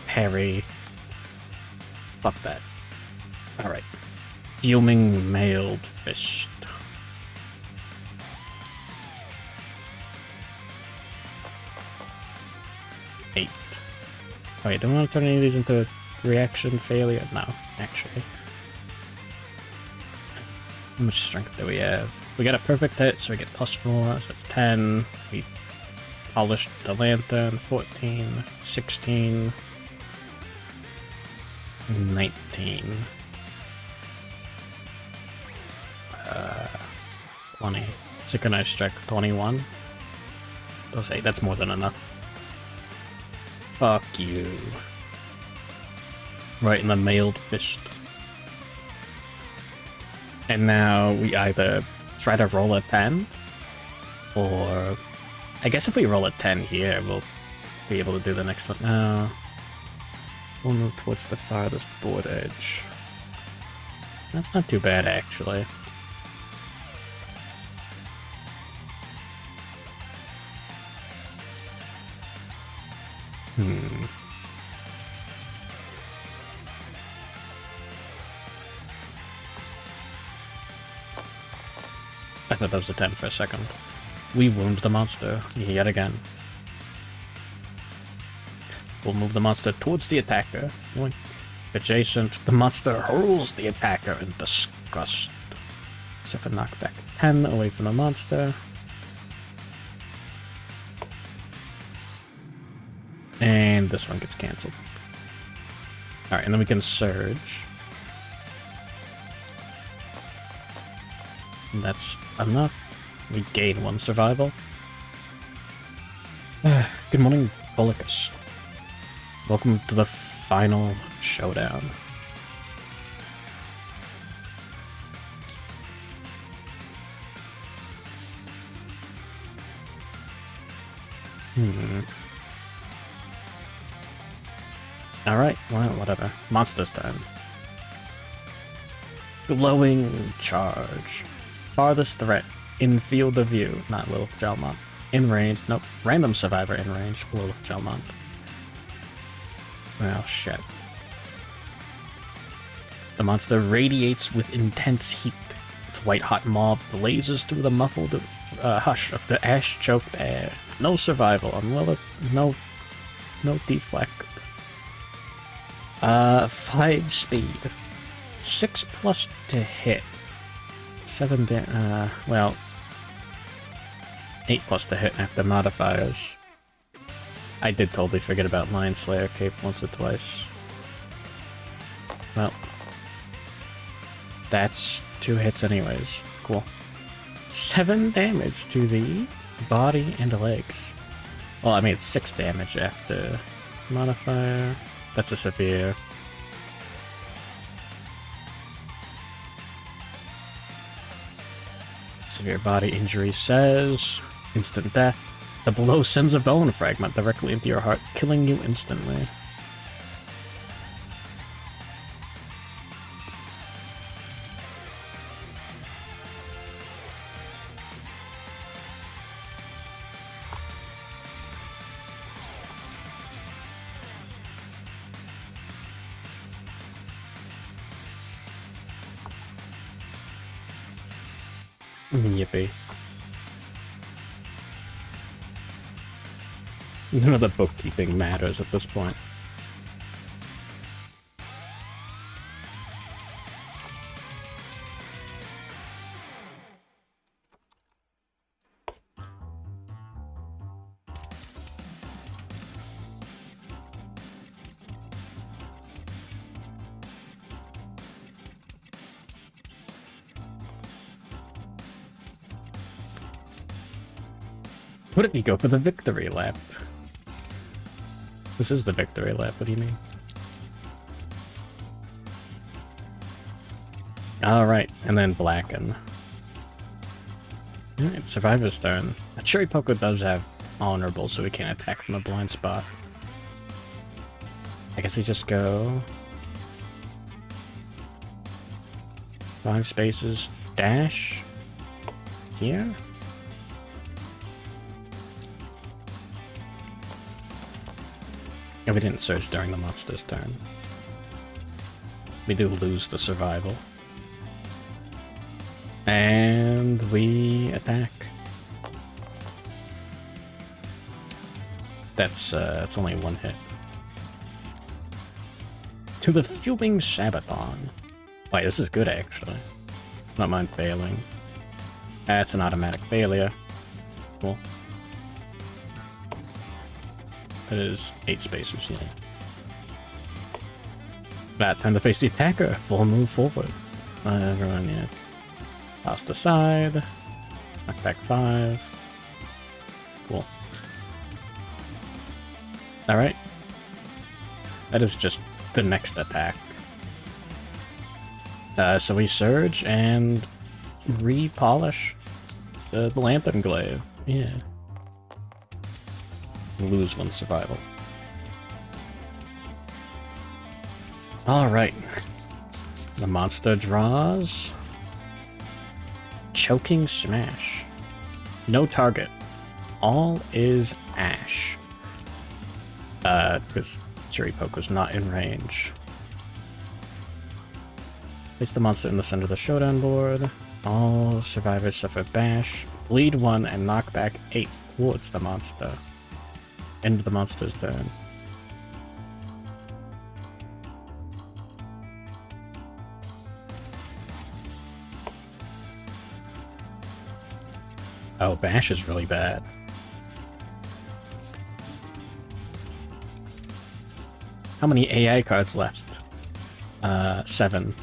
Parry. Fuck that. Alright. Fuming Mailed Fist. Eight. Oh wait, do I want to turn any of these into reaction failure? No, actually. How much strength do we have? We got a perfect hit, so we get +4, so that's 10. We polished the lantern, 14, 16, 19. 20. Synchronized Strike, 21. Those 8, that's more than enough. Fuck you. Right in the mailed fist. And now we either try to roll a 10, or I guess if we roll a 10 here, we'll be able to do the next one. No. We'll move towards the farthest board edge. That's not too bad, actually. I thought that was a 10 for a second. We wound the monster yet again. will move the monster towards the attacker. Yoink. Adjacent, the monster hurls the attacker in disgust. So if I knock back 10 away from the monster. And this one gets cancelled. Alright, and then we can surge. And that's enough. We gain 1 survival. Good morning, Policus. Welcome to the final showdown. Alright, well, whatever. Monster's turn. Glowing charge. Farthest threat. In field of view. Not Lilith Gelmont. In range. Nope. Random survivor in range. Lilith Gelmont. Well, shit. The monster radiates with intense heat. Its white-hot maw blazes through the muffled hush of the ash-choked air. No survival on Lilith. No deflect. 5 speed. 6+ to hit. 7 well... 8+ to hit after modifiers. I did totally forget about Lion Slayer cape once or twice. Well... That's 2 hits anyways. Cool. 7 damage to the body and legs. Well, I mean, it's 6 damage after modifier. That's a severe. Severe body injury says instant death. The blow sends a bone fragment directly into your heart, killing you instantly. Yippee. None of the bookkeeping matters at this point. What if you go for the victory lap? This is the victory lap, what do you mean? Alright, and then blacken. Alright, survivor's turn. A Cherry Poker does have honorable, so we can't attack from a blind spot. I guess we just go... 5 spaces, dash... here? Yeah, we didn't search during the monster's turn. We do lose the survival. And we attack. That's only 1 hit. To the Fuming Sabaton. Wait, this is good actually. Not mind failing. That's an automatic failure. Cool. That is 8 spacers, yeah. That time to face the attacker. Full move forward. Everyone, yeah. Toss the side. Knock back 5. Cool. Alright. That is just the next attack. So we surge and re-polish the Lantern Glaive. Yeah. Lose 1 survival. Alright. The monster draws... Choking Smash. No target. All is ash. Because Cherry Poker's not in range. Place the monster in the center of the showdown board. All survivors suffer bash. Bleed 1 and knock back 8 towards the monster. End the monster's turn. Oh, Bash is really bad. How many AI cards left? 7.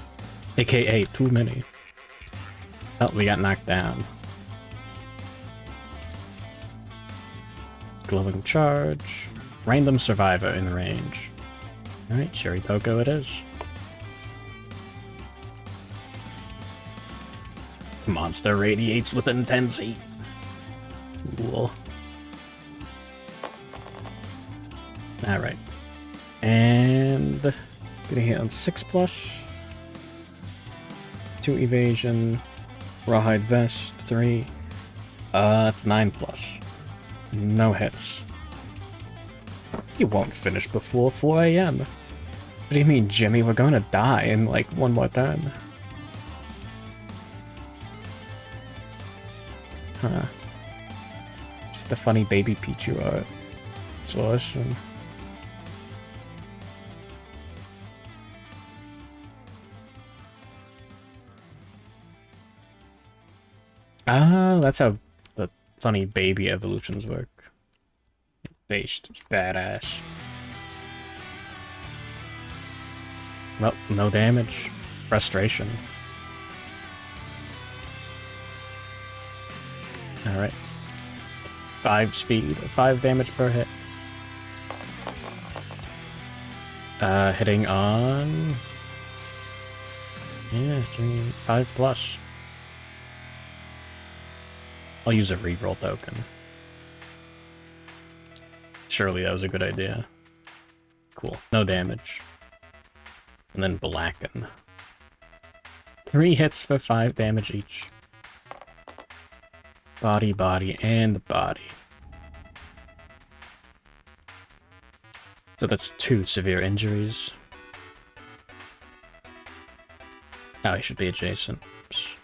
AKA too many. Oh, we got knocked down. Glowing Charge. Random Survivor in range. Alright, Cherry Poco it is. Monster radiates with intensity. Cool. Alright. And getting hit on 6+. 2 evasion. Rawhide Vest, 3. It's 9+. No hits. You won't finish before 4 AM. What do you mean, Jimmy? We're gonna die in like one more turn. Huh. Just a funny baby Pichu art. It's awesome. Ah, that's how the funny baby evolutions work. Based, badass. Well, no damage. Frustration. Alright. 5 speed, 5 damage per hit. Hitting on... Yeah, 5+. I'll use a reroll token. Surely that was a good idea. Cool. No damage. And then Blacken. 3 hits for 5 damage each. Body, body, and body. So that's 2 severe injuries. Oh, he should be adjacent. Oops.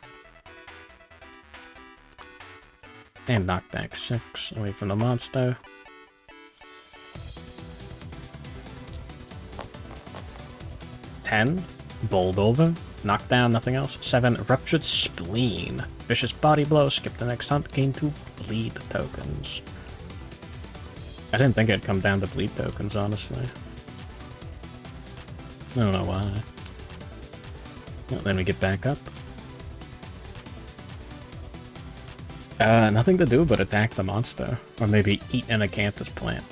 And knockback 6 away from the monster. 10, bowled over, knocked down, nothing else. 7, ruptured spleen. Vicious body blow, skip the next hunt, gain 2 bleed tokens. I didn't think it'd come down to bleed tokens, honestly. I don't know why. Well, then we get back up. Nothing to do but attack the monster. Or maybe eat an acanthus plant.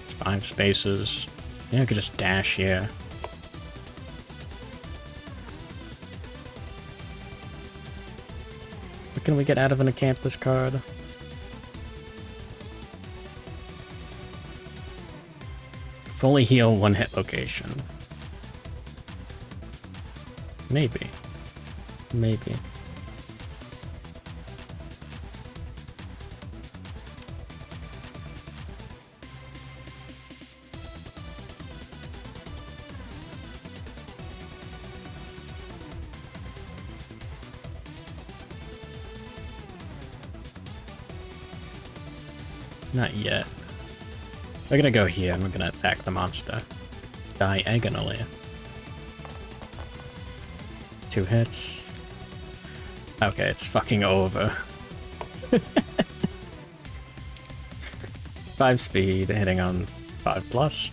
It's 5 spaces. Yeah, I could just dash here. What can we get out of an acanthus card? Fully heal 1 hit location. Maybe. Maybe. Not yet. We're gonna go here and we're gonna attack the monster. Diagonally. 2 hits. Okay, it's fucking over. 5 speed, hitting on 5+.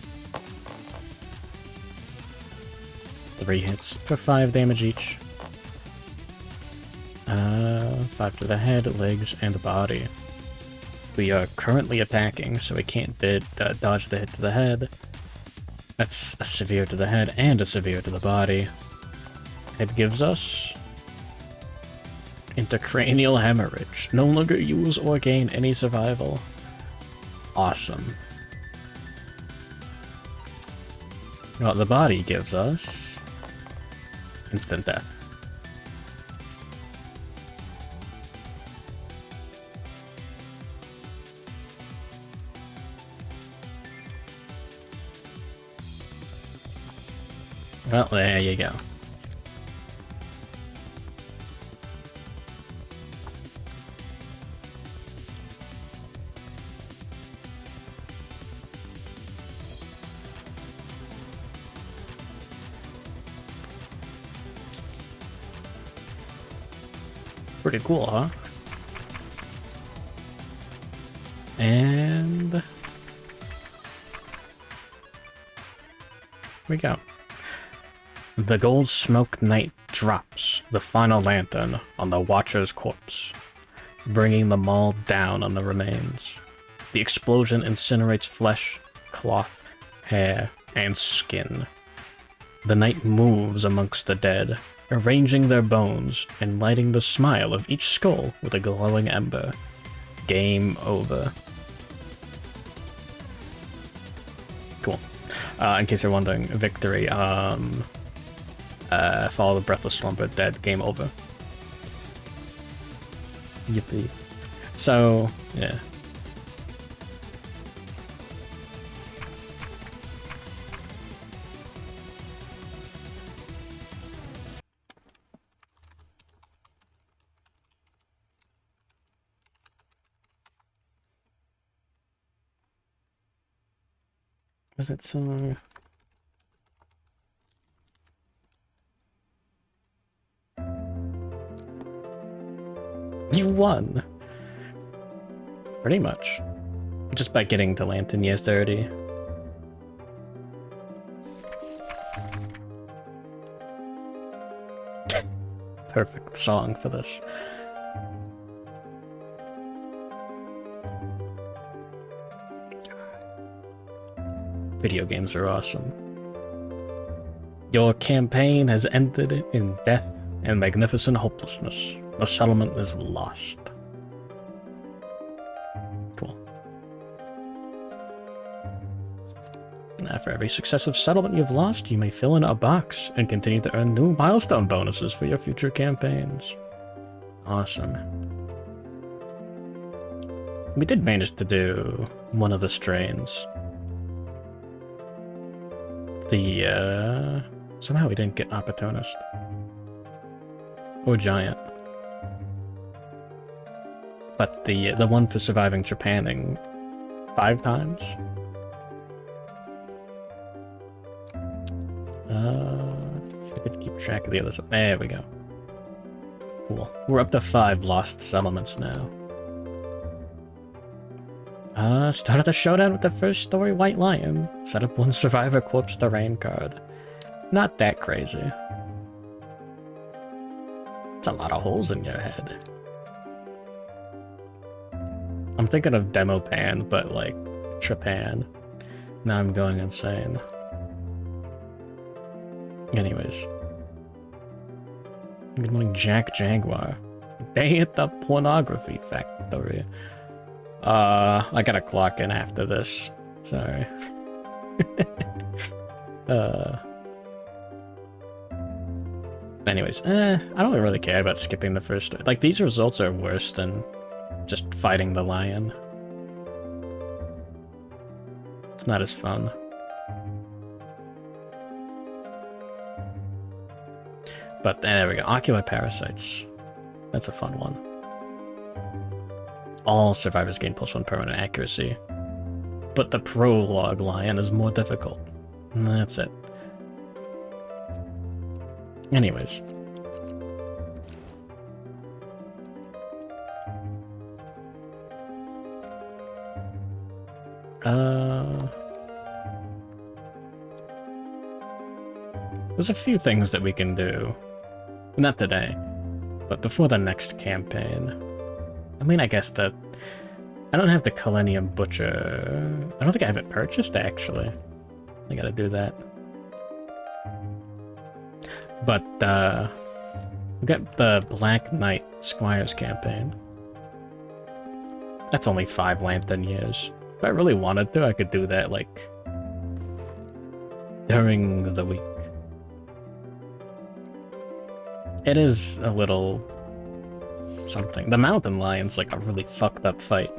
3 hits for 5 damage each. 5 to the head, legs, and body. We are currently attacking, so we can't dodge the hit to the head. That's a severe to the head and a severe to the body. It gives us intracranial hemorrhage. No longer use or gain any survival. Awesome. Well, the body gives us instant death. Well, there you go. pretty cool, huh? And we go. The gold smoke night drops the final lantern on the Watcher's corpse, bringing them all down on the remains. The explosion incinerates flesh, cloth, hair, and skin. The night moves amongst the dead, arranging their bones and lighting the smile of each skull with a glowing ember. Game over. Cool. In case you're wondering, victory. Follow the breathless slumber, dead, game over. Yippee. So, yeah. What's that song? You won! Pretty much. Just by getting to Lantern Year 30. Perfect song for this. Video games are awesome. Your campaign has ended in death and magnificent hopelessness. The settlement is lost. Cool. Now, for every successive settlement you've lost, you may fill in a box and continue to earn new milestone bonuses for your future campaigns. Awesome. We did manage to do one of the strains. Somehow we didn't get Opportunist. Or Giant. But the one for surviving Japanning 5 times? I could keep track of the other stuff. There we go. Cool. We're up to 5 lost settlements now. Started the showdown with the first story White Lion. Set up 1 survivor corpse terrain card. Not that crazy. It's a lot of holes in your head. I'm thinking of Demo Pan, but like Trepan. Now I'm going insane. Anyways. Good morning, Jack Jaguar. Day at the pornography factory. I gotta clock in after this. Sorry. Anyways, I don't really care about skipping the first... Like, these results are worse than just fighting the lion. It's not as fun. But there we go. Ocular parasites. That's a fun one. All survivors gain +1 permanent accuracy. But the prologue lion is more difficult. And that's it. Anyways. There's a few things that we can do. Not today, but before the next campaign. I mean, I guess that... I don't have the Kalenium Butcher... I don't think I have it purchased, actually. I gotta do that. But, we got the Black Knight Squires campaign. That's only 5 Lantern years. If I really wanted to, I could do that, like, during the week. It is a little something. The Mountain Lion's like a really fucked up fight.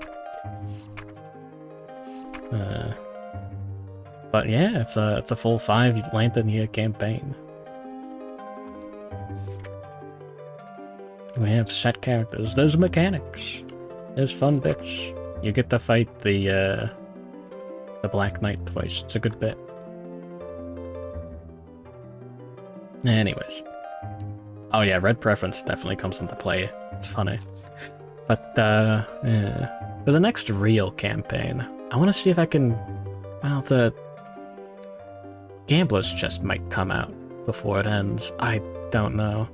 But yeah, it's a full 5 Lantern year campaign. We have set characters. There's mechanics. There's fun bits. You get to fight the Black Knight twice. It's a good bit. Anyways. Oh yeah, red preference definitely comes into play. It's funny. But, yeah. For the next real campaign, I want to see if I can... Well, the Gambler's Chest might come out before it ends. I don't know.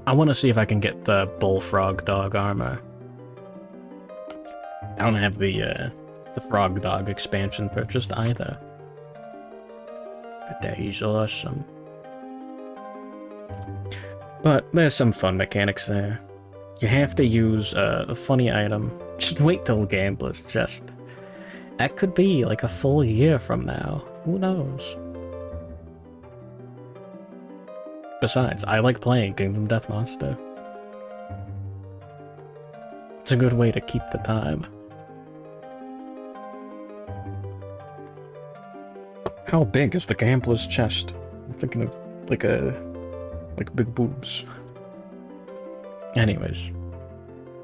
I want to see if I can get the Bullfrog Dog armor. I don't have the Frog Dog expansion purchased either. But he's awesome. But there's some fun mechanics there. You have to use a funny item. Just wait till Gambler's Chest. That could be like a full year from now. Who knows? Besides, I like playing Kingdom Death Monster. It's a good way to keep the time. How big is the Gambler's Chest? I'm thinking of like big boobs. Anyways,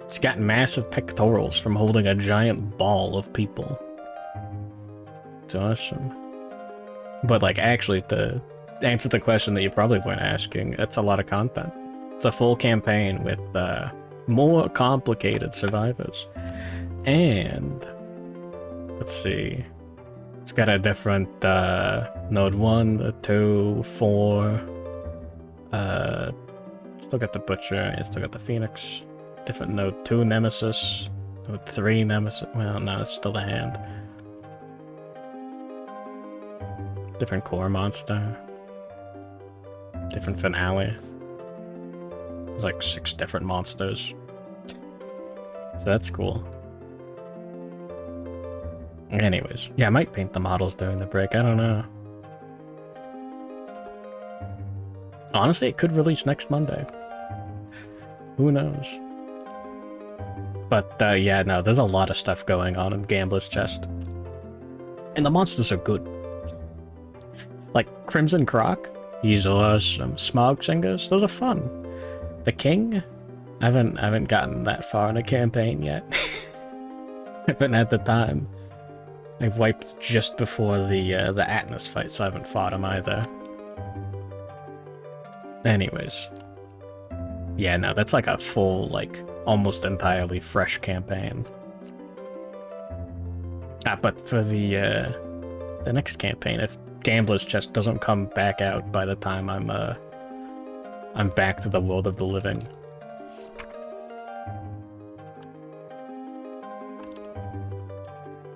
it's got massive pectorals from holding a giant ball of people. It's awesome. But like, actually, to answer the question that you probably weren't asking, it's a lot of content. It's a full campaign with more complicated survivors. And let's see. It's got a different node 1, 2, 4. Still got the Butcher, still got the Phoenix. Different node 2 Nemesis. Node 3 Nemesis. Well, no, it's still the Hand. Different core monster. Different finale. There's like 6 different monsters. So that's cool. Anyways, yeah, I might paint the models during the break, I don't know. Honestly, it could release next Monday. Who knows? But yeah, no, there's a lot of stuff going on in Gambler's Chest. And the monsters are good. Like Crimson Croc, he's awesome. Smog Singers, those are fun. The King, I haven't gotten that far in a campaign yet. I haven't had the time. I've wiped just before the Atlas fight, so I haven't fought him either. Anyways. Yeah, no, that's like a full, like, almost entirely fresh campaign. But for the next campaign, if Gambler's Chest doesn't come back out by the time I'm back to the world of the living.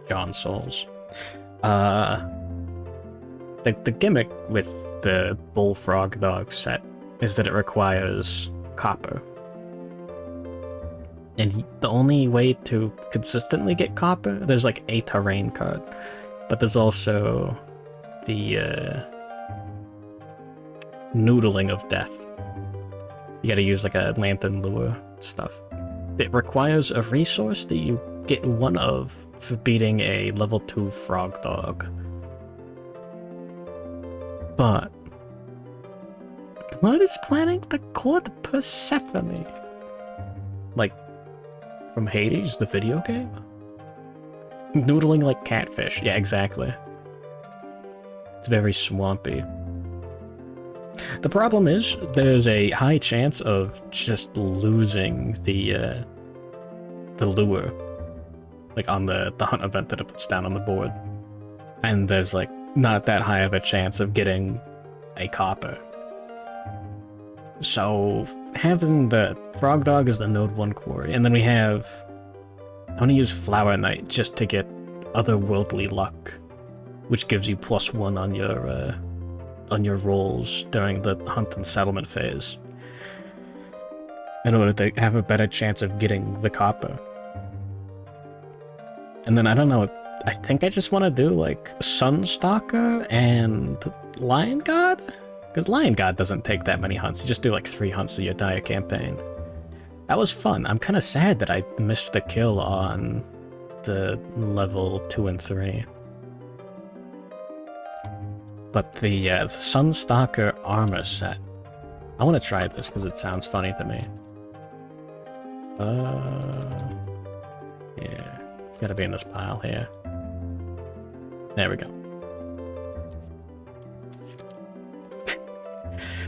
John Souls. The gimmick with the Bullfrog Dog set is that it requires copper. And the only way to consistently get copper, there's like a terrain card, but there's also the noodling of death. You gotta use like a lantern lure stuff. It requires a resource that you get one of for beating a level 2 frog dog. But God is planning to court Persephone. Like, from Hades, the video game? Noodling like catfish. Yeah, exactly. It's very swampy. The problem is, there's a high chance of just losing the lure. Like, on the hunt event that it puts down on the board. And there's, like, not that high of a chance of getting a copper. So, having the Frog Dog as the Node 1 quarry, and then we have... I'm gonna use Flower Knight just to get otherworldly luck, which gives you +1 on your rolls during the hunt and settlement phase, in order to have a better chance of getting the copper. And then, I don't know, I think I just want to do, like, Sunstalker and Lion God? Because Lion God doesn't take that many hunts. You just do, like, 3 hunts of your entire campaign. That was fun. I'm kind of sad that I missed the kill on the level 2 and 3. But the Sunstalker armor set. I want to try this because it sounds funny to me. Yeah. It's gotta be in this pile here. There we go.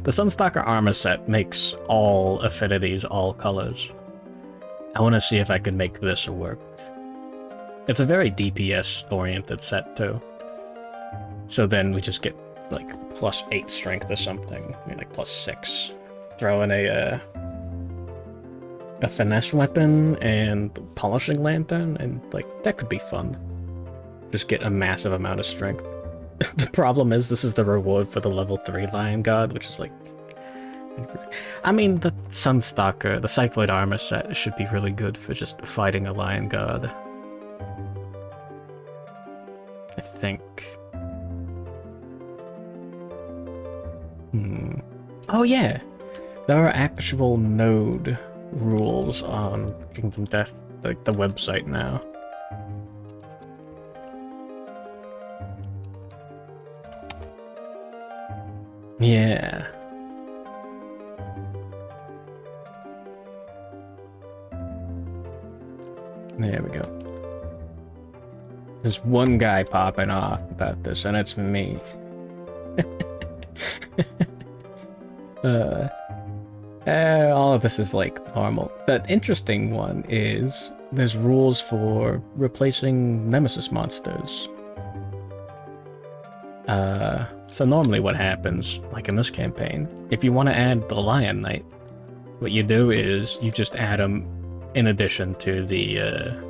The Sunstalker armor set makes all affinities, all colors. I want to see if I can make this work. It's a very DPS-oriented set, too. So then we just get, like, +8 strength or something. I mean, like, +6. Throw in a finesse weapon and polishing lantern, and, like, that could be fun. Just get a massive amount of strength. The problem is, this is the reward for the level 3 Lion God, which is, like... I mean, the Sunstalker, the Cycloid armor set should be really good for just fighting a Lion God. I think. Oh yeah! There are actual node rules on Kingdom Death, like the website now. Yeah. There we go. There's one guy popping off about this, and it's me. All of this is like normal. The interesting one is there's rules for replacing Nemesis monsters. So normally what happens, like in this campaign, if you want to add the Lion Knight, what you do is you just add them in addition to the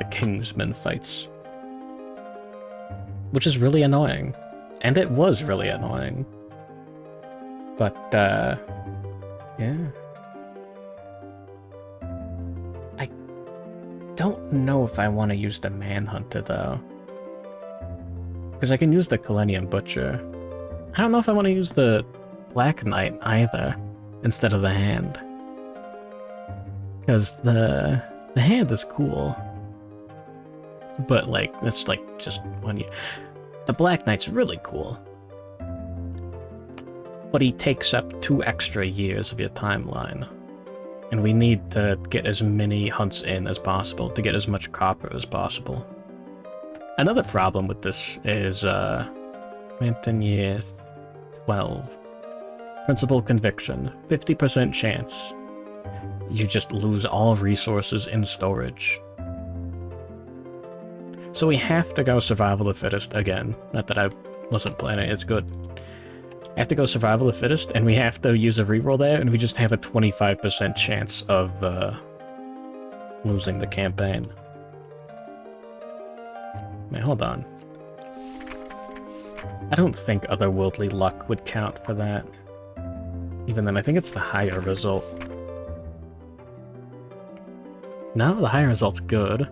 Kingsman fights. Which is really annoying. And it was really annoying. But, yeah. I don't know if I want to use the Manhunter, though. Because I can use the Kalenian Butcher. I don't know if I want to use the Black Knight, either, instead of the Hand. Because the Hand is cool. But, like, it's, like, just when you... The Black Knight's really cool. But he takes up 2 extra years of your timeline. And we need to get as many hunts in as possible to get as much copper as possible. Another problem with this is, Manton Year 12. Principal Conviction. 50% chance. You just lose all resources in storage. So we have to go Survival of the Fittest again. Not that I wasn't planning, it's good. I have to go Survival of the Fittest, and we have to use a reroll there, and we just have a 25% chance of losing the campaign. Now, hold on. I don't think otherworldly luck would count for that. Even then, I think it's the higher result. No, the higher result's good.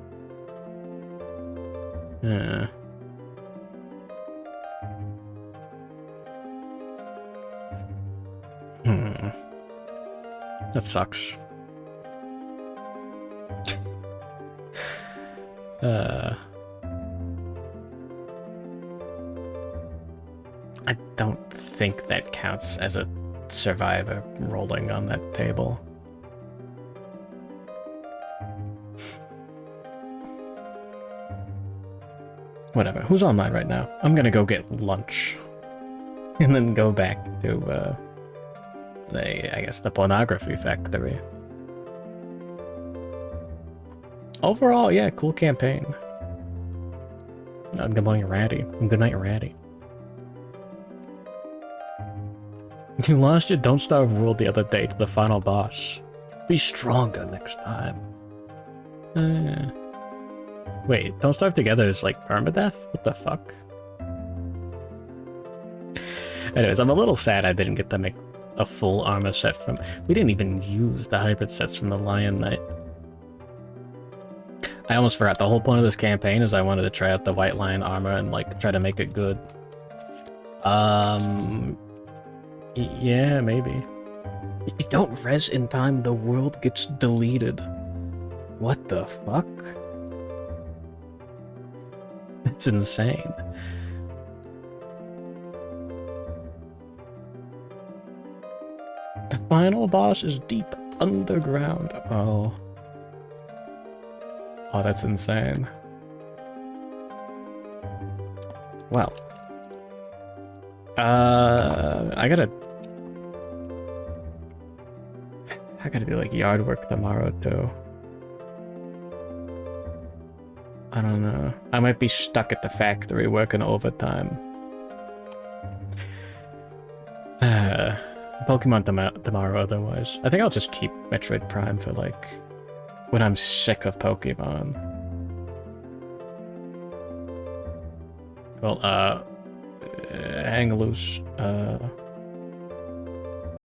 Yeah. That sucks. I don't think that counts as a survivor rolling on that table. Whatever. Who's online right now? I'm gonna go get lunch. And then go back to, I guess, the pornography factory. Overall, yeah, cool campaign. Good morning, Ratty. Good night, Ratty. You lost your Don't Starve world the other day to the final boss. Be stronger next time. Wait, Don't Starve Together is like permadeath? What the fuck? Anyways, I'm a little sad I didn't get to make a full armor set from... We didn't even use the hybrid sets from the Lion Knight. I almost forgot, the whole point of this campaign is I wanted to try out the White Lion armor and, like, try to make it good. Yeah, maybe. If you don't res in time, the world gets deleted. What the fuck? It's insane. The final boss is deep underground. Oh. Oh, that's insane. Well. I gotta do like yard work tomorrow too. I don't know. I might be stuck at the factory working overtime. Pokemon tomorrow otherwise. I think I'll just keep Metroid Prime for like when I'm sick of Pokemon. Well, hang loose.